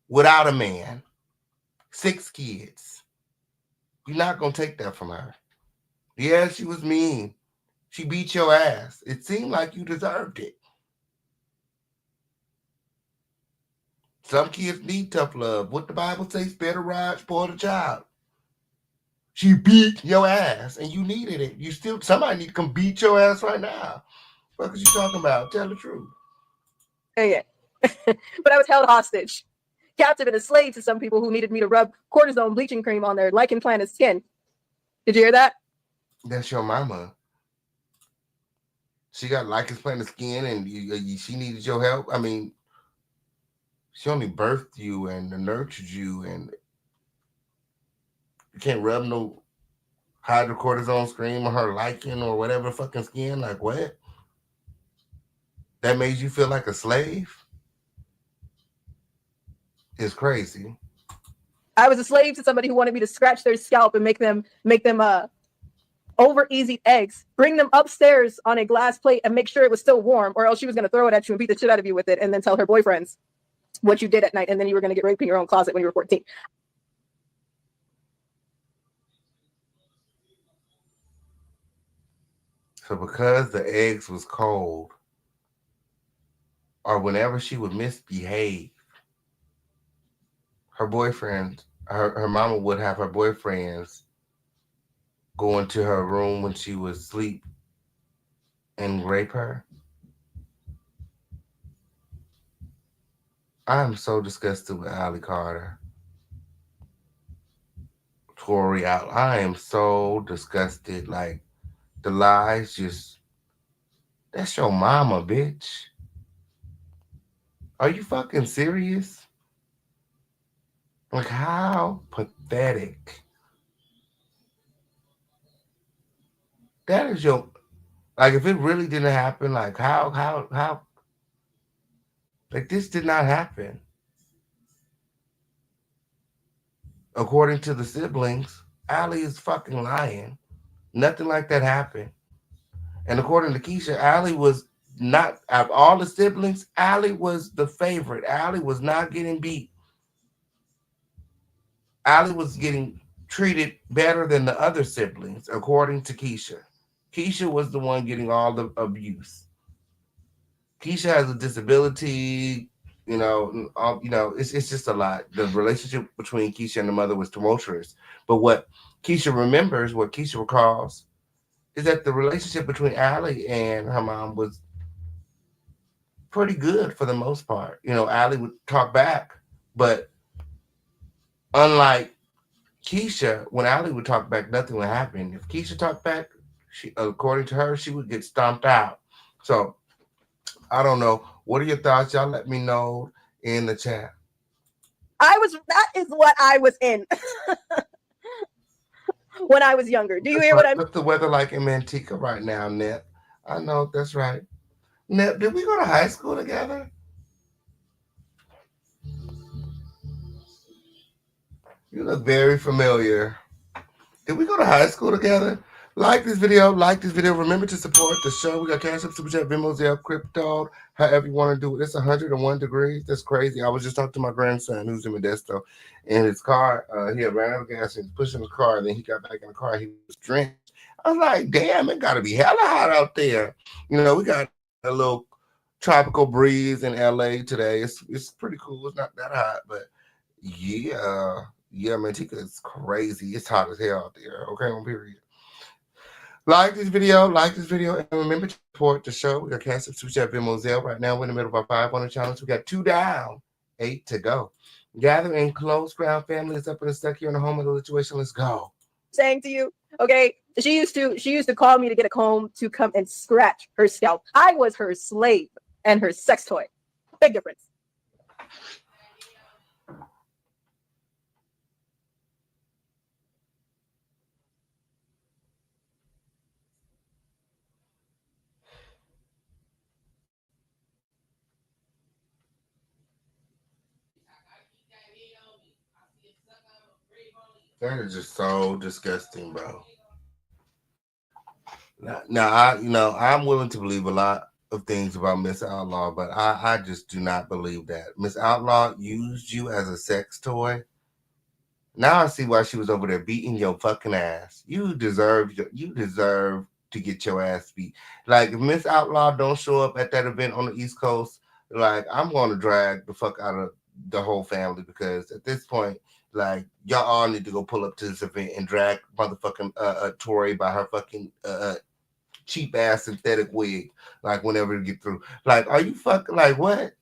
without a man. 6 kids. You're not going to take that from her. Yeah, she was mean. She beat your ass. It seemed like you deserved it. Some kids need tough love. What the Bible says, better ride, spoil the child. She beat your ass and you needed it. You still, somebody need to come beat your ass right now. What are you talking about? Tell the truth. Yeah. But I was held hostage, captive and a slave to some people who needed me to rub cortisone bleaching cream on their lichen planted skin. Did you hear that? That's your mama. She got lichen planted skin and she needed your help. I mean, she only birthed you and nurtured you, and you can't rub no hydrocortisone cream on her lichen or whatever fucking skin. Like what? That made you feel like a slave? It's crazy. I was a slave to somebody who wanted me to scratch their scalp and make them over easy eggs, bring them upstairs on a glass plate and make sure it was still warm, or else she was going to throw it at you and beat the shit out of you with it, and then tell her boyfriends what you did at night, and then you were going to get raped in your own closet when you were 14. So because the eggs was cold, or whenever she would misbehave, her boyfriend, her mama would have her boyfriends go into her room when she was asleep and rape her. I am so disgusted with Allie Carter. Tori out. I am so disgusted. Like the lies just, that's your mama, bitch. Are you fucking serious? Like how pathetic. That is your, like if it really didn't happen, like how like this did not happen. According to the siblings, Allie is fucking lying. Nothing like that happened. And according to Kesha, Allie was not, of all the siblings, Allie was the favorite. Allie was not getting beat. Allie was getting treated better than the other siblings, according to Kesha. Kesha was the one getting all the abuse. Kesha has a disability, it's just a lot. The relationship between Kesha and the mother was tumultuous. But what Kesha remembers, what Kesha recalls, is that the relationship between Allie and her mom was pretty good for the most part. Allie would talk back, but unlike Kesha, when Allie would talk back, nothing would happen. If Kesha talked back, she, according to her, she would get stomped out. So I don't know. What are your thoughts? Y'all let me know in the chat. That is what I was in when I was younger. Do you hear what I'm? What's the weather like in Manteca right now, Nep? I know that's right. Nep, did we go to high school together? You look very familiar. Did we go to high school together? Like this video. Remember to support the show. We got Cash App, Super Chat, Venmo, Zelle, Crypto, however you want to do it. It's 101 degrees. That's crazy. I was just talking to my grandson who's in Modesto. In his car, he had ran out of gas and he was pushing the car. And then he got back in the car. He was drenched. I was like, damn, it got to be hella hot out there. We got a little tropical breeze in LA today. It's pretty cool. It's not that hot, but yeah, Manteca is crazy. It's hot as hell out there. Okay, on period. Like this video, and remember to support the show. We got Cash App, Super Chat, Venmo, Zelle. Right now, we're in the middle of our 500 challenge. We got 2 down, 8 to go. Gather in close ground family. It's up in the stuck here in the home of the situation. Let's go. Saying to you, okay, she used to call me to get a comb to come and scratch her scalp. I was her slave and her sex toy. Big difference. That is just so disgusting, bro. Now, I'm willing to believe a lot of things about Miss Outlaw, but I just do not believe that Miss Outlaw used you as a sex toy. Now I see why she was over there beating your fucking ass. You deserve to get your ass beat. Like if Miss Outlaw don't show up at that event on the East Coast, like I'm gonna drag the fuck out of the whole family because at this point, like y'all all need to go pull up to this event and drag motherfucking Tori by her fucking cheap ass synthetic wig. Like whenever we get through, like are you fucking like what?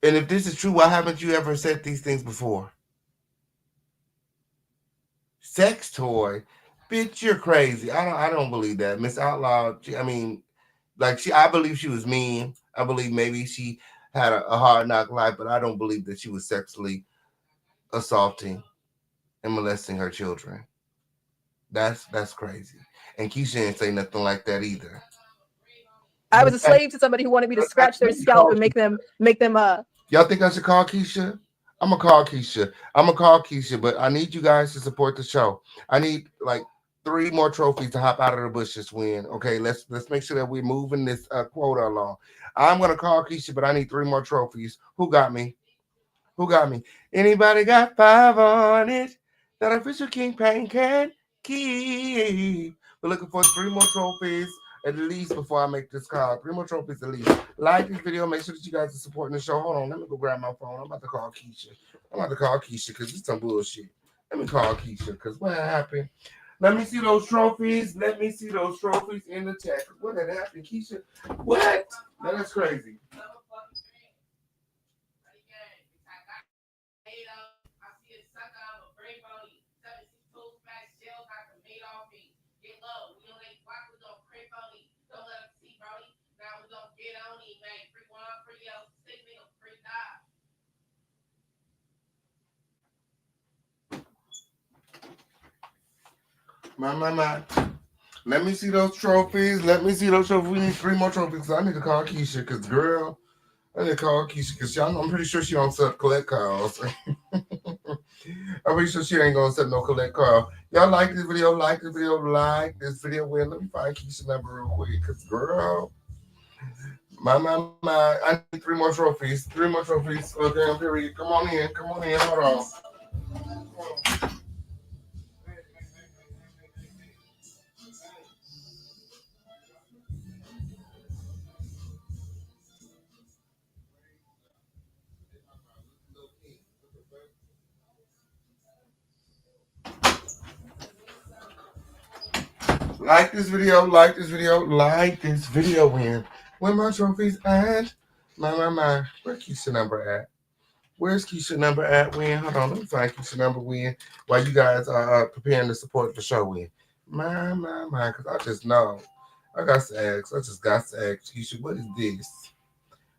And if this is true, why haven't you ever said these things before? Sex toy, bitch, you're crazy. I don't believe that. Miss Outlaw, I believe she was mean. I believe maybe she had a hard knock life, but I don't believe that she was sexually assaulting and molesting her children. That's crazy. And Keisha didn't say nothing like that either. I was a slave to somebody who wanted me to scratch their scalp and make them Y'all think I should call Kesha? I'm gonna call Kesha, but I need you guys to support the show. I need like 3 more trophies to hop out of the bushes win. Okay, let's make sure that we're moving this quota along. I'm gonna call Kesha, but I need 3 more trophies. Who got me? Who got me? Anybody got 5 on it that official Kingpin can keep? We're looking for 3 more trophies at least before I make this call. 3 more trophies at least. Like this video. Make sure that you guys are supporting the show. Hold on. Let me go grab my phone. I'm about to call Kesha. Because it's some bullshit. Let me call Kesha because what happened? Let me see those trophies. Let me see those trophies in the chat. What had happened, Kesha? What? That's crazy. My. Let me see those trophies. We need 3 more trophies. I need to call Kesha because, girl, I'm pretty sure she don't set collect calls. I'm pretty sure she ain't going to set no collect call. Y'all like this video? Like this video. Well, let me find Kesha's number real quick because, girl, my. I need 3 more trophies. 3 more trophies. Okay, period. Come on in. Hold on. Like this video, win. Where my trophies at? My. Where's Kesha number at? Win? Hold on, let me find Kesha number win while you guys are preparing to support the show win. My, because I just know. I just got to ask Kesha, what is this?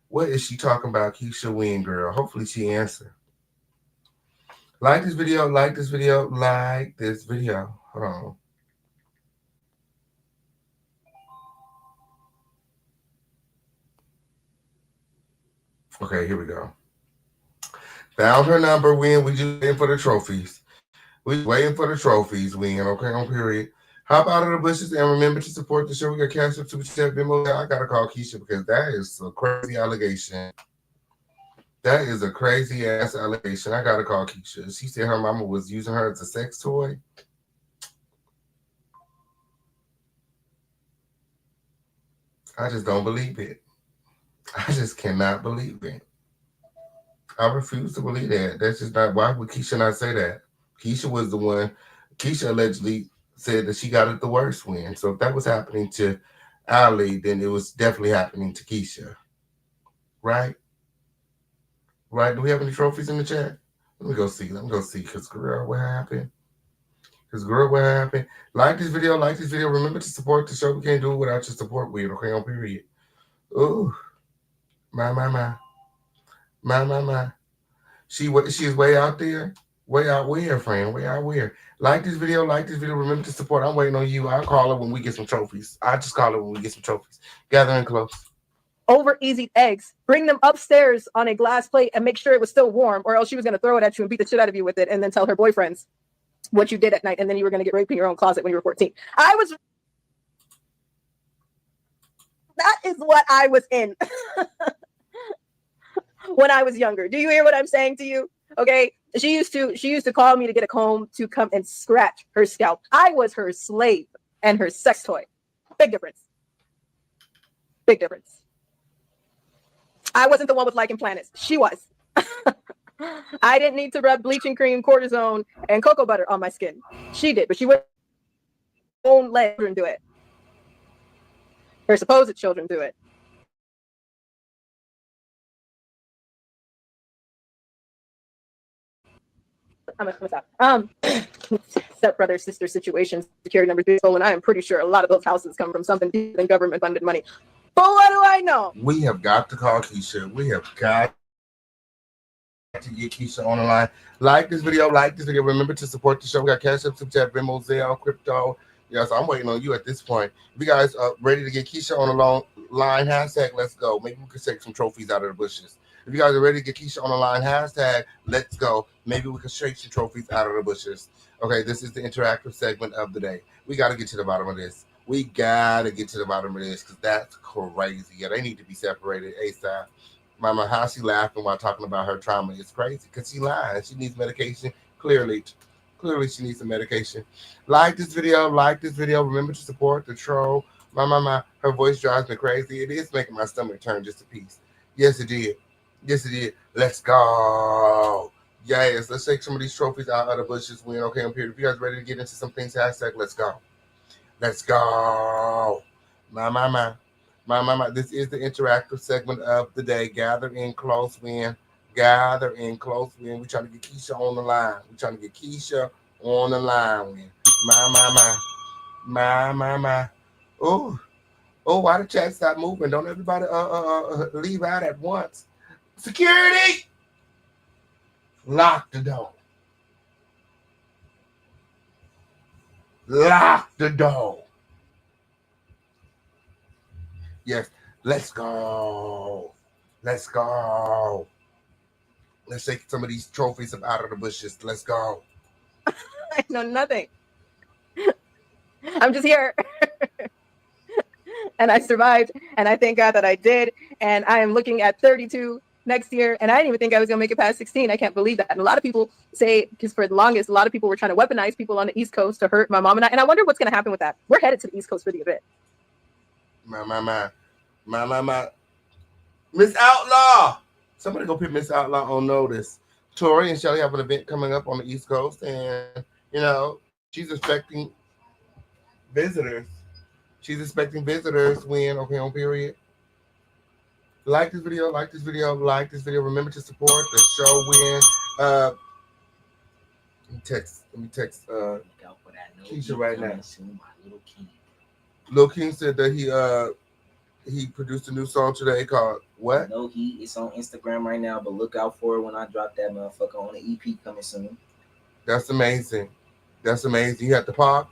What is she talking about, Kesha win, girl? Hopefully she answer. Like this video. Hold on. Okay, here we go. Found her number, win. We just waiting for the trophies. Win. Okay, on period. Hop out of the bushes and remember to support the show. We got Cassie, Super Chat, Venmo. I gotta call Kesha because that is a crazy allegation. That is a crazy ass allegation. I gotta call Kesha. She said her mama was using her as a sex toy. I just don't believe it. I just cannot believe it. I refuse to believe that. That's just not. Why would Kesha not say that? Kesha was the one. Kesha allegedly said that she got it the worst win. So if that was happening to Ali, then it was definitely happening to Kesha. Right? Do we have any trophies in the chat? Let me go see. Because, girl, what happened? Like this video. Remember to support the show. We can't do it without your support with. Okay, on period. Ooh. My. She is way out there. Way out where, friend? Way out where? Like this video. Remember to support. I'm waiting on you. I'll call her when we get some trophies. Gathering close. over easy eggs. Bring them upstairs on a glass plate and make sure it was still warm, or else she was going to throw it at you and beat the shit out of you with it and then tell her boyfriends. what you did at night, and then you were going to get raped in your own closet when you were 14. That is what I was in when I was younger. Do you hear what I'm saying to you? Okay. She used to call me to get a comb to come and scratch her scalp. I was her slave and her sex toy. Big difference. Big difference. I wasn't the one with lichen planets. She was. I didn't need to rub bleaching cream, cortisone, and cocoa butter on my skin. She did, but she wouldn't let children do it. Her supposed children do it. I'm gonna stop. Stepbrother, sister situations, security number 3 stolen. I am pretty sure a lot of those houses come from something deeper than government funded money. But what do I know? We have got to call Kesha. We have got to get Kesha on the line. Like this video. Remember to support the show. We got Cash App, Super Chat, Venmo, Zelle, Crypto. Yes, I'm waiting on you at this point. If you guys are ready to get Kesha on the line, hashtag let's go. Maybe we could take some trophies out of the bushes. If you guys are ready to get Kesha on the line, hashtag let's go. Maybe we can shake some trophies out of the bushes. Okay, this is the interactive segment of the day. We got to get to the bottom of this. We got to get to the bottom of this because that's crazy. Yeah, they need to be separated ASAP. Mama, how she laughing while talking about her trauma is crazy because she lying. She needs medication. Clearly she needs some medication. Like this video. Remember to support the troll. My, her voice drives me crazy. It is making my stomach turn just a piece. Yes, it did. Let's go. Yes, let's take some of these trophies out of the bushes. We okay up here. If you guys ready to get into some things, hashtag let's go. Let's go. My. This is the interactive segment of the day. Gather in close, win. We trying to get Kesha on the line. Win. My. Oh, why the chat stop moving? Don't everybody leave out at once. Security! Lock the door. Yes, let's go. Let's take some of these trophies up out of the bushes. Let's go. I know nothing. I'm just here. And I survived. And I thank God that I did. And I am looking at 32 next year. And I didn't even think I was going to make it past 16. I can't believe that. And a lot of people say, because for the longest, a lot of people were trying to weaponize people on the East Coast to hurt my mom and I. And I wonder what's going to happen with that. We're headed to the East Coast for the event. My. Miss Outlaw. Somebody go put Miss Outlaw on notice. Tori and Shelly have an event coming up on the East Coast. And, she's expecting visitors. When, okay, on period. Like this video. Remember to support the show when let me text Kesha right now. Lil King said that he produced a new song today called what? No Heat. It's on Instagram right now, but look out for it when I drop that motherfucker on the EP coming soon. That's amazing. You had the Park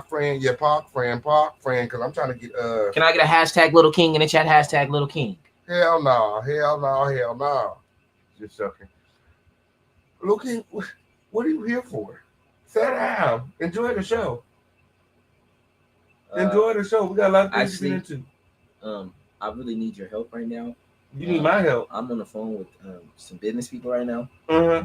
friend, Park friend, because I'm trying to get Can I get a hashtag Little King in the chat? Hashtag Little King. Hell no. Just joking. Little King, what are you here for? Sit down. Enjoy the show. We got a lot of things to get into. I really need your help right now. You need my help. I'm on the phone with some business people right now. Uh-huh.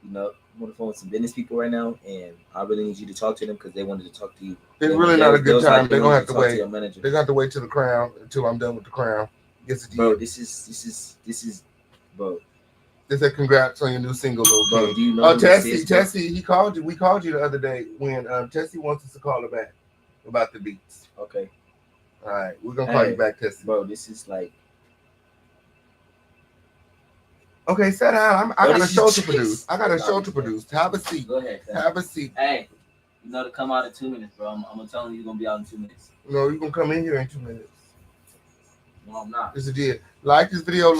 I'm on the phone with some business people right now, and I really need you to talk to them because they wanted to talk to you. It's really not a good time. They're gonna have to wait. They're gonna have to wait till the crown until I'm done with the crown. Yes, bro. This is, bro. They said congrats on your new single, Lil Bro, King. do you know Tessie, he called you. We called you the other day when Tessie wants us to call her back about the beats. Okay. All right, we're gonna call you back, Tessie. Bro, this is like. Okay, sit down. I got a show to produce. Have a seat. Go ahead. Have a seat. Hey, to come out in 2 minutes, bro. I'm gonna tell you you're gonna be out in 2 minutes. No, you're gonna come in here in 2 minutes. No, I'm not. Yes, it did. Like this video,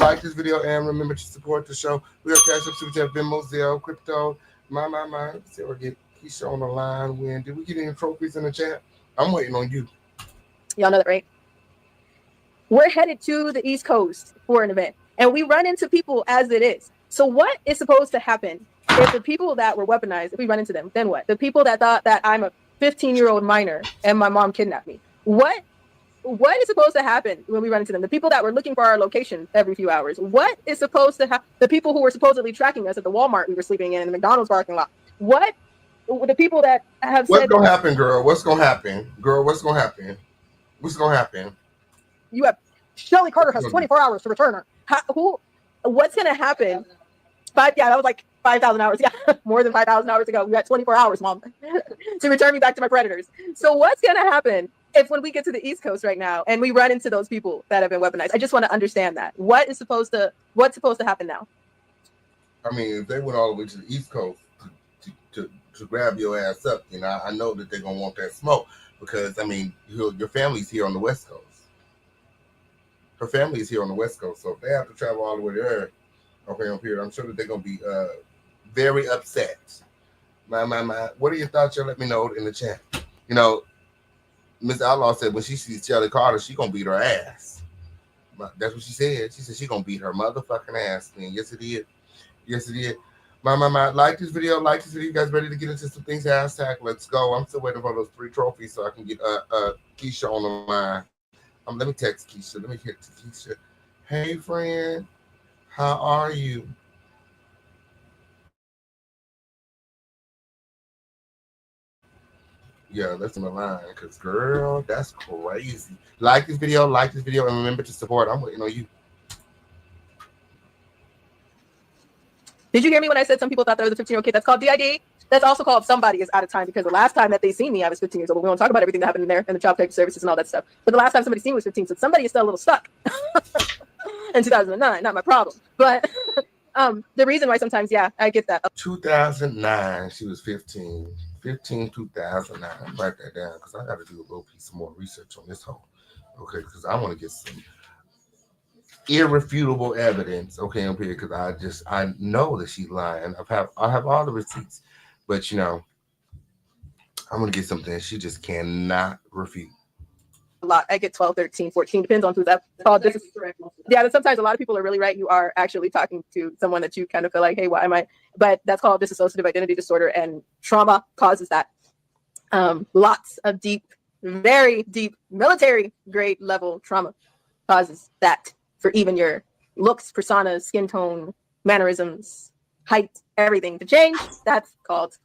and remember to support the show. We are Cash App, Super Chat, Venmo, Zelle, Crypto. My. Let's see if we get Kesha on the line. When did we get any trophies in the chat? I'm waiting on you. Y'all know that, right? We're headed to the East Coast for an event, and we run into people as it is. So what is supposed to happen if the people that were weaponized, if we run into them, then what? The people that thought that I'm a 15-year-old minor and my mom kidnapped me. What is supposed to happen when we run into them? The people that were looking for our location every few hours. What is supposed to happen? The people who were supposedly tracking us at the Walmart we were sleeping in the McDonald's parking lot. What? The people that have What's said, gonna happen, girl? What's gonna happen, girl? What's gonna happen? What's gonna happen? you have Shelly Carter has 24 hours to return her. What's gonna happen? That was like 5,000 hours. Yeah, more than 5,000 hours ago. We got 24 hours, Mom, to return me back to my predators. So what's gonna happen if when we get to the East Coast right now and we run into those people that have been weaponized? I just want to understand that. What's supposed to happen now? I mean, if they went all the way to the East Coast to grab your ass up, you know, I know that they're gonna want that smoke because I mean, your family's here on the West Coast. Her family is here on the West Coast, so if they have to travel all the way there, okay, up here, I'm sure that they're gonna be very upset. My. What are your thoughts? Let me know in the chat. You know, Miss Outlaw said when she sees Shelly Carter, she gonna beat her ass. That's what she said. She said she gonna beat her motherfucking ass. And yes, it did. Yes, it did. My. Like this video. Like this video. You guys ready to get into some things? Hashtag let's go. I'm still waiting for those 3 trophies so I can get Kesha on the line. Let me text Kesha. Let me hit Kesha. Hey, friend. How are you? Yeah, let's in the line. Because, girl, that's crazy. Like this video, and remember to support. I'm waiting on you. Did you hear me when I said some people thought that was a 15-year-old kid? That's called DID. That's also called somebody is out of time because the last time that they seen me, I was 15 years old. We won't talk about everything that happened in there and the child protective services and all that stuff. But the last time somebody seen me was 15, so somebody is still a little stuck in 2009. Not my problem. But the reason why sometimes, yeah, I get that. 2009, she was 15. 2009. Write that down because I got to do a little piece of more research on this whole. Okay, because I want to get some irrefutable evidence. Okay, up here because I know that she's lying. I have all the receipts, but you know, I'm gonna get something she just cannot refute. A lot. I get 12, 13, 14, depends on who's up. Yeah, sometimes a lot of people are really right. You are actually talking to someone that you kind of feel like, hey, why am I? But that's called dissociative identity disorder, and trauma causes that. Lots of deep, very deep military grade level trauma causes that for even your looks, persona, skin tone, mannerisms, height, everything to change. That's called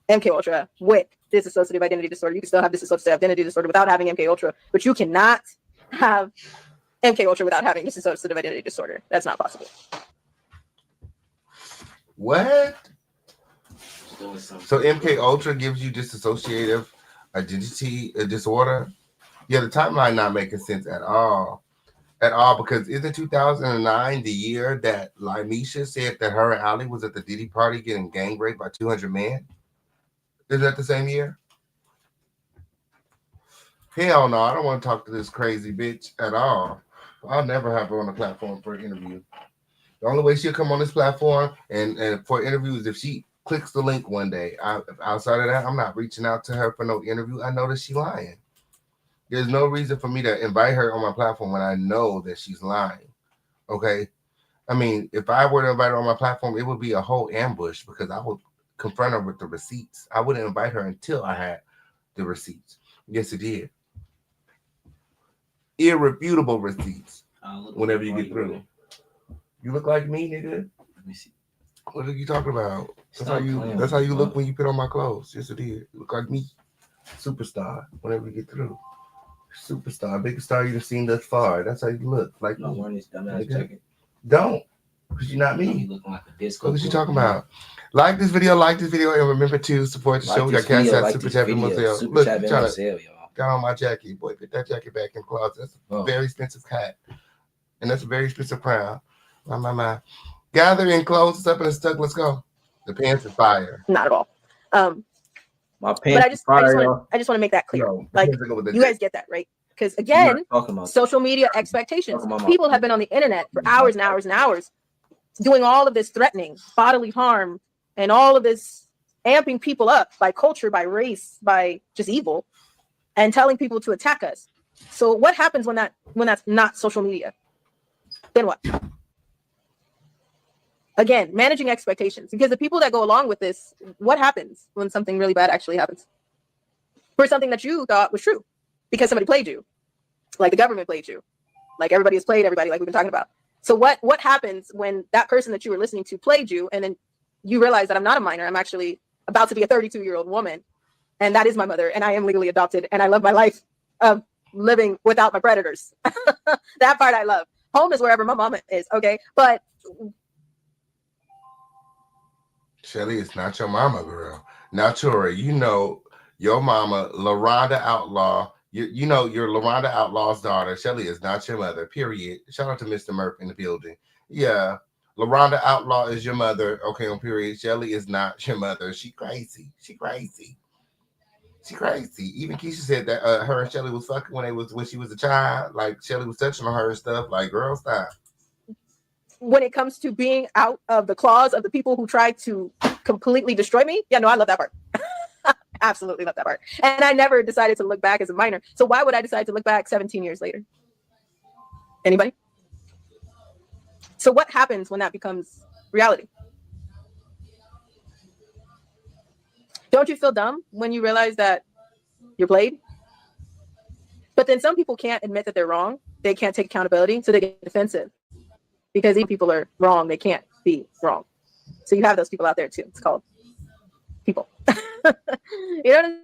MK Ultra with dissociative identity disorder. You can still have dissociative identity disorder without having MK Ultra, but you cannot have MK Ultra without having dissociative identity disorder. That's not possible. What? So MK Ultra gives you dissociative identity disorder? Yeah, the timeline not making sense at all. Because isn't 2009 the year that Limeisha said that her and Ali was at the Diddy party getting gang raped by 200 men? Is that the same year? Hell no, I don't want to talk to this crazy bitch at all. I'll never have her on the platform for an interview. The only way she'll come on this platform and for interviews if she clicks the link one day. Outside of that, I'm not reaching out to her for no interview. I know that she's lying. There's no reason for me to invite her on my platform when I know that she's lying. Okay? I mean, if I were to invite her on my platform, it would be a whole ambush because I would confront her with the receipts. I wouldn't invite her until I had the receipts. Yes, it did. Irrefutable receipts. Whenever you get through. You look like me, nigga. Let me see. What are you talking about? That's how you look when you put on my clothes. Yes, it did. You look like me. Superstar. Whenever you get through. Superstar. Biggest star you've seen thus far. That's how you look. Like I'm wearing this dumbass jacket. Don't. Because you're not me. You looking like a disco. What you talking about? Like this video, and remember to support the show. We got Cassie at Super Chat and Moselle. Look, got on my jacket. Boy, put that jacket back in the closet. That's a very expensive hat. And that's a very expensive crown. My. Gather in clothes, up and stuck. Let's go. The pants are fire. Not at all. My pants but I just want to make that clear. Like you guys get that, right? Because again, social media expectations. People have been on the internet for hours and hours and hours doing all of this threatening, bodily harm, and all of this amping people up by culture, by race, by just evil, and telling people to attack us. So what happens when that's not social media? Then what? Again, managing expectations, because the people that go along with this, what happens when something really bad actually happens? For something that you thought was true, because somebody played you, like the government played you, like everybody has played everybody, like we've been talking about. So what happens when that person that you were listening to played you, and then you realize that I'm not a minor, I'm actually about to be a 32-year-old woman, and that is my mother, and I am legally adopted, and I love my life of living without my predators. That part I love. Home is wherever my mama is, okay? But Shelly, it's not your mama, girl. Now, Tori, you know your mama, LaRonda Outlaw. You know your LaRonda Outlaw's daughter. Shelly is not your mother, period. Shout out to Mr. Murph in the building. Yeah, LaRonda Outlaw is your mother. Okay, on period. Shelly is not your mother. She crazy. She crazy. She crazy. Even Kesha said that her and Shelly was fucking when she was a child. Like Shelly was touching on her and stuff. Like, girl, stop. when it comes to being out of the claws of the people who tried to completely destroy me, yeah, no, I love that part. Absolutely love that part. And I never decided to look back as a minor. So why would I decide to look back 17 years later? Anybody? So what happens when that becomes reality? Don't you feel dumb when you realize that you're played? But then some people can't admit that they're wrong. They can't take accountability, so they get defensive. Because even people are wrong, they can't be wrong. So you have those people out there too. It's called people. You know what I'm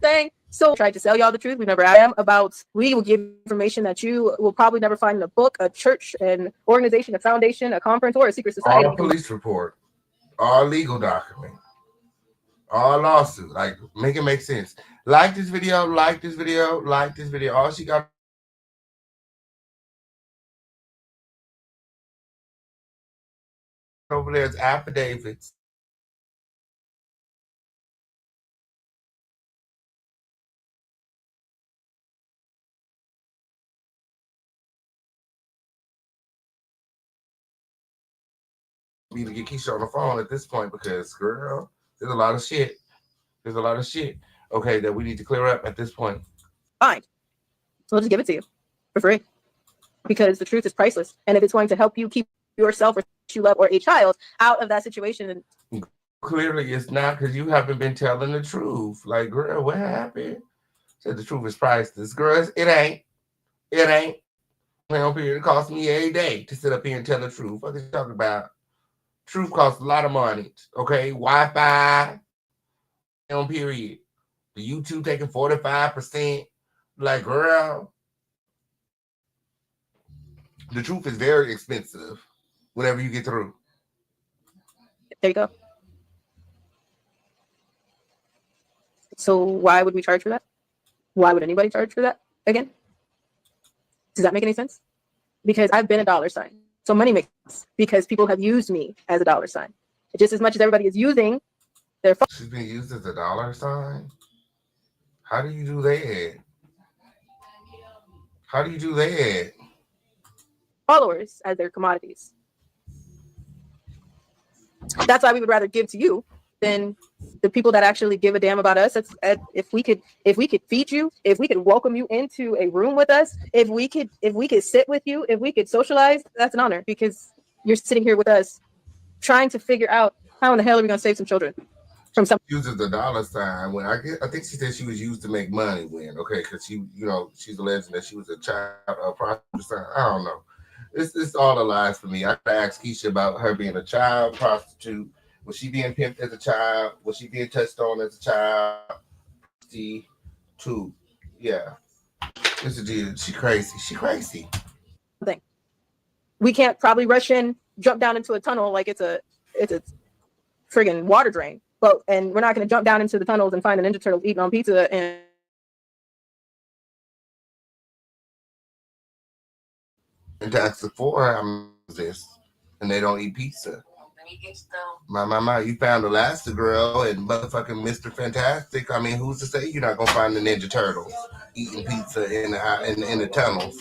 saying? So tried to sell y'all the truth. We never am about. We will give information that you will probably never find in a book, a church, an organization, a foundation, a conference, or a secret society. All police report, all legal document, all lawsuit. Like, make it make sense. Like this video, like this video, like this video. All she got over there is affidavits. Me to get Kesha on the phone at this point because, girl, there's a lot of shit. There's a lot of shit, okay, that we need to clear up at this point. Fine. So we'll just give it to you for free because the truth is priceless. And if it's going to help you keep yourself or you love or a child out of that situation. Clearly it's not because you haven't been telling the truth. Like, girl, what happened? Said the truth is priceless. Girls, it ain't. It ain't. It costs me a day to sit up here and tell the truth. What are you talking about? Truth costs a lot of money. Okay, Wi-Fi. Period. The YouTube taking 45%. Like, girl, the truth is very expensive whenever you get through. There you go. So why would we charge for that? Why would anybody charge for that again? Does that make any sense? Because I've been a dollar sign. So money makes sense because people have used me as a dollar sign. Just as much as everybody is using their phone. She's been used as a dollar sign? How do you do that? How do you do that? Followers as their commodities. That's why we would rather give to you than the people that actually give a damn about us. If we could feed you, if we could welcome you into a room with us, if we could sit with you, if we could socialize, that's an honor because you're sitting here with us trying to figure out how in the hell are we going to save some children from some. Uses the dollar sign when I think she said she was used to make money when, okay, because she's alleging that she was a child prostitute. I don't know. It's all the lies for me. I gotta ask Kesha about her being a child prostitute. Was she being pimped as a child? Was she being touched on as a child? Yeah. This is dude. She crazy. She crazy. We can't probably rush in, jump down into a tunnel like it's a friggin' water drain. And we're not going to jump down into the tunnels and find a Ninja Turtle eating on pizza and tax Sephora, this, and they don't eat pizza. My, you found Elastigirl and motherfucking Mr. Fantastic. I mean, who's to say you're not gonna find the Ninja Turtles eating pizza in the tunnels?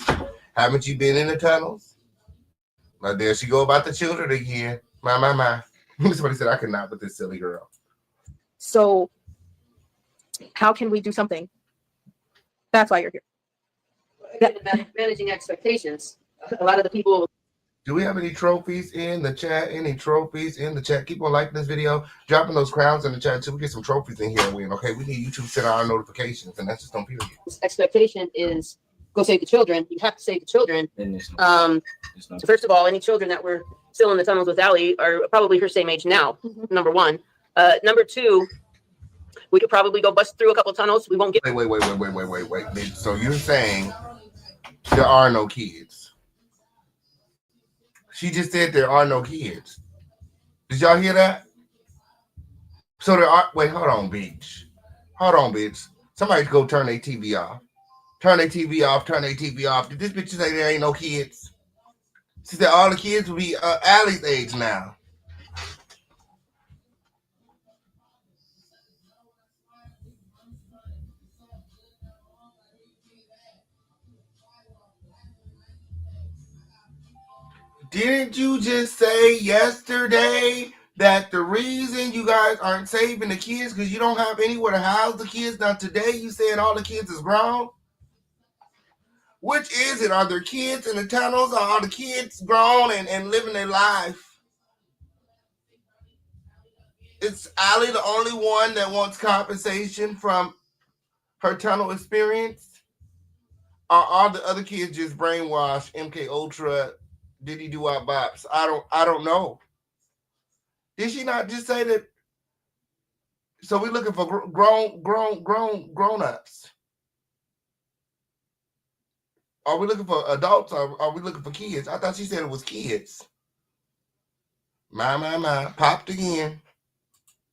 Haven't you been in the tunnels? Now there she go about the children again. My. Somebody said I cannot with this silly girl. So how can we do something? That's why you're here. Managing expectations. A lot of the people. Do we have any trophies in the chat? Any trophies in the chat? Keep on liking this video, dropping those crowns in the chat so we get some trophies in here and win. Okay, we need YouTube to set our notifications, and that's just on period. Expectation is go save the children. You have to save the children. So first of all, any children that were still in the tunnels with Allie are probably her same age now. Number one. Number two, we could probably go bust through a couple tunnels. We won't get. Wait. So you're saying there are no kids? She just said there are no kids. Did y'all hear that? So there are. Wait, hold on, bitch. Somebody go turn their TV off. Turn their TV off. Did this bitch say there ain't no kids? She said all the kids will be Allie's age now. Didn't you just say yesterday that the reason you guys aren't saving the kids because you don't have anywhere to house the kids? Now today you saying all the kids is grown? Which is it? Are there kids in the tunnels, or are the kids grown and living their life? Is Allie the only one that wants compensation from her tunnel experience? Or are the other kids just brainwashed, MK Ultra, Diddy do our bops? I don't know. Did she not just say that? So we're looking for grown-ups. Are we looking for adults, or are we looking for kids? I thought she said it was kids. My. Popped again.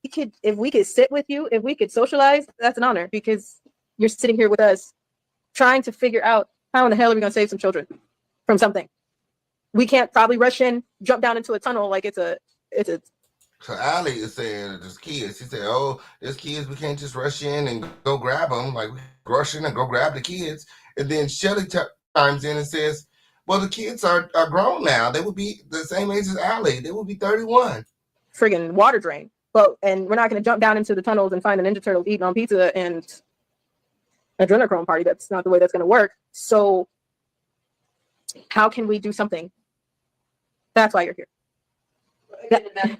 If we could sit with you, if we could socialize, that's an honor, because you're sitting here with us trying to figure out how in the hell are we going to save some children from something. We can't probably rush in, jump down into a tunnel like it's a. So Allie is saying that there's kids. She said, "Oh, there's kids. We can't just rush in and go grab them. Like we rush in and go grab the kids." And then Shelly chimes in and says, "Well, the kids are grown now. They would be the same age as Allie. They would be 31." Friggin' water drain. And we're not going to jump down into the tunnels and find a Ninja Turtle eating on pizza and adrenochrome party. That's not the way that's going to work. So how can we do something? That's why you're here.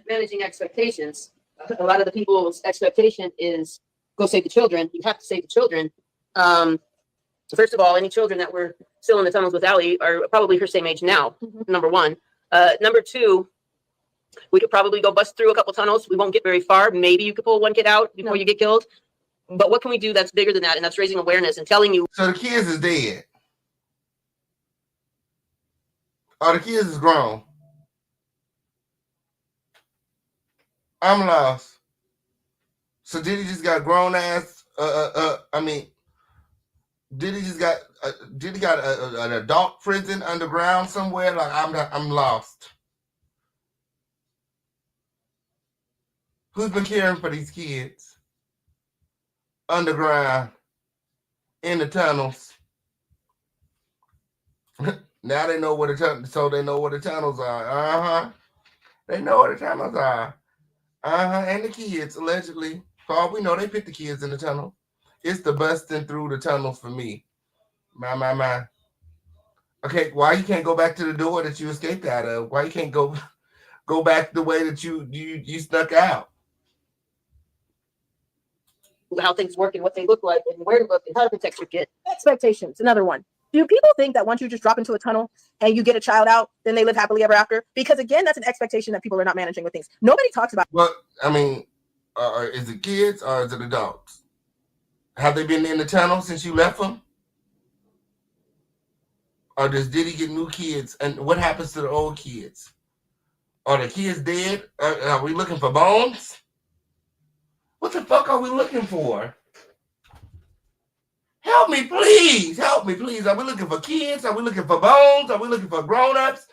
Managing expectations. A lot of the people's expectation is go save the children. You have to save the children. So first of all, any children that were still in the tunnels with Allie are probably her same age now. Number one. Number two, we could probably go bust through a couple tunnels. We won't get very far. Maybe you could pull one kid out before you get killed. But what can we do that's bigger than that? And that's raising awareness and telling you. So the kids is dead. Or the kids is grown. I'm lost. So Diddy just got grown ass. Diddy just got. Diddy got an adult prison underground somewhere. Like I'm lost. Who's been caring for these kids? Underground, in the tunnels. Now they know where the tunnels. So they know where the tunnels are. They know where the tunnels are. And the kids, allegedly. For all we know, they put the kids in the tunnel. It's the busting through the tunnels for me. My. Okay, why you can't go back to the door that you escaped out of? Why you can't go back the way that you snuck out? How things work and what they look like and where to look and how to protect your kid. Expectations, another one. Do people think that once you just drop into a tunnel and you get a child out, then they live happily ever after? Because again, that's an expectation that people are not managing with things. Nobody talks about. Well, I mean, is it kids or is it adults? Have they been in the tunnel since you left them? Or does Diddy get new kids? And what happens to the old kids? Are the kids dead? Are we looking for bones? What the fuck are we looking for? Help me, please. Are we looking for kids? Are we looking for bones? Are we looking for grown-ups?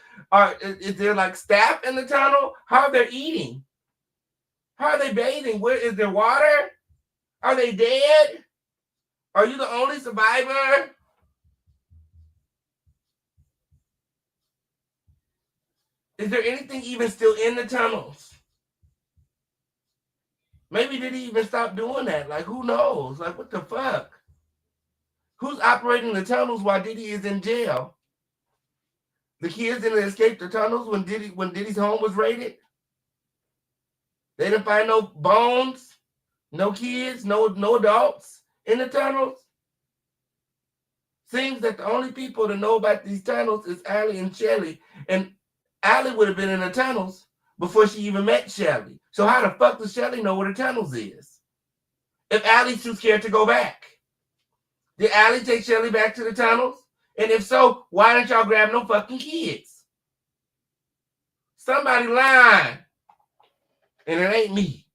Is there like staff in the tunnel? How are they eating? How are they bathing? Where is there water? Are they dead? Are you the only survivor? Is there anything even still in the tunnels? Maybe did he even stop doing that? Like, who knows? Like, what the fuck? Who's operating the tunnels while Diddy is in jail? The kids didn't escape the tunnels when Diddy's home was raided. They didn't find no bones, no kids, no adults in the tunnels. Seems that the only people to know about these tunnels is Allie and Shelly, and Allie would have been in the tunnels before she even met Shelly. So how the fuck does Shelly know where the tunnels is? If Allie's too scared to go back. Did Allie take Shelly back to the tunnels? And if so, why didn't y'all grab no fucking kids? Somebody lying. And it ain't me.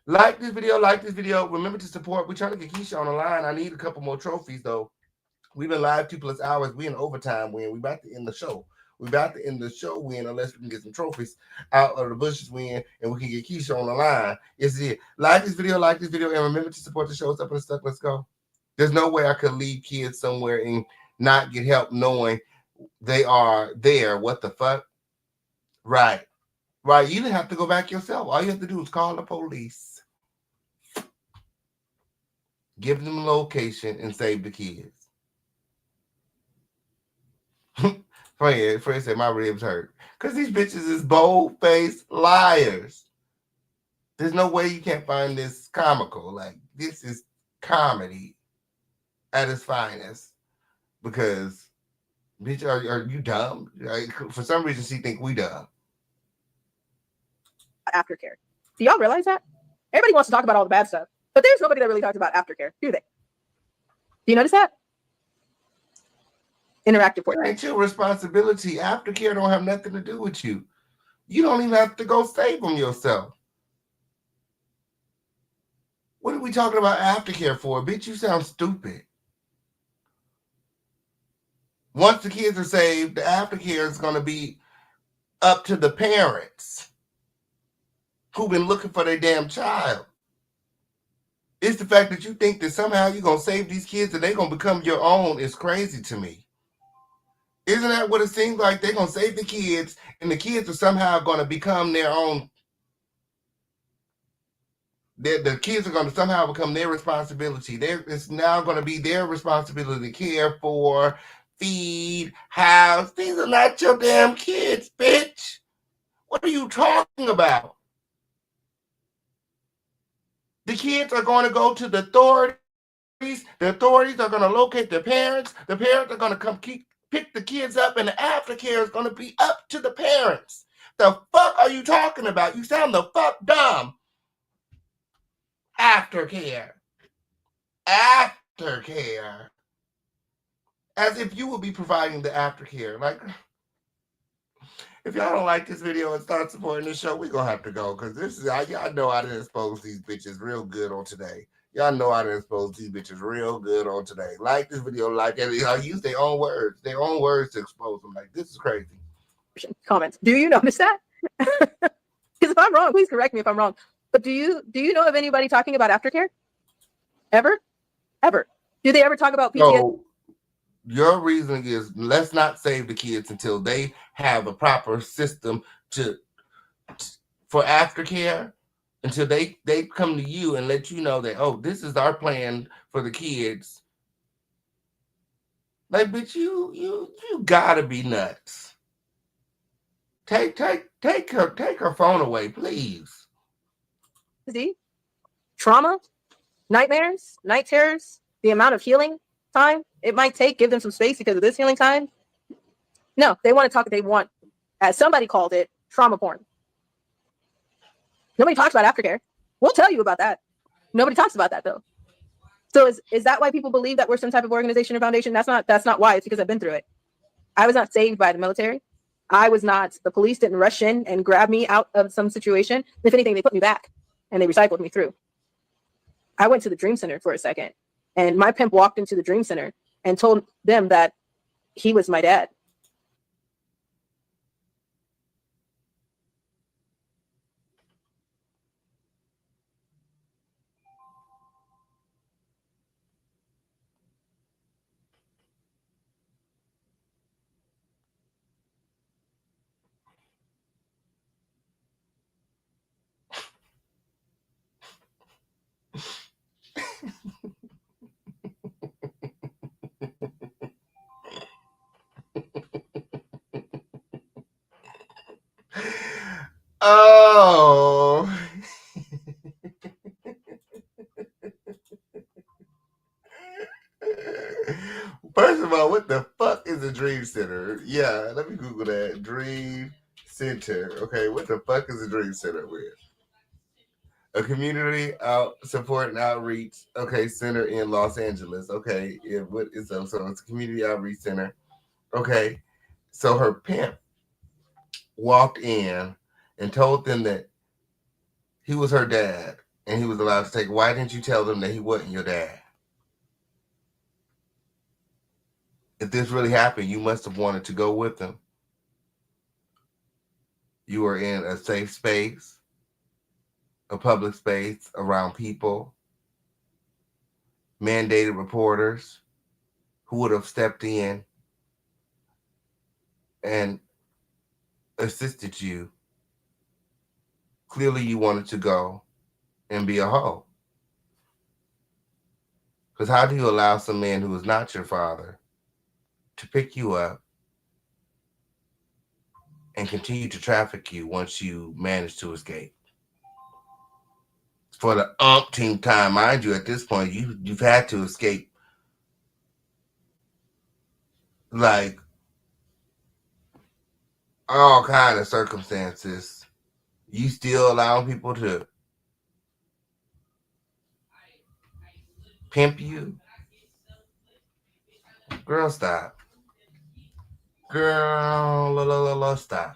Like this video, like this video. Remember to support. We're trying to get Kesha on the line. I need a couple more trophies, though. We've been live 2+ hours. We in overtime win. We about to end the show. We about to end the show win unless we can get some trophies out of the bushes win and we can get Kesha on the line. Yes, it is. Like this video, and remember to support the show. It's up and stuck. Let's go. There's no way I could leave kids somewhere and not get help knowing they are there. What the fuck? Right. Right. You didn't have to go back yourself. All you have to do is call the police. Give them a location and save the kids. Fred said my ribs hurt. Because these bitches is bold-faced liars. There's no way you can't find this comical. Like, this is comedy at its finest. Because, bitch, are you dumb? Like, for some reason, she think we dumb. Aftercare. Do y'all realize that? Everybody wants to talk about all the bad stuff, but there's nobody that really talks about aftercare, do they? Do you notice that? Interactive portion. It ain't your responsibility. Aftercare don't have nothing to do with you. You don't even have to go save them yourself. What are we talking about aftercare for? Bitch, you sound stupid. Once the kids are saved, the aftercare is going to be up to the parents who've been looking for their damn child. It's the fact that you think that somehow you're going to save these kids and they're going to become your own is crazy to me. Isn't that what it seems like? They're going to save the kids and the kids are somehow going to become their own. The kids are going to somehow become their responsibility. It's now going to be their responsibility to care for, feed, house. These are not your damn kids, bitch. What are you talking about? The kids are going to go to the authorities. The authorities are going to locate their parents. The parents are going to come pick the kids up, and the aftercare is going to be up to the parents. The fuck are you talking about? You sound the fuck dumb. Aftercare. Aftercare. As if you will be providing the aftercare. Like, if y'all don't like this video and start supporting this show, we're going to have to go. Because this is, y'all know I didn't expose these bitches real good on today. Y'all know I didn't expose these bitches real good on today. Like this video, like that. I use their own words to expose them. Like, this is crazy. Comments. Do you notice that? Because if I'm wrong, please correct me if I'm wrong. But do you know of anybody talking about aftercare? Ever? Do they ever talk about PTSD? So your reasoning is let's not save the kids until they have a proper system for aftercare. Until they come to you and let you know that, oh, this is our plan for the kids. Like, bitch, you gotta be nuts. Take her phone away, please. Trauma, nightmares, night terrors, the amount of healing time it might take, give them some space because of this healing time. No, they want to talk. They want, as somebody called it, trauma porn. Nobody talks about aftercare. We'll tell you about that. Nobody talks about that though. So is that why people believe that we're some type of organization or foundation? That's not why. It's because I've been through it. I was not saved by the military. The police didn't rush in and grab me out of some situation. If anything, they put me back and they recycled me through. I went to the Dream Center for a second, and my pimp walked into the Dream Center and told them that he was my dad. Oh. First of all, what the fuck is a dream center? Yeah, let me Google that. Dream center. Okay, what the fuck is a dream center with? A community support and outreach, okay, center in Los Angeles. Okay, what is so it's a community outreach center. Okay, so her pimp walked in and told them that he was her dad and he was allowed to take. Why didn't you tell them that he wasn't your dad? If this really happened, you must have wanted to go with them. You were in a safe space, a public space around people, mandated reporters who would have stepped in and assisted you. Clearly you wanted to go and be a hoe. Because how do you allow some man who is not your father to pick you up and continue to traffic you once you manage to escape? For the umpteenth time, mind you, at this point, you've had to escape like all kind of circumstances. You still allowing people to pimp you? Girl, stop. Girl, stop.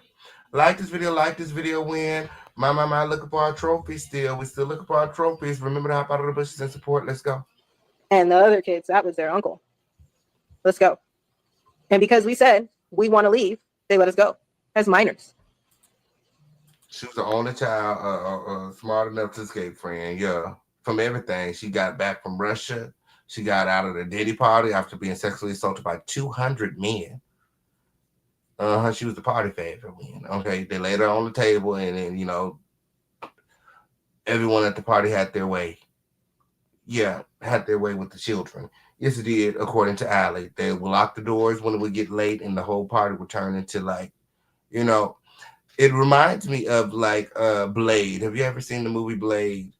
Like this video when my looking for our trophies still. We still looking for our trophies. Remember to hop out of the bushes and support. Let's go. And the other kids, that was their uncle. Let's go. And because we said we want to leave, they let us go as minors. She was the only child smart enough to escape, friend. Yeah. From everything. She got back from Russia. She got out of the Diddy party after being sexually assaulted by 200 men. She was the party favorite. Okay, they laid her on the table, and then, you know, everyone at the party had their way. Yeah, had their way with the children. Yes, it did, according to Allie. They would lock the doors when it would get late, and the whole party would turn into, like, you know, it reminds me of, like, Blade. Have you ever seen the movie Blade,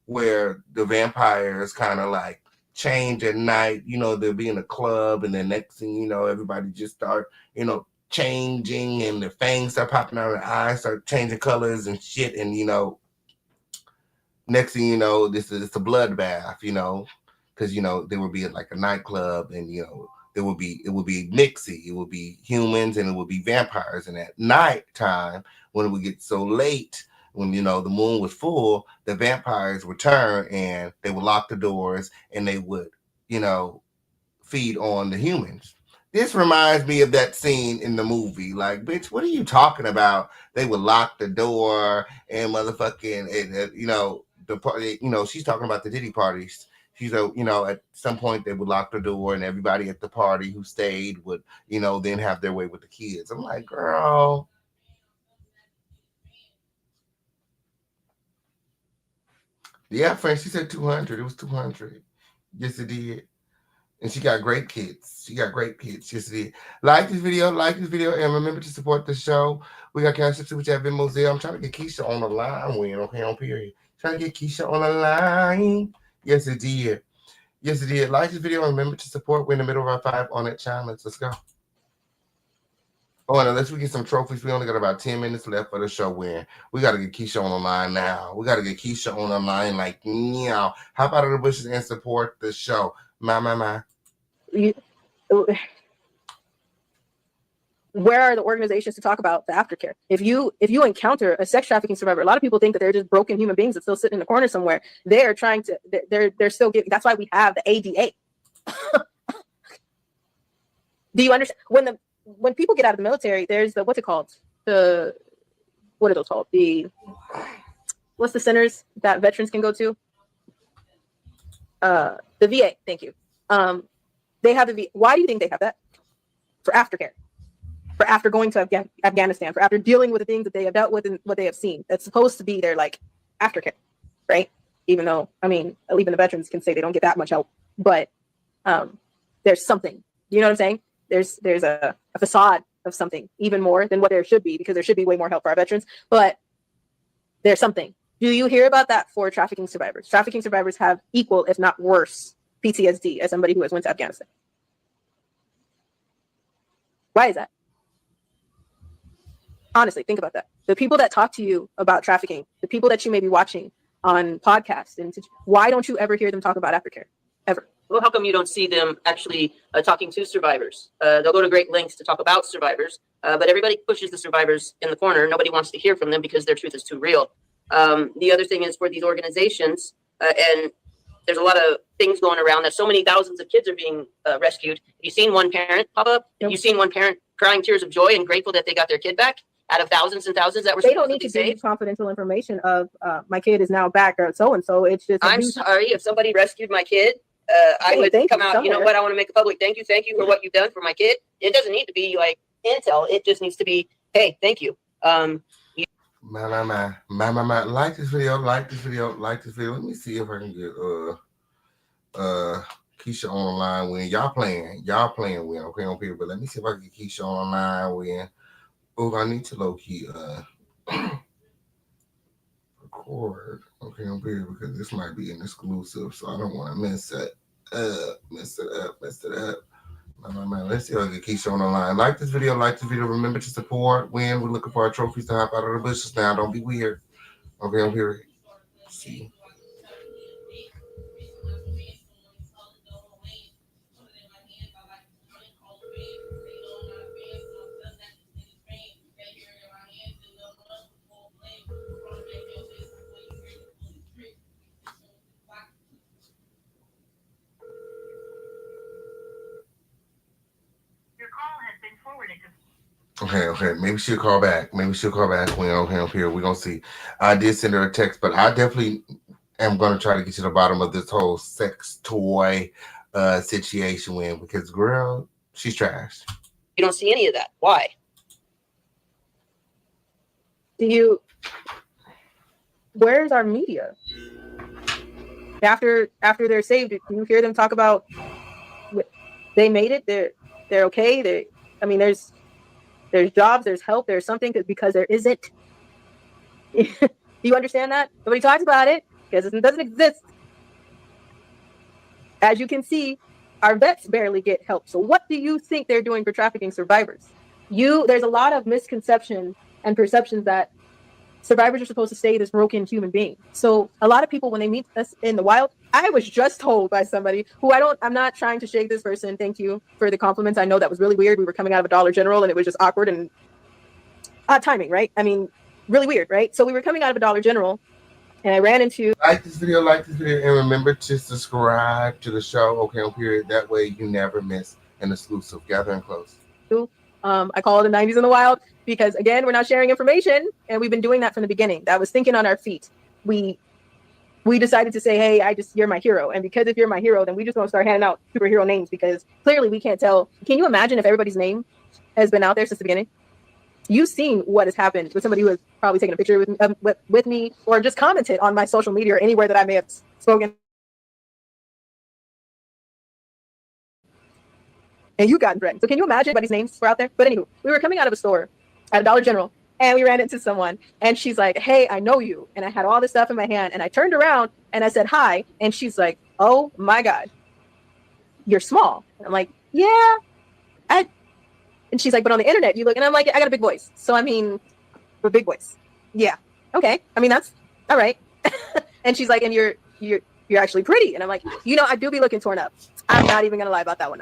where the vampires kind of, like, change at night? You know, they'll be in a club, and then next thing you know, everybody just start, you know, changing, and their fangs start popping out of their eyes, start changing colors and shit, and, you know, next thing you know, it's a bloodbath, you know, because, you know, there would be like a nightclub, and, you know, it would be mixy. It would be humans and it would be vampires. And at nighttime, when it would get so late, when, you know, the moon was full, the vampires would turn and they would lock the doors and they would, you know, feed on the humans. This reminds me of that scene in the movie. Like, bitch, what are you talking about? They would lock the door and motherfucking, and, you know, the party, you know, she's talking about the Diddy parties. She's, you know, at some point they would lock the door and everybody at the party who stayed would, you know, then have their way with the kids. I'm like, girl. Yeah, friend, she said 200. It was 200. Yes, it did. And she got great kids. Yes, it did. Like this video, and remember to support the show. We got Cassie, Super Chat, Venmo, Zelle. I'm trying to get Kesha on the line. Okay, on period. Trying to get Kesha on the line. Yes, it did. Like this video, and remember to support. We're in the middle of our 5 on it challenge. Let's go. Oh, and unless we get some trophies, we only got about 10 minutes left for the show win. We got to get Kesha on the line now. Like, meow. Hop out of the bushes and support the show. My. Where are the organizations to talk about the aftercare? If you encounter a sex trafficking survivor, a lot of people think that they're just broken human beings that still sitting in the corner somewhere. They're trying to, they're still giving. That's why we have the ADA. Do you understand? When people get out of the military, there's the, what's it called? What are those called? What's the centers that veterans can go to? The VA. Thank you. They have the VA. Why do you think they have that? For aftercare. For after going to Afghanistan, for after dealing with the things that they have dealt with and what they have seen. That's supposed to be their, like, aftercare, right? Even though, I mean, even the veterans can say they don't get that much help, but there's something. You know what I'm saying? There's a facade of something even more than what there should be, because there should be way more help for our veterans. But there's something. Do you hear about that for trafficking survivors? Trafficking survivors have equal, if not worse, PTSD as somebody who has went to Afghanistan. Why is that? Honestly, think about that. The people that talk to you about trafficking, the people that you may be watching on podcasts, and why don't you ever hear them talk about aftercare? Ever? Well, how come you don't see them actually talking to survivors? They'll go to great lengths to talk about survivors, but everybody pushes the survivors in the corner. Nobody wants to hear from them because their truth is too real. The other thing is for these organizations, and there's a lot of things going around that so many thousands of kids are being rescued. Have you seen one parent pop up? Have you seen one parent crying tears of joy and grateful that they got their kid back out of thousands and thousands that were they don't need to give you confidential information of my kid is now back or so-and-so. It's just, I'm sorry if somebody rescued my kid. I would come out, you know what, I want to make a public thank you for what you've done for my kid. It doesn't need to be like intel. It just needs to be, hey, thank you. Like this video. Let me see if I can get Kesha on the line when y'all playing when, okay, on people. But let me see if I can get Kesha on the line when. Oh, I need to low key record, okay, on here because this might be an exclusive, so I don't want to mess it up. Let's see if I get Kesha on the line. Like this video. Remember to support when we're looking for our trophies to hop out of the bushes now. Don't be weird. Okay, I'm here. See. Okay. Maybe she'll call back. When okay, I'm here. We're gonna see. I did send her a text, but I definitely am gonna try to get to the bottom of this whole sex toy situation because girl, she's trash. You don't see any of that. Why? Where's our media? After they're saved, do you hear them talk about they made it, they're okay, there's jobs, there's help, there's something, because there isn't. Do you understand that? Nobody talks about it because it doesn't exist. As you can see, our vets barely get help. So what do you think they're doing for trafficking survivors? There's a lot of misconception and perceptions that survivors are supposed to stay this broken human being. So a lot of people, when they meet us in the wild, I was just told by somebody who I'm not trying to shake this person. Thank you for the compliments. I know that was really weird. We were coming out of a Dollar General and it was just awkward and odd timing, right? I mean, really weird, right? So we were coming out of a Dollar General and I ran into... Like this video, and remember to subscribe to the show, okay, on period. That way you never miss an exclusive. Gathering close. I call it the 90s in the wild because, again, we're not sharing information, and we've been doing that from the beginning. That was thinking on our feet. We decided to say, hey, you're my hero. And because if you're my hero, then we just going to start handing out superhero names because clearly we can't tell. Can you imagine if everybody's name has been out there since the beginning? You've seen what has happened with somebody who has probably taken a picture with me or just commented on my social media or anywhere that I may have spoken. And you got threatened. So can you imagine everybody's names were out there? But anywho, we were coming out of a store at a Dollar General and we ran into someone and she's like, hey, I know you. And I had all this stuff in my hand and I turned around and I said, hi. And she's like, oh my God, you're small. And I'm like, yeah. And she's like, but on the internet you look, and I'm like, I got a big voice. So I mean, a big voice. Yeah. Okay. I mean, that's all right. And she's like, and you're actually pretty. And I'm like, I do be looking torn up. I'm not even gonna lie about that one.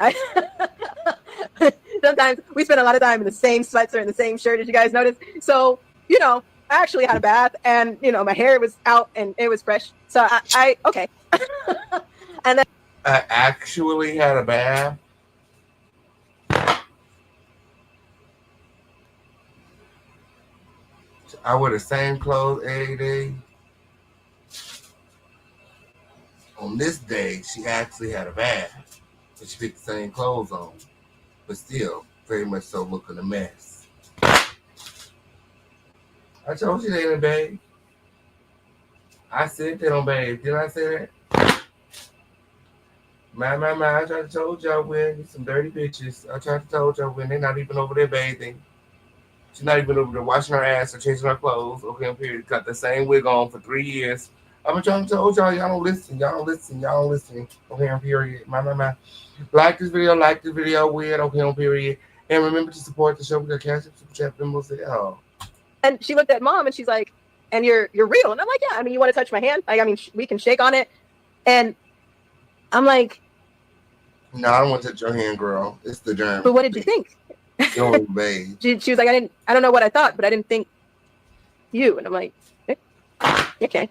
Sometimes we spend a lot of time in the same sweatshirt and the same shirt, as you guys notice. So, I actually had a bath and, my hair was out and it was fresh. So I okay. And then I actually had a bath. I wear the same clothes every day. On this day, she actually had a bath, but she picked the same clothes on, but still, very much so looking a mess. I told you they didn't bathe. I said they don't bathe. Didn't I say that? My, I tried to told y'all when some dirty bitches. I tried to told y'all when they're not even over there bathing. She's not even over there washing her ass or changing her clothes. Okay, period. Got the same wig on for 3 years. I've been trying to tell y'all, y'all don't listen. Y'all don't listen. Y'all don't listen. Okay, period. My. Like this video, weird. Okay, period. And remember to support the show with your Cassie Super Chat members. Oh. And she looked at mom and she's like, and you're real. And I'm like, yeah, I mean, you want to touch my hand? Like, I mean, we can shake on it. And I'm like, no, I don't want to touch your hand, girl. It's the germ. But what did you think? Yo, babe. She was like, I don't know what I thought, but I didn't think you. And I'm like, okay.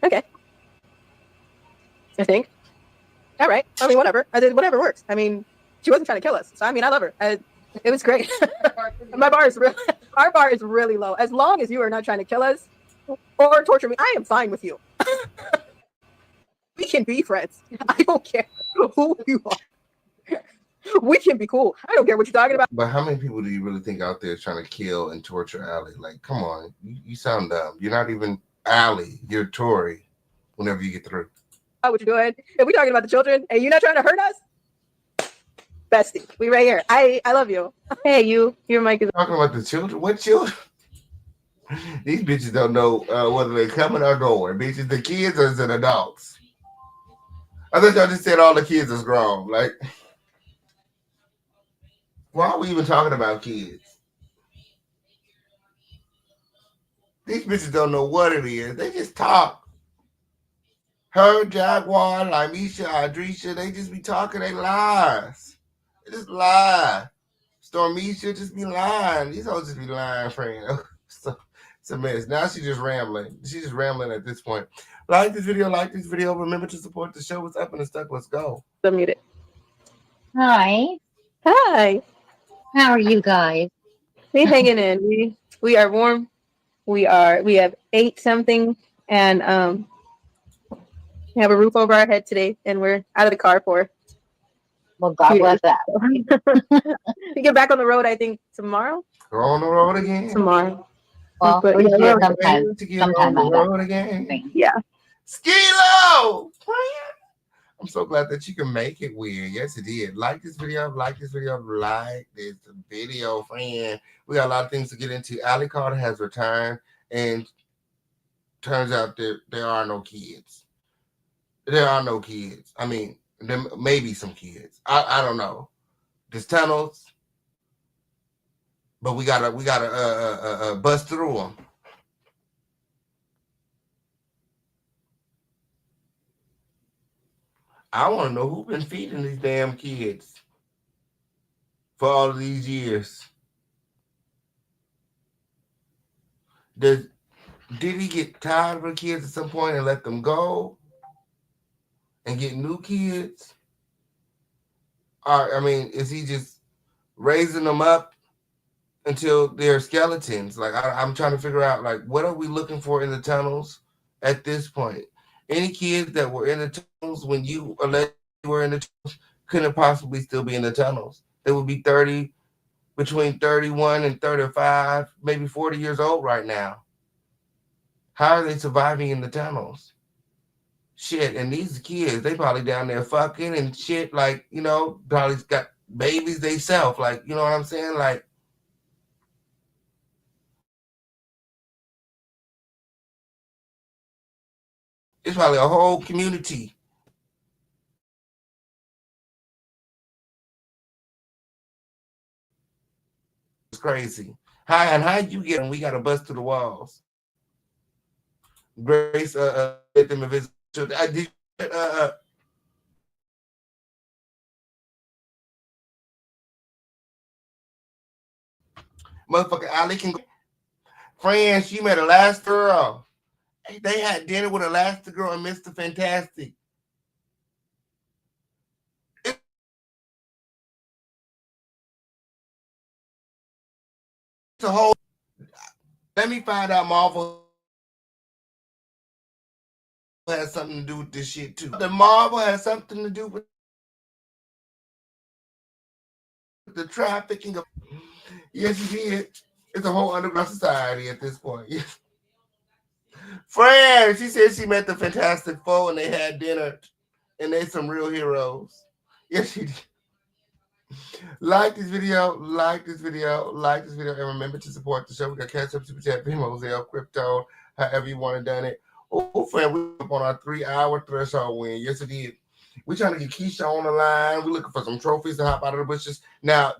I think. All right. I mean, whatever. I did whatever works. I mean, she wasn't trying to kill us. So, I mean, I love her. It was great. Our bar is really low. As long as you are not trying to kill us or torture me, I am fine with you. We can be friends. I don't care who you are. We can be cool. I don't care what you're talking about. But how many people do you really think out there is trying to kill and torture Allie? Like, come on. You sound dumb. You're not even Allie. You're Tori whenever you get through. What you're doing. If we're talking about the children and you're not trying to hurt us, bestie, we right here. I love you. Hey, your mic is talking about the children. What children? These bitches don't know whether they're coming or going. Bitches, the kids or the adults. I thought y'all just said all the kids is grown. Like, why are we even talking about kids? These bitches don't know what it is. They just talk. Her, Jaguar, Lamisha, Adrisha, they just be talking their lies. They just lie. Stormisha just be lying. These hoes just be lying, friend. So, it's a mess. Now she's just rambling. She's just rambling at this point. Like this video. Remember to support the show. What's up and stuck? Let's go. Unmute it. Hi. Hi. How are you guys? We hanging in. We are warm. We have ate something and we have a roof over our head today, and we're out of the car for. Well, God bless that. We get back on the road, I think, tomorrow. Go on the road again. Tomorrow. Well, but we're here sometime on the road again. Yeah. Skilo! I'm so glad that you can make it weird. Yes, it did. Like this video, friend. We got a lot of things to get into. Allie Carter has returned, and turns out there are no kids. There are no kids. I mean, there may be some kids. I don't know. There's tunnels, but we gotta bust through them. I want to know who's been feeding these damn kids for all of these years. Did he get tired of the kids at some point and let them go and get new kids? Or, I mean, is he just raising them up until they're skeletons? Like, I'm trying to figure out, like, what are we looking for in the tunnels at this point? Any kids that were in the tunnels when you allegedly were in the tunnels couldn't possibly still be in the tunnels. They would be between 31 and 35, maybe 40 years old right now. How are they surviving in the tunnels? Shit, and these kids, they probably down there fucking and shit, like, you know, probably got babies they self, like, you know what I'm saying? Like, it's probably a whole community. It's crazy. How you get them? We got to bust through the walls. Grace, let them visit. I did. Motherfucker, Ali can go. Friends, she met Elastigirl. They had dinner with Elastigirl and Mr. Fantastic. It's a whole. Let me find out Marvel has something to do with this shit too. The Marvel has something to do with the trafficking of. Yes, it did. It's a whole underground society at this point. Yes. Fran, she said she met the Fantastic Four and they had dinner and they some real heroes. Yes, she did. Like this video, like this video, like this video, and remember to support the show. We got Cash Up, Super Chat, Venmo, Zelle, Crypto, however you want to done it. Oh, friend, we up on our 3-hour threshold win. Yes, it did. We trying to get Kesha on the line. We're looking for some trophies to hop out of the bushes. Now,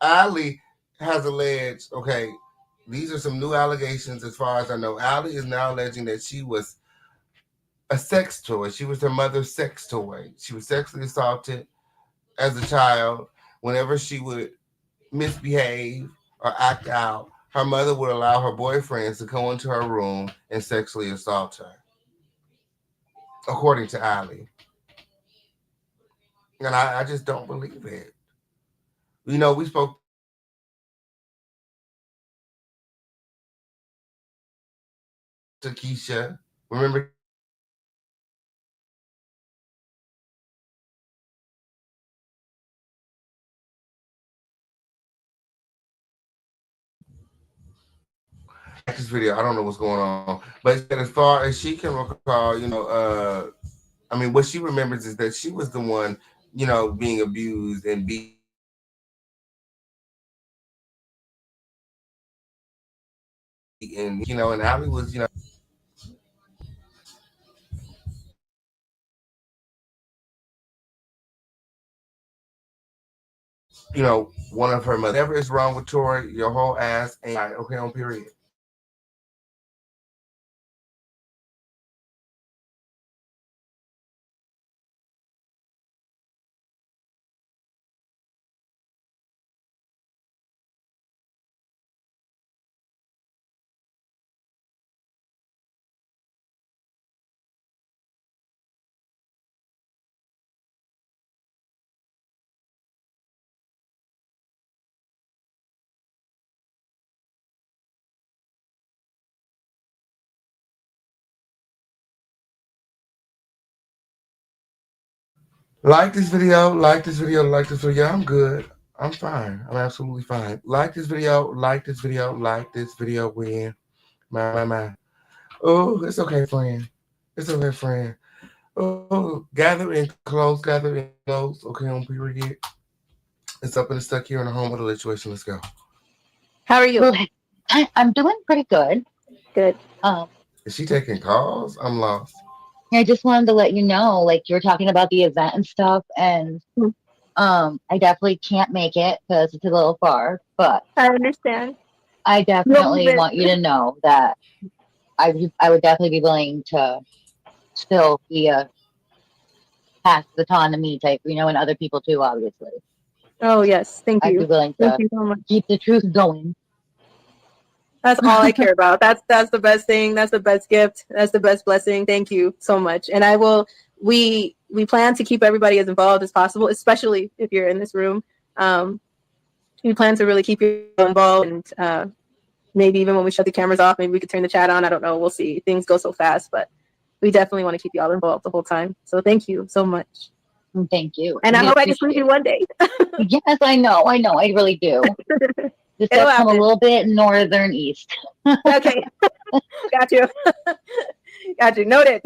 Ali has alleged, okay, these are some new allegations as far as I know. Ali is now alleging that she was a sex toy. She was her mother's sex toy. She was sexually assaulted as a child. Whenever she would misbehave or act out, her mother would allow her boyfriends to go into her room and sexually assault her, according to Ali. And I just don't believe it. You know, we spoke to Kesha. Remember, this video, I don't know what's going on, but as far as she can recall, I mean, what she remembers is that she was the one, being abused and beaten, and Ali was, one of her mothers. Whatever is wrong with Tori, your whole ass ain't right. Okay, on period. Like this video, like this video, like this video. I'm good. I'm fine. I'm absolutely fine. Like this video, like this video, like this video. Win. My. Oh, it's okay, friend. It's okay, friend. Oh, gather in close, gather in close. Okay, on period. It's up and it's stuck here in the home of the situation. Let's go. How are you? Well, I'm doing pretty good. Good. Is she taking calls? I'm lost. I just wanted to let you know, like you were talking about the event and stuff, and I definitely can't make it because it's a little far, but I understand. I definitely want you to know that I would definitely be willing to still be a pass the baton to me type, and other people too, obviously. Oh yes, thank you. I'd be willing Thank to you so much. keep the truth going. That's all I care about. That's the best thing. That's the best gift. That's the best blessing. Thank you so much. And I will. We plan to keep everybody as involved as possible, especially if you're in this room. We plan to really keep you involved, and maybe even when we shut the cameras off, maybe we could turn the chat on. I don't know. We'll see. Things go so fast, but we definitely want to keep you all involved the whole time. So thank you so much. Thank you. And I hope I can see you one day. Yes, I know. I really do. Just It'll come a happen. little bit northern east. Okay. Got you. Got you. Noted.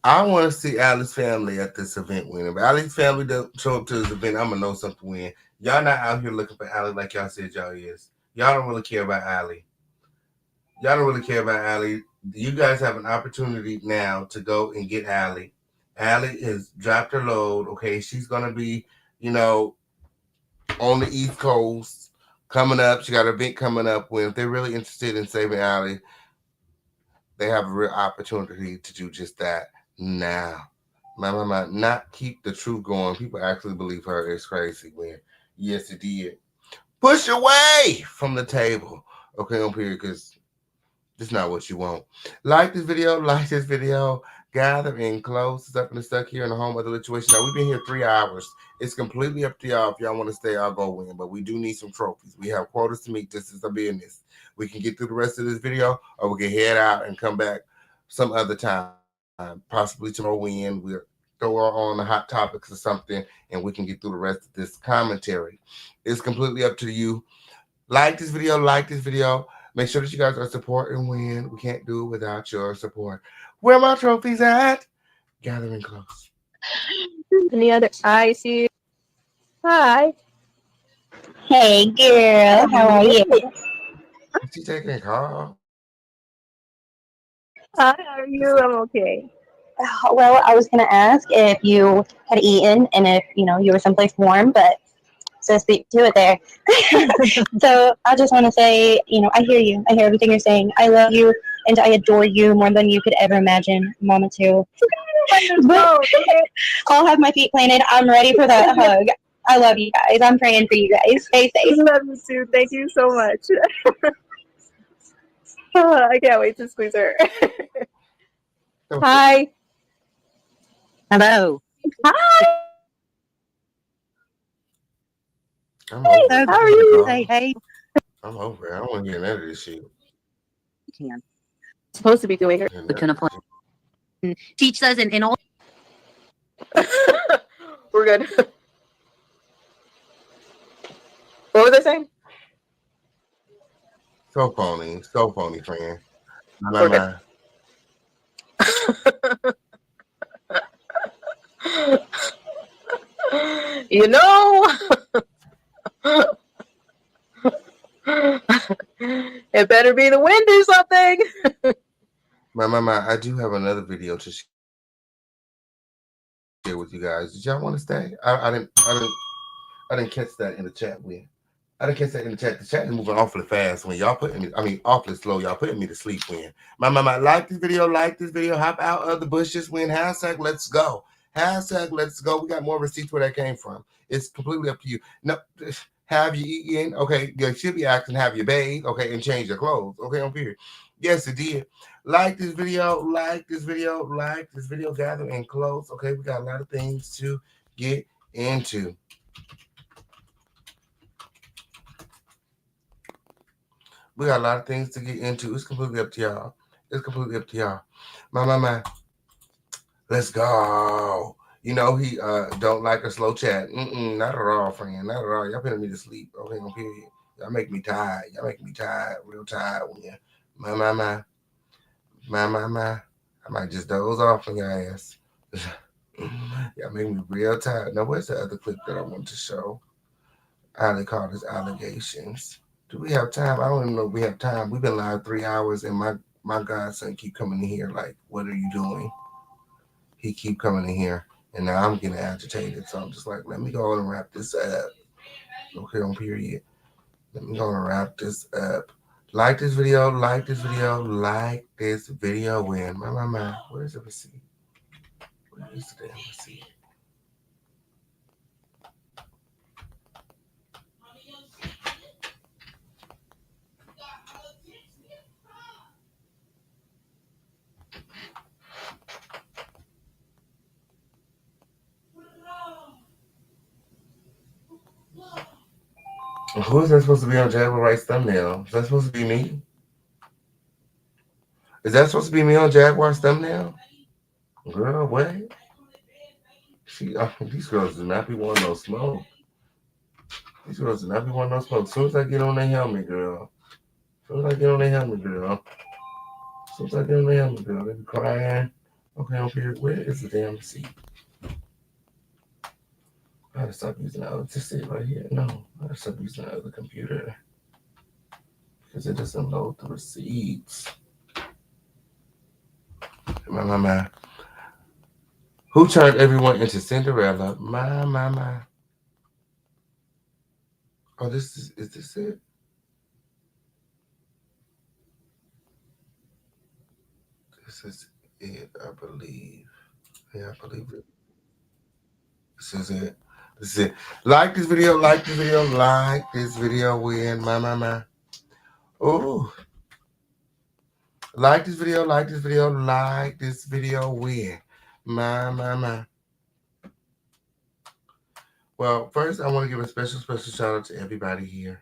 I want to see Ali's family at this event winning. If Ali's family don't show up to this event, I'm going to know something win. Y'all not out here looking for Ali like y'all said y'all is. Y'all don't really care about Ali. Y'all don't really care about Ali. You guys have an opportunity now to go and get Ali. Ali has dropped her load. Okay, she's going to be, on the East Coast coming up. She got an event coming up. When if they're really interested in saving Ali, they have a real opportunity to do just that now. Not keep the truth going. People actually believe her is crazy when, yes, it did. Push away from the table. Okay, on period, because it's not what you want. Like this video, gather in close. It's up and stuck here in the home of the situation. Now, we've been here 3 hours. It's completely up to y'all if y'all want to stay or go win, but we do need some trophies. We have quotas to meet. This is a business. We can get through the rest of this video, or we can head out and come back some other time. Possibly tomorrow win. We'll throw on the hot topics or something, and we can get through the rest of this commentary. It's completely up to you. Like this video. Make sure that you guys are supporting win. We can't do it without your support. Where are my trophies at? Gathering close. Any other? I see. Hi. Hey, girl. How are you? Is she taking a call? Hi, how are you? I'm okay. Well, I was going to ask if you had eaten and if, you were someplace warm, but so speak to it there. So I just want to say, I hear you. I hear everything you're saying. I love you and I adore you more than you could ever imagine. Mama, too. But I'll have my feet planted. I'm ready for that hug. I love you guys. I'm praying for you guys. Stay safe. Love you too. Thank you so much. I can't wait to squeeze her. Hi. Hello. Hi. I'm over it. How are you? Say hey. I'm over it. I don't want to hear none of this shit. Supposed to be doing her. Teach us and all. We're good. What was I saying? So phony, friend. We're good. You know, it better be the wind or something. My, I do have another video to share with you guys. Did y'all want to stay? I didn't catch that in the chat. I didn't catch that in the chat. The chat is moving awfully fast when y'all putting me. I mean, awfully slow. Y'all putting me to sleep when. My, like this video. Hop out of the bushes when. Hashtag let's go. Hashtag let's go. We got more receipts where that came from. It's completely up to you. No, have you eaten? Okay, you should be asking, have you bathed? Okay, and change your clothes. Okay, on period. Yes, it did. Like this video. Gather and close. Okay, we got a lot of things to get into. We got a lot of things to get into. It's completely up to y'all. My. Let's go. You know he don't like a slow chat. Not at all, friend. Not at all. Y'all putting me to sleep. Okay, on period. Y'all make me tired. Real tired when you. My. I might just doze off on your ass. Y'all make me real tired. Now, where's the other clip that I want to show? How they call this allegations. Do we have time? I don't even know if we have time. We've been live 3 hours, and my godson keep coming in here like, what are you doing? He keep coming in here, and now I'm getting agitated. So I'm just like, let me go on and wrap this up. Okay, on period. Let me go on and wrap this up. Like this video. When where's the receipt? Where is the damn receipt? Who is that supposed to be on Jaguar Wright's thumbnail? Is that supposed to be me? Is that supposed to be me on Jaguar's thumbnail? Girl, what? These girls do not be wanting no smoke. As soon as I get on their helmet, girl. They be crying. Okay, I'm here. Where is the damn receipt? I gotta stop using the other. Just sit right here. No, I gotta stop using the other computer because it doesn't load the receipts. My. Who turned everyone into Cinderella? My. Oh, is this it? This is it, I believe. Yeah, I believe it. This is it. Like this video. Win. My. Oh. Like this video. Win. My. Well, first I want to give a special shout out to everybody here.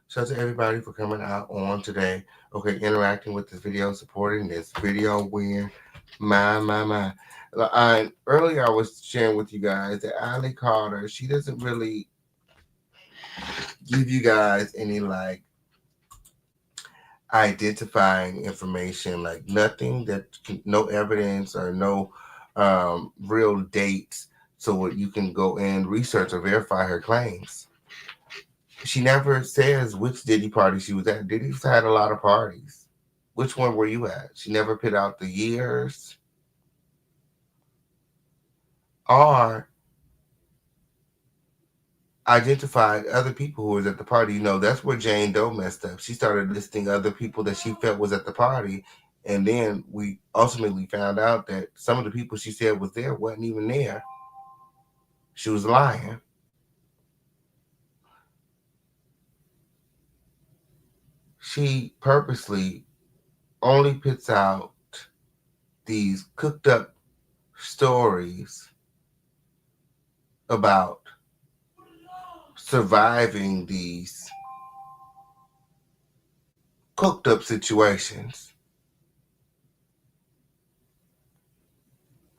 Shout out to everybody for coming out on today. Okay, interacting with this video, supporting this video win. My. Earlier I was sharing with you guys that Ali Carter, she doesn't really give you guys any like identifying information, like nothing that no evidence or no real dates. so you can go and research or verify her claims. She never says which Diddy party she was at. Diddy's had a lot of parties. Which one were you at? She never put out the years. Or identified other people who was at the party. You know, that's where Jane Doe messed up. She started listing other people that she felt was at the party. And then we ultimately found out that some of the people she said was there wasn't even there. She was lying. She purposely only puts out these cooked up stories about surviving these cooked up situations.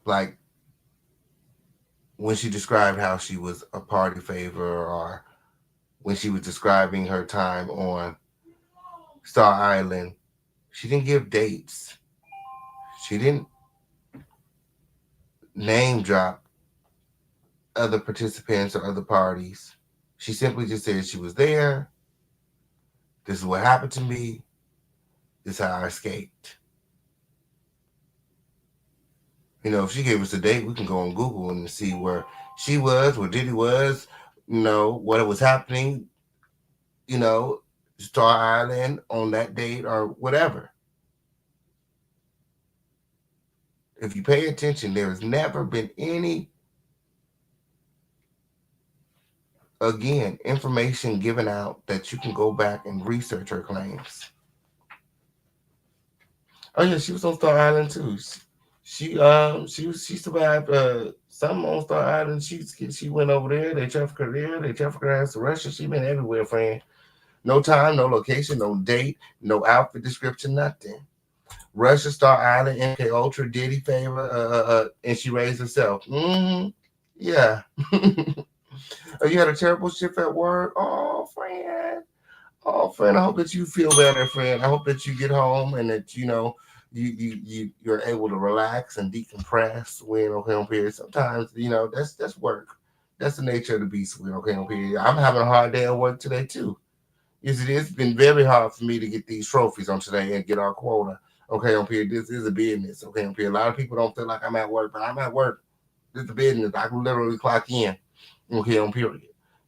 Like when she described how she was a party favor, or when she was describing her time on Star Island, she didn't give dates. She didn't name drop other participants or other parties. She simply just said she was there. This is what happened to me. This is how I escaped. You know, if she gave us a date, we can go on Google and see where she was, where Diddy was, you know, what was happening, you know, Star Island on that date or whatever. If you pay attention, there has never been any, again, information given out that you can go back and research her claims. Oh yeah, she was on Star Island too. She survived some on Star Island. She went over there. They trafficked her there. They trafficked her to Russia. She been everywhere, friend. No time, no location, no date, no outfit description, nothing. Russia, Star Island, MK Ultra, Diddy favor, and she raised herself. Yeah. Oh, you had a terrible shift at work? Oh, friend. Oh, friend, I hope that you feel better, friend. I hope that you get home and that, you know, you're able to relax and decompress when on period. Sometimes, you know, that's work. That's the nature of the beast when on period. I'm having a hard day at work today too. Yes, it is. It's been very hard for me to get these trophies on today and get our quota. Okay, on period. This is a business. Okay, on period. A lot of people don't feel like I'm at work, but I'm at work. This is a business. I can literally clock in. Okay, on period.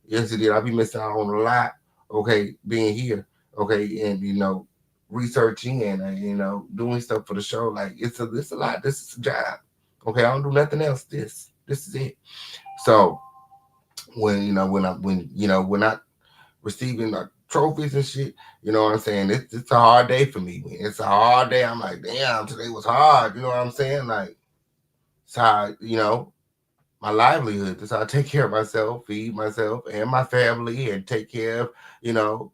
Yes, it is. I'll be missing out on a lot. Okay, being here. Okay, and you know, researching and you know, doing stuff for the show. Like it's a lot. This is a job. Okay, I don't do nothing else. This is it. So when we're not receiving like trophies and shit, you know what I'm saying? It's a hard day for me. It's a hard day. I'm like, damn, today was hard. You know what I'm saying? Like, it's how, you know, my livelihood. That's how I take care of myself, feed myself and my family, and take care of, you know,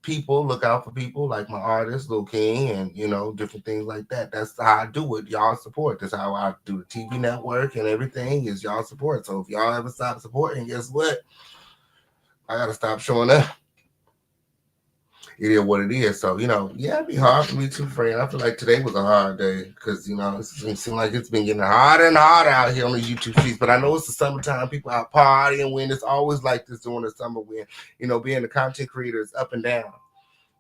people, look out for people like my artist, Lil King, and, you know, different things like that. That's how I do it. Y'all support. That's how I do the TV network and everything is y'all support. So if y'all ever stop supporting, guess what? I got to stop showing up. It is what it is. So, you know, yeah, it'd be hard for me too, friend. I feel like today was a hard day because, you know, it seems like it's been getting harder and harder out here on the YouTube streets. But I know it's the summertime, people out partying when it's always like this during the summer when, you know, being a content creator is up and down.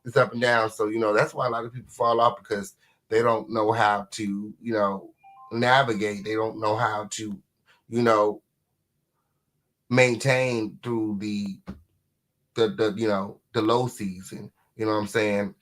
It's up and down. So, you know, that's why a lot of people fall off because they don't know how to, you know, navigate. They don't know how to, you know, maintain through the you know, the low season. You know what I'm saying?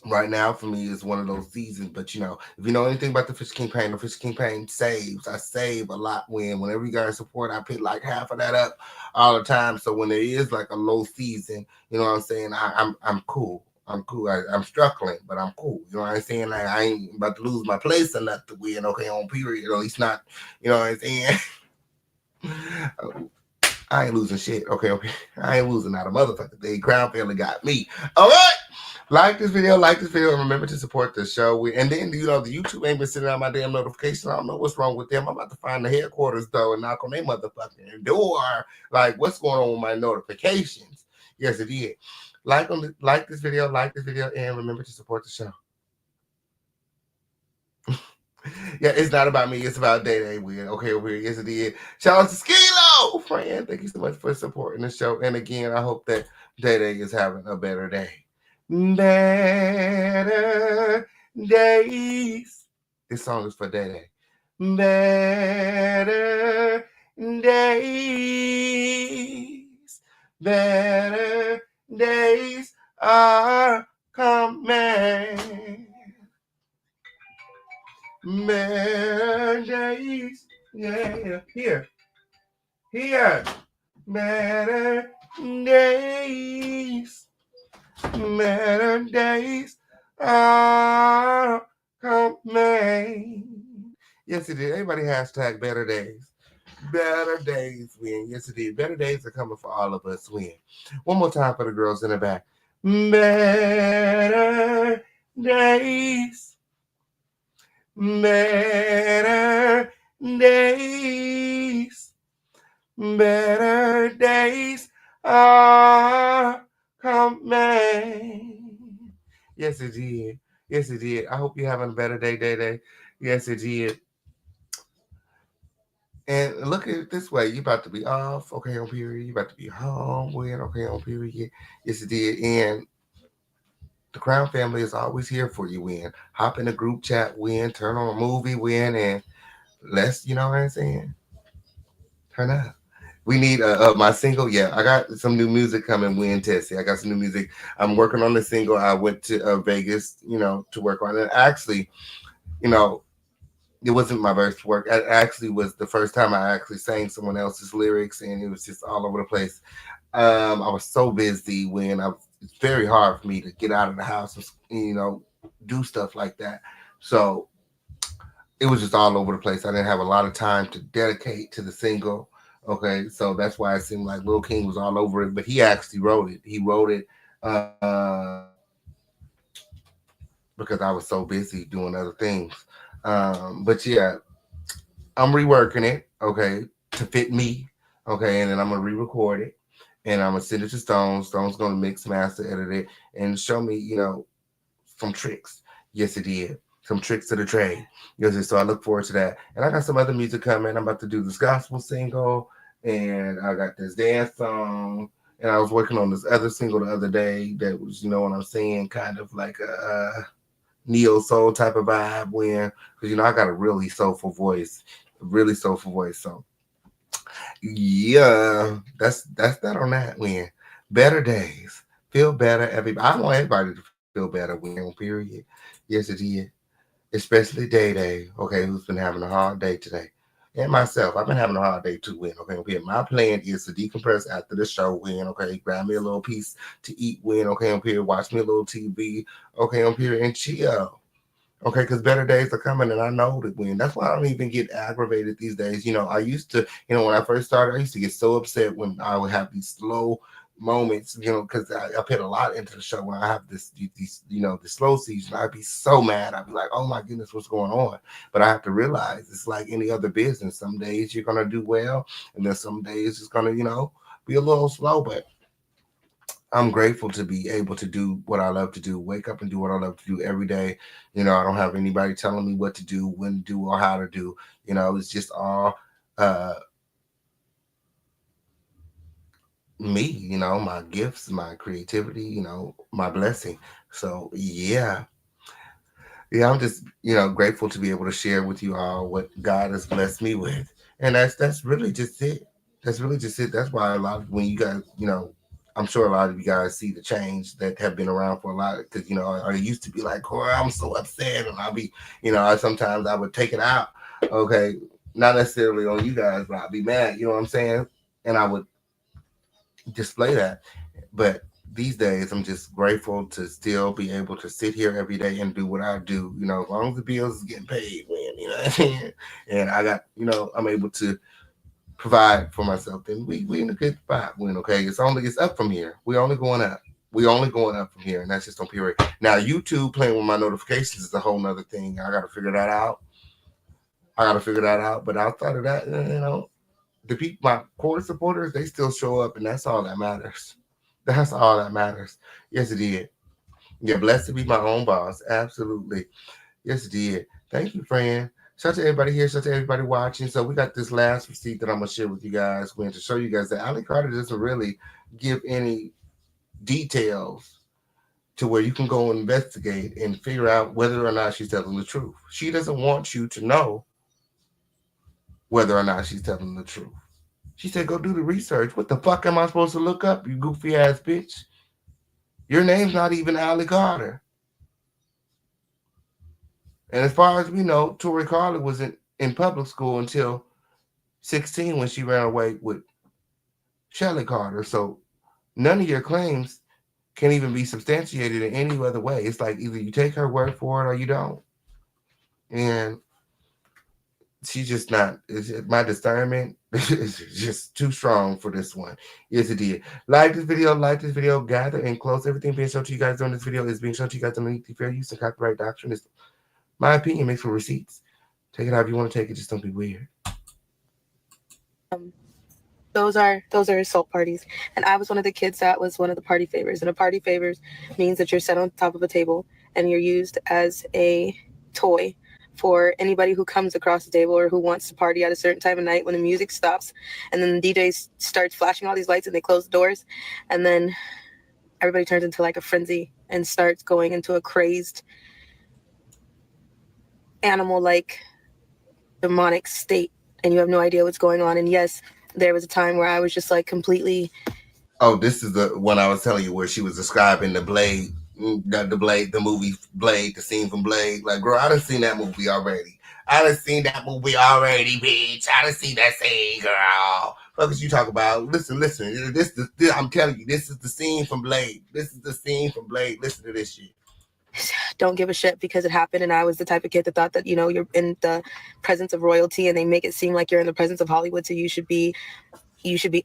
Right now, for me, is one of those seasons. But, you know, if you know anything about the Fish King Pain, the Fish King Pain saves. I save a lot whenever you guys support, I put like half of that up all the time. So when there is like a low season, you know what I'm saying? I'm cool. I'm cool. I'm struggling, but I'm cool. You know what I'm saying? Like, I ain't about to lose my place or nothing to win, okay, on period. Or at least not, you know what I'm saying? I ain't losing shit. Okay. I ain't losing out a motherfucker thing. Crown Family got me. All right. Like this video, and remember to support the show. And then, you know, the YouTube ain't been sending out my damn notifications. I don't know what's wrong with them. I'm about to find the headquarters, though, and knock on their motherfucking door. Like, what's going on with my notifications? Yes, it is. Like this video, and remember to support the show. Yeah, it's not about me. It's about Day Day. Weird. Okay, weird. Yes, it is. Shout out to Skilo, friend. Thank you so much for supporting the show. And again, I hope that Day Day is having a better day. Better days. This song is for Day Day. Better days. Better days are coming. Better days, yeah, here, better days, better days are coming. Yes, it is. Everybody hashtag better days. Better days win. Yes, it is. Better days are coming for all of us win. One more time for the girls in the back. Better days. Better days, better days are coming. Yes, it did. Yes, it did. I hope you're having a better day, Day. Yes, it did. And look at it this way: you about to be off, okay, on period. You about to be home, win, okay, on period. Yes, it did. And the Crown family is always here for you, win. Hop in a group chat, win. Turn on a movie, win, and let's, you know what I'm saying? Turn up. We need my single. Yeah, I got some new music coming. Win Tessie. I got some new music. I'm working on the single. I went to Vegas, to work on it. Actually, you know, it wasn't my first work. It actually was the first time I actually sang someone else's lyrics, and it was just all over the place. I was so busy it's very hard for me to get out of the house and do stuff like that. So it was just all over the place. I didn't have a lot of time to dedicate to the single. Okay, so that's why it seemed like Lil King was all over it, but he actually wrote it. He wrote it because I was so busy doing other things. But yeah, I'm reworking it, okay, to fit me, okay, and then I'm gonna re-record it, and I'm gonna send it to Stone. Stone's gonna mix, master, edit it, and show me, some tricks. Yes, it did. Some tricks to the trade. Yes, so I look forward to that. And I got some other music coming. I'm about to do this gospel single, and I got this dance song. And I was working on this other single the other day that was, what I'm saying, kind of like a neo soul type of vibe. Because I got a really soulful voice, So yeah, that's that on that. Better days, feel better. Everybody, I want everybody to feel better. Period. Yes, it did. Especially Day, okay, who's been having a hard day today. And myself, I've been having a hard day too, okay. My plan is to decompress after the show, okay. Grab me a little piece to eat, okay, watch me a little TV, okay, and chill. Okay, because better days are coming, and I know that that's why I don't even get aggravated these days. I used to, when I first started, I used to get so upset when I would have these slow moments, because I put a lot into the show. When I have these the slow season, I'd be so mad. I'd be like, oh my goodness, what's going on? But I have to realize it's like any other business. Some days you're gonna do well, and then some days it's gonna, be a little slow. But I'm grateful to be able to do what I love to do, wake up and do what I love to do every day. I don't have anybody telling me what to do, when to do, or how to do. It's just all me, my gifts, my creativity, my blessing. So yeah. Yeah, I'm just, grateful to be able to share with you all what God has blessed me with. And that's really just it. That's really just it. That's why a lot of when you guys, I'm sure a lot of you guys see the change that have been around for a lot because I used to be like, oh, I'm so upset, and I'll be, sometimes I would take it out, okay, not necessarily on you guys, but I'd be mad, you know what I'm saying, and I would display that. But these days, I'm just grateful to still be able to sit here every day and do what I do, as long as the bills is getting paid, man, what I'm saying, and I got, I'm able to provide for myself, then we in a good spot. Okay, it's up from here. We only going up. We only going up from here, and that's just on period. Now YouTube playing with my notifications is a whole nother thing. I got to figure that out. But outside of that, the people, my core supporters, they still show up, and that's all that matters. That's all that matters. Yes, it did. Yeah, blessed to be my own boss. Absolutely. Yes, it did. Thank you, friend. Shout out to everybody here. Shout out to everybody watching. So we got this last receipt that I'm gonna share with you guys. We're going to show you guys that Ali Carter doesn't really give any details to where you can go investigate and figure out whether or not she's telling the truth. She doesn't want you to know whether or not she's telling the truth. She said, go do the research. What the fuck am I supposed to look up, you goofy ass bitch? Your name's not even Ali Carter. And as far as we know, Tori Carter was in public school until 16 when she ran away with Shelly Carter. So none of your claims can even be substantiated in any other way. It's like either you take her word for it or you don't. And she's just not. My discernment is just too strong for this one. Yes, it did. Like this video, gather and close. Everything being shown to you guys during this video is being shown to you guys underneath the fair use and copyright doctrine. It's my opinion, makes for receipts. Take it how you want to take it, just don't be weird. Those are assault parties, and I was one of the kids that was one of the party favors. And a party favors means that you're set on top of a table and you're used as a toy for anybody who comes across the table or who wants to party at a certain time of night when the music stops and then the DJ starts flashing all these lights and they close the doors, and then everybody turns into like a frenzy and starts going into a crazed animal like demonic state, and you have no idea what's going on. And yes, there was a time where I was just like completely. Oh, this is the one I was telling you where she was describing the Blade, the movie Blade, the scene from Blade. Like, girl, I done seen that movie already. Bitch. I done seen that scene, girl. What is you talk about? Listen. This, I'm telling you, this is the scene from Blade. Listen to this shit. Don't give a shit because it happened, and I was the type of kid that thought that, you know, you're in the presence of royalty and they make it seem like you're in the presence of Hollywood, so you should be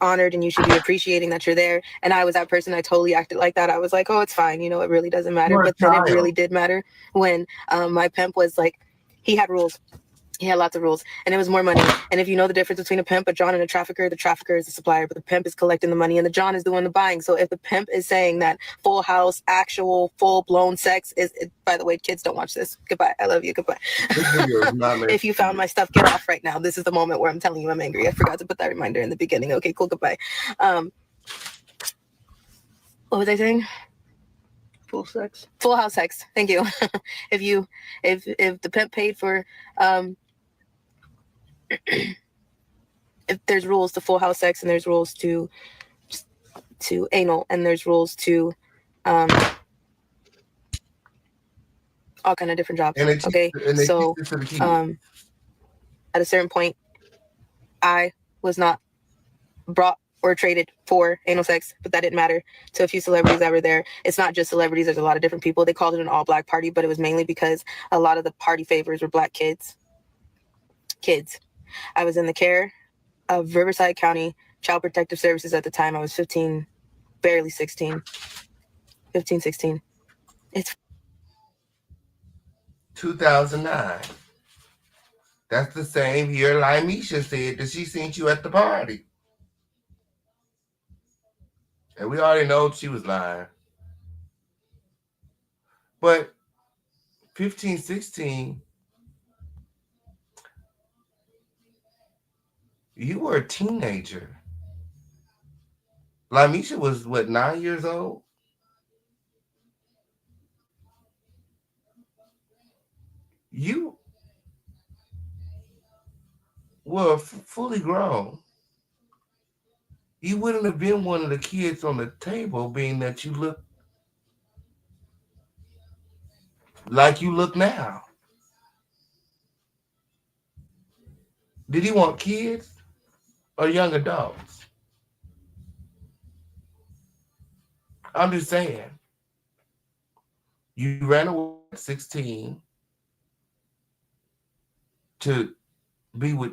honored and you should be appreciating that you're there. And I was that person. I totally acted like that. I was like, oh, it's fine, you know, it really doesn't matter. But then it really did matter when my pimp was like, he had rules. He had lots of rules, and it was more money. And if you know the difference between a pimp, a John, and a trafficker, the trafficker is the supplier, but the pimp is collecting the money, and the John is doing the buying. So if the pimp is saying that full house, actual, full-blown sex is, by the way, kids, don't watch this. Goodbye. I love you. Goodbye. If you found my stuff, get off right now. This is the moment where I'm telling you I'm angry. I forgot to put that reminder in the beginning. Okay, cool. Goodbye. What was I saying? Full house sex. Thank you. if the pimp paid for if there's rules to full house sex, and there's rules to anal, and there's rules to all kind of different jobs. So at a certain point, I was not brought or traded for anal sex, but that didn't matter to a few celebrities that were there. It's not just celebrities, there's a lot of different people. They called it an all-black party, but it was mainly because a lot of the party favors were black kids. I was in the care of Riverside County Child Protective Services at the time. I was 15, barely 16. 15, 16. It's 2009. That's the same year Limeisha said that she seen you at the party. And we already know she was lying. But 15, 16, you were a teenager. Limeisha was, what, 9 years old? You were fully grown. You wouldn't have been one of the kids on the table, being that you look like you look now. Did he want kids or young adults? I'm just saying. You ran away at 16 to be with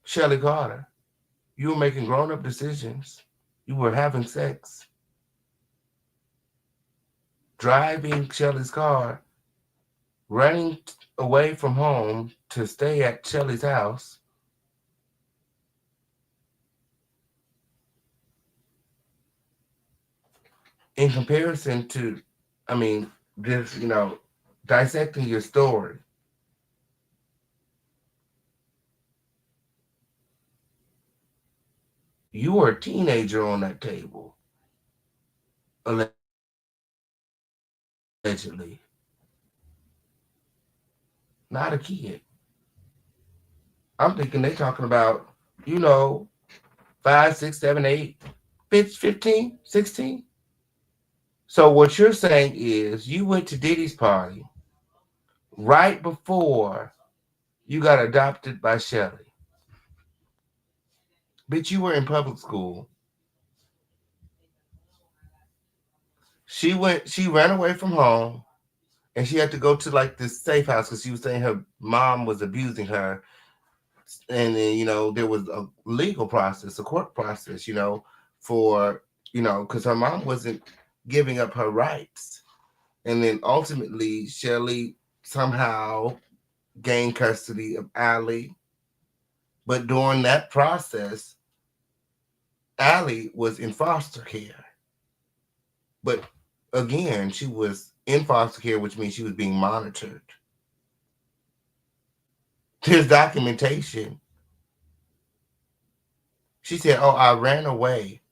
Shelly Carter. You were making grown-up decisions. You were having sex. Driving Shelly's car, running away from home to stay at Shelly's house. In comparison to, just, dissecting your story. You were a teenager on that table, allegedly, not a kid. I'm thinking they talking about, you know, 5, 6, 7, 8, 15, 16. So what you're saying is you went to Diddy's party right before you got adopted by Shelly. Bitch, you were in public school. She ran away from home and she had to go to like this safe house because she was saying her mom was abusing her. And then, there was a legal process, a court process, for, because her mom wasn't giving up her rights. And then ultimately, Shelly somehow gained custody of Allie. But during that process, Allie was in foster care. But again, she was in foster care, which means she was being monitored. There's documentation. She said, "Oh, I ran away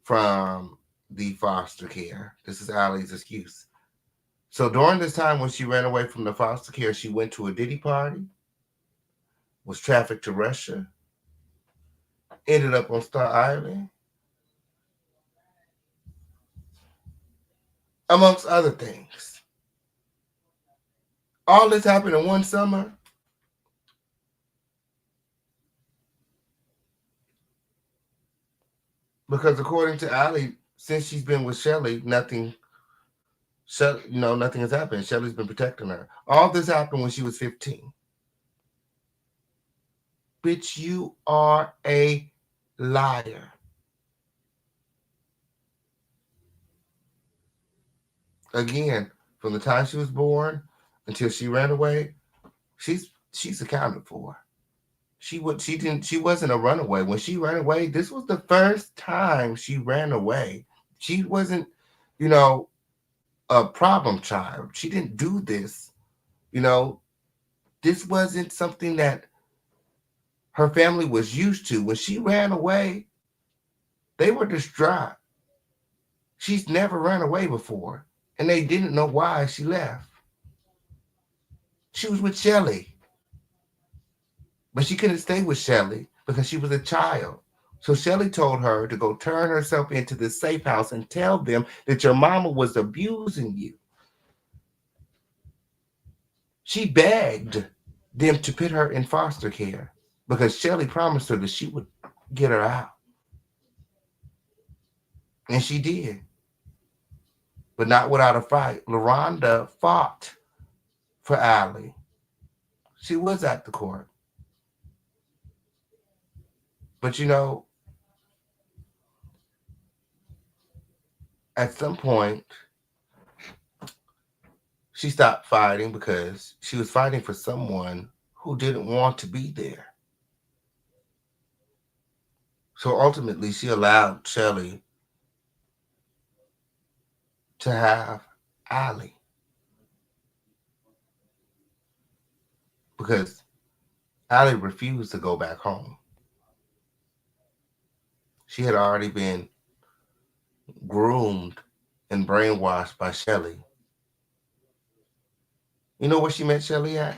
from the foster care." This is Allie's excuse. So during this time when she ran away from the foster care, she went to a Diddy party, was trafficked to Russia, ended up on Star Island, amongst other things. All this happened in one summer. Because according to Allie, since she's been with Shelly, nothing has happened. Shelly's been protecting her. All this happened when she was 15. Bitch, you are a liar. Again, from the time she was born until she ran away, she's accounted for. She wasn't a runaway. When she ran away, this was the first time she ran away. She wasn't, you know, a problem child. She didn't do this. This wasn't something that her family was used to. When she ran away, they were distraught. She's never run away before, and they didn't know why she left. She was with Shelly, but she couldn't stay with Shelly because she was a child. So Shelly told her to go turn herself into the safe house and tell them that your mama was abusing you. She begged them to put her in foster care because Shelly promised her that she would get her out. And she did. But not without a fight. LaRonda fought for Allie. She was at the court. But at some point, she stopped fighting because she was fighting for someone who didn't want to be there. So ultimately, she allowed Shelly to have Allie because Allie refused to go back home. She had already been groomed and brainwashed by Shelly. You know where she met Shelly at?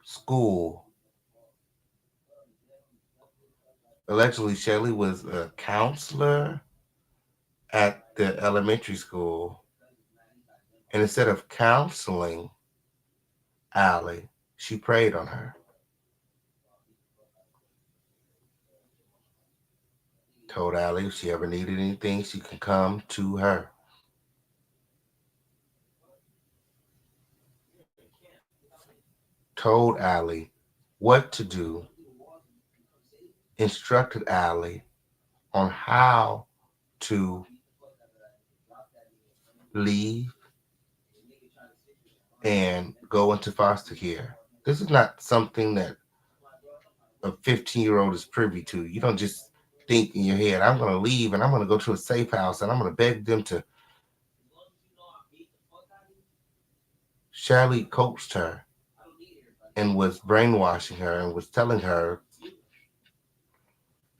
School. Allegedly, Shelly was a counselor at the elementary school. And instead of counseling Allie, she preyed on her. Told Allie if she ever needed anything, she could come to her. Told Allie what to do, instructed Allie on how to leave and go into foster care. This is not something that a 15-year-old is privy to. You don't just think in your head, I'm going to leave and I'm going to go to a safe house and I'm going to beg them to. Shelly coached her and was brainwashing her and was telling her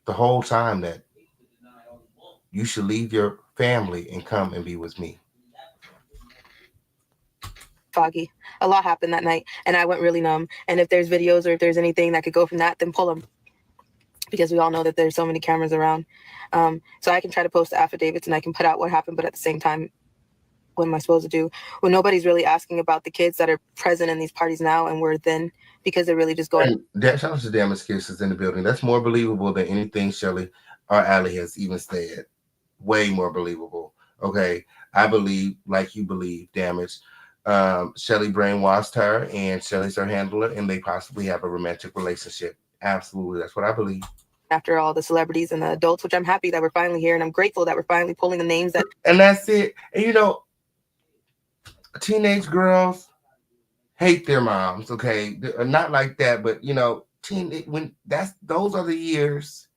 the whole time that you should leave your family and come and be with me. Foggy. A lot happened that night, and I went really numb. And if there's videos or if there's anything that could go from that, then pull them, because we all know that there's so many cameras around. So I can try to post the affidavits and I can put out what happened, but at the same time, what am I supposed to do when nobody's really asking about the kids that are present in these parties now and were then, because they're really just going. And shout out to Damage Kisses in the building. That's more believable than anything Shelly or Allie has even said. Way more believable. Okay, I believe, like you believe, Damage. Shelly brainwashed her, and Shelly's her handler, and they possibly have a romantic relationship. Absolutely, that's what I believe. After all the celebrities and the adults, which I'm happy that we're finally here, and I'm grateful that we're finally pulling the names that. And that's it. And you know, teenage girls hate their moms. Okay, not like that, but you know, those are the years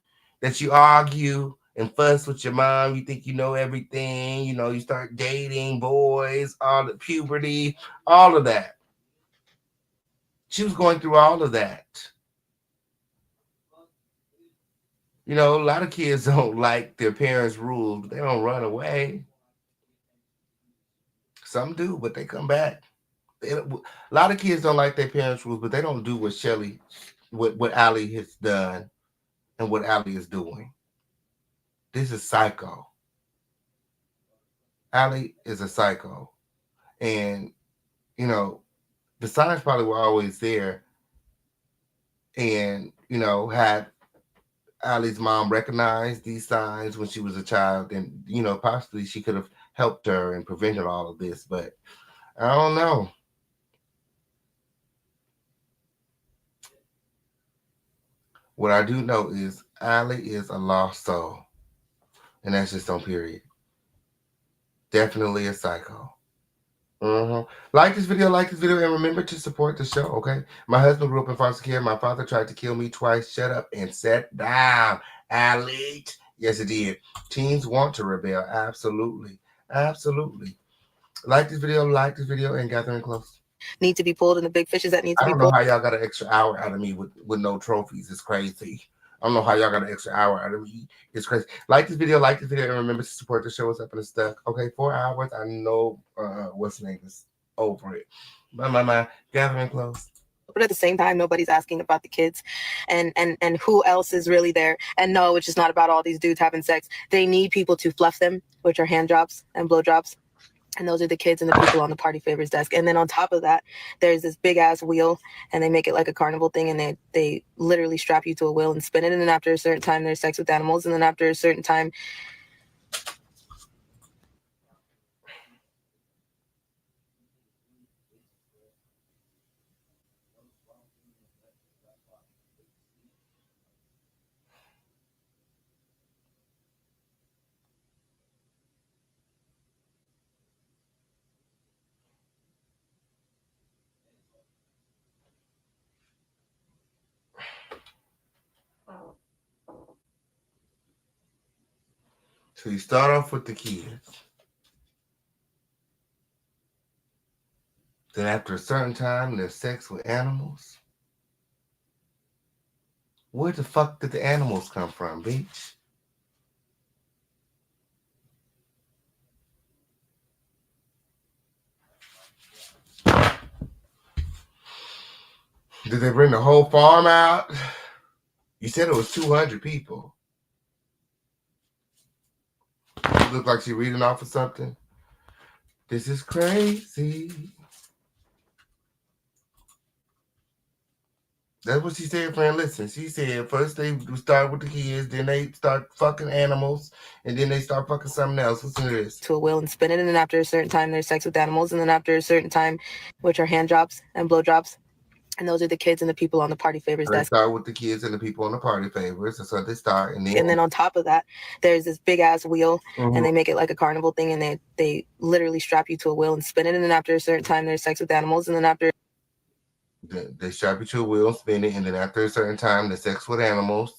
that you argue and fuss with your mom. You think you know everything. You know, you start dating boys, all the puberty, all of that. She was going through all of that. You know, a lot of kids don't like their parents' rules, but they don't run away. Some do, but they come back. A lot of kids don't like their parents' rules, but they don't do what Shelly, what Allie has done and what Allie is doing. This is psycho. Allie is a psycho. And, you know, the signs probably were always there. And, you know, had Allie's mom recognized these signs when she was a child, and, you know, possibly she could have helped her and prevented all of this. But I don't know. What I do know is Allie is a lost soul. And that's just on period. Definitely a psycho. Like this video, and remember to support the show, okay? My husband grew up in foster care. My father tried to kill me twice. Shut up and sit down, Allie. Yes, it did. Teens want to rebel. Absolutely. Absolutely. Like this video, and gathering close. Need to be pulled, and the big fishes that need to be pulled. I don't know how y'all got an extra hour out of me with no trophies. It's crazy. I don't know how y'all got an extra hour out of me. It's crazy. Like this video, and remember to support the show. What's up in the stuck? Okay, 4 hours. I know what's name is over it. My gathering close. But at the same time, nobody's asking about the kids and who else is really there. And no, it's just not about all these dudes having sex. They need people to fluff them, which are hand jobs and blow jobs. And those are the kids and the people on the party favors desk. And then on top of that, there's this big ass wheel, and they make it like a carnival thing, and they literally strap you to a wheel and spin it. And then after a certain time, there's sex with animals. And then after a certain time, So you start off with the kids. Then after a certain time, there's sex with animals. Where the fuck did the animals come from, bitch? Did they bring the whole farm out? You said it was 200 people. It looked like she reading off of something. This is crazy. That's what she said, friend. Listen, she said first they start with the kids, then they start fucking animals, and then they start fucking something else. Listen to this. To a wheel and spin it, and then after a certain time, there's sex with animals, and then after a certain time, which are hand jobs and blow jobs. And those are the kids and the people on the party favors desk. They start with the kids and the people on the party favors. That's how they start. And then on top of that, there's this big ass wheel, and they make it like a carnival thing, and they literally strap you to a wheel and spin it. And then after a certain time, there's sex with animals. And then after they strap you to a wheel and spin it. And then after a certain time, there's sex with animals.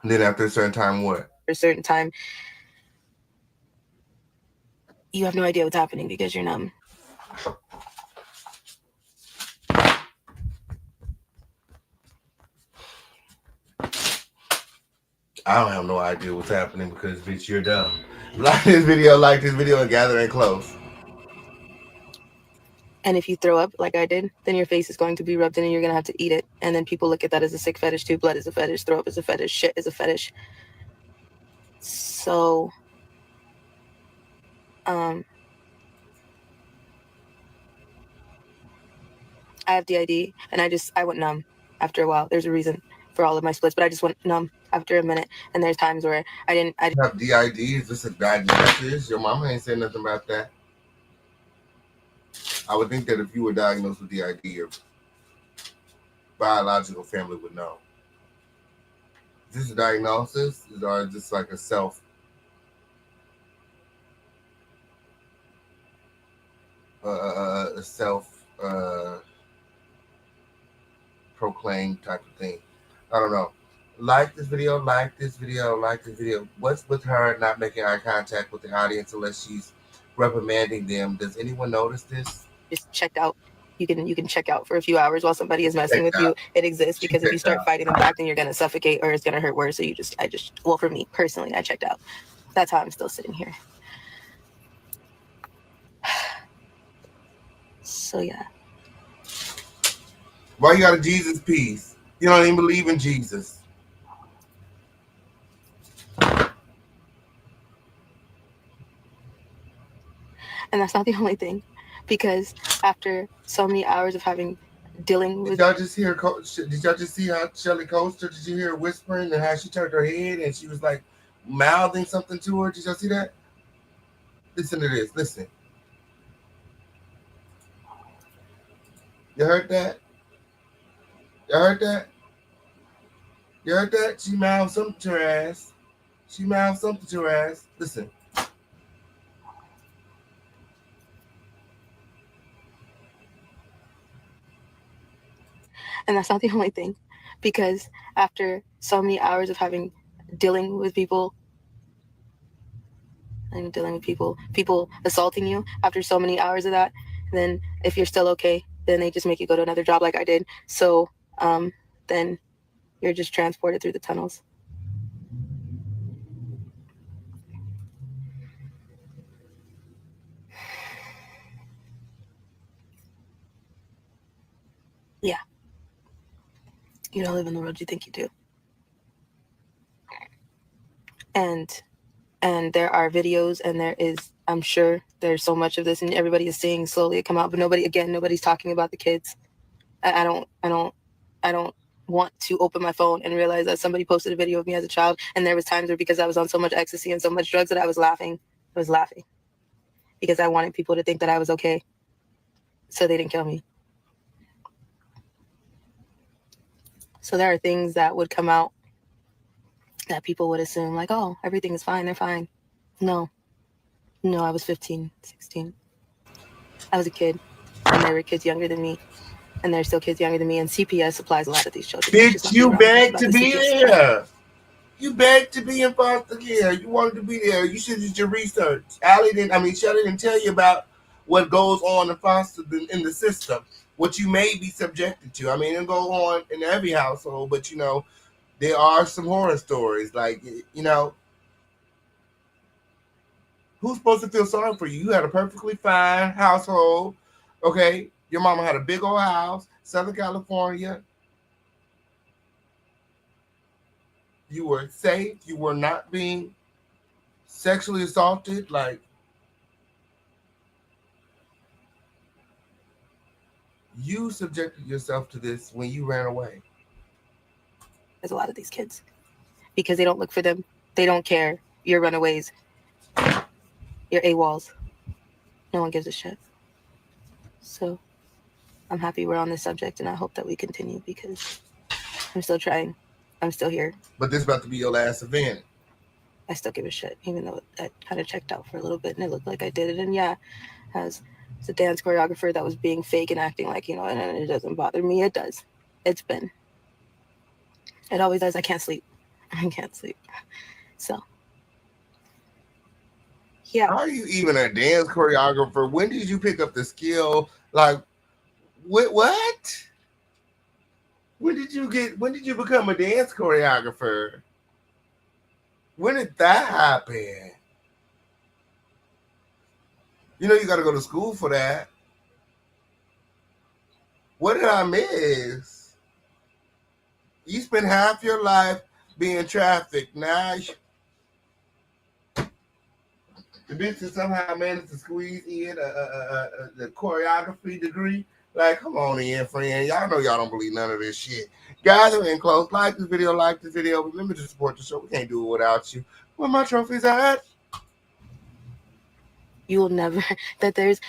And then after a certain time, what? After a certain time, you have no idea what's happening because you're numb. I don't have no idea what's happening because, bitch, you're dumb. Like this video, and gather in close. And if you throw up like I did, then your face is going to be rubbed in and you're going to have to eat it. And then people look at that as a sick fetish too. Blood is a fetish. Throw up is a fetish. Shit is a fetish. So, I have DID and I went numb after a while. There's a reason for all of my splits, but I just went numb after a minute. And there's times where I didn't have DID. Is this a diagnosis? Your mama ain't saying nothing about that. I would think that if you were diagnosed with DID, your biological family would know. Is this a diagnosis, or is this like a proclaimed type of thing? I don't know. Like this video. What's with her not making eye contact with the audience unless she's reprimanding them? Does anyone notice this? just checked out. You can check out for a few hours while somebody is messing with you. It exists because if you start fighting them back, then you're gonna suffocate or it's gonna hurt worse. So well, for me personally, I checked out. That's how I'm still sitting here. So yeah. Why you got a Jesus piece? You don't even believe in Jesus. And that's not the only thing, because after so many hours of dealing with. Did y'all just see how Shelly Coaster? Did you hear her whispering and how she turned her head and she was like mouthing something to her? Did y'all see that? Listen to this. Listen. You heard that? You heard that? You heard that? She mouthed something to her ass. Listen. And that's not the only thing, because after so many hours of dealing with people assaulting you, after so many hours of that, then if you're still okay, then they just make you go to another job like I did. So then you're just transported through the tunnels. Yeah. You don't live in the world you think you do. And there are videos, and I'm sure there's so much of this, and everybody is seeing slowly it come out, but nobody's talking about the kids. I don't want to open my phone and realize that somebody posted a video of me as a child, and there was times where because I was on so much ecstasy and so much drugs that I was laughing. I was laughing because I wanted people to think that I was okay, so they didn't kill me. So there are things that would come out that people would assume like, oh, everything is fine, they're fine. No, I was 15, 16. I was a kid, and there were kids younger than me, and there's still kids younger than me, and CPS applies a lot of these children. Bitch, you begged to be there. You begged to be in foster care. You wanted to be there. You should have did your research. Shelly didn't tell you about what goes on in the system, what you may be subjected to. I mean, it'll go on in every household, but there are some horror stories. Like, who's supposed to feel sorry for you? You had a perfectly fine household. Okay. Your mama had a big old house, Southern California. You were safe. You were not being sexually assaulted. Like, you subjected yourself to this when you ran away. There's a lot of these kids because they don't look for them. They don't care. You're runaways. You're AWOLs. No one gives a shit. So I'm happy we're on this subject, and I hope that we continue because I'm still trying. I'm still here. But this is about to be your last event. I still give a shit, even though I kind of checked out for a little bit, and it looked like I did it. And yeah, as a dance choreographer that was being fake and acting like, and it doesn't bother me. It does. It always does. I can't sleep. So, yeah. How are you even a dance choreographer? When did you pick up the skill? Like, what? When did you become a dance choreographer? When did that happen? You know you got to go to school for that. What did I miss? You spent half your life being trafficked. Now the bitch has somehow managed to squeeze in the choreography degree. Like, come on in, friend. Y'all know y'all don't believe none of this shit. Gather in close. Like this video. Remember to support the show. We can't do it without you. Where my trophies at? You will never, that there's,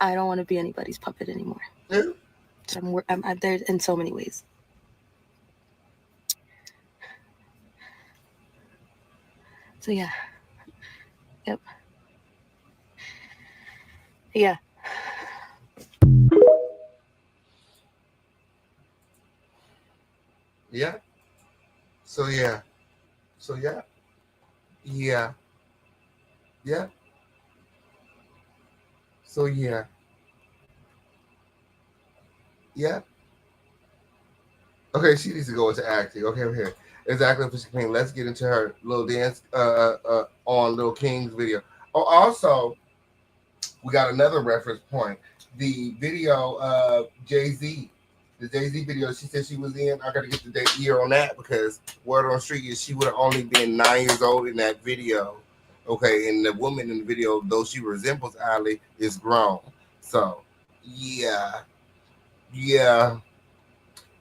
I don't want to be anybody's puppet anymore. Yeah. So I'm there in so many ways. So yeah. Yep. Yeah. Yeah. So yeah. So yeah. Yeah. Yeah. So yeah. Yeah. Okay, she needs to go into acting. Okay, we're here. Exactly, Fisher King. Let's get into her little dance on Lil King's video. Oh, also, we got another reference point. The video of Jay-Z. The Jay-Z video she said she was in. I got to get the date year on that because word on the street is she would have only been 9 years old in that video. Okay, and the woman in the video, though she resembles Ali, is grown. So, yeah. Yeah.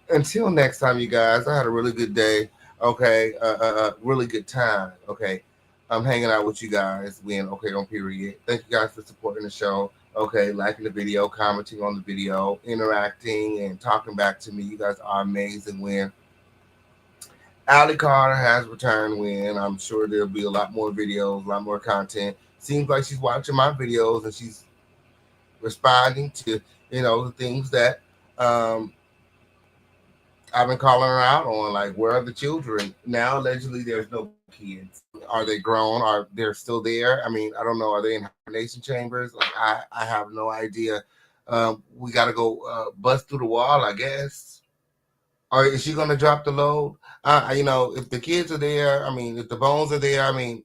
Until next time, you guys, I had a really good day. Okay, really good time. Okay, I'm hanging out with you guys. When okay on period. Thank you guys for supporting the show. Okay, liking the video, commenting on the video, interacting, and talking back to me. You guys are amazing. When Ali Carter has returned, when I'm sure there'll be a lot more videos, a lot more content. Seems like she's watching my videos and she's responding to the things that I've been calling her out on, like, where are the children? Now, allegedly, there's no kids. Are they grown? Are they still there? I mean, I don't know. Are they in hibernation chambers? Like, I have no idea. We got to go bust through the wall, I guess. Or is she going to drop the load? If the kids are there, I mean, if the bones are there, I mean,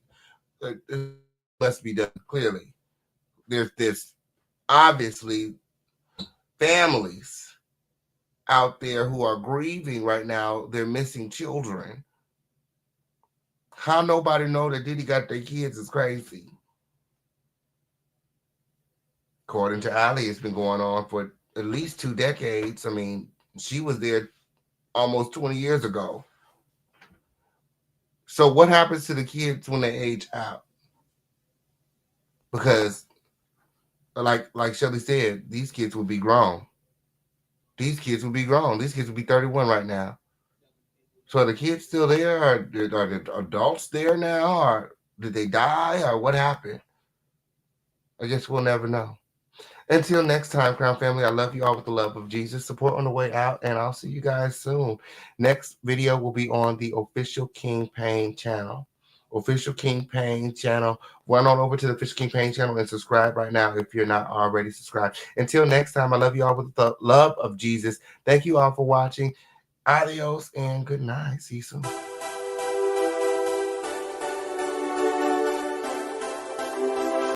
it must be done clearly. There's obviously families out there who are grieving right now their missing children. How nobody know that Diddy got their kids is crazy. According to Ali, it's been going on for at least 2 decades. I mean, she was there almost 20 years ago. So what happens to the kids when they age out? Because like Shelly said, these kids will be grown. These kids will be grown. These kids will be 31 right now. So are the kids still there? Are the adults there now? Or did they die? Or what happened? I guess we'll never know. Until next time, Crown Family, I love you all with the love of Jesus. Support on the way out, and I'll see you guys soon. Next video will be on the Official King Payne channel. Official King Payne channel. Run on over to the Official King Payne channel and subscribe right now if you're not already subscribed. Until next time, I love you all with the love of Jesus. Thank you all for watching. Adios and good night. See you soon.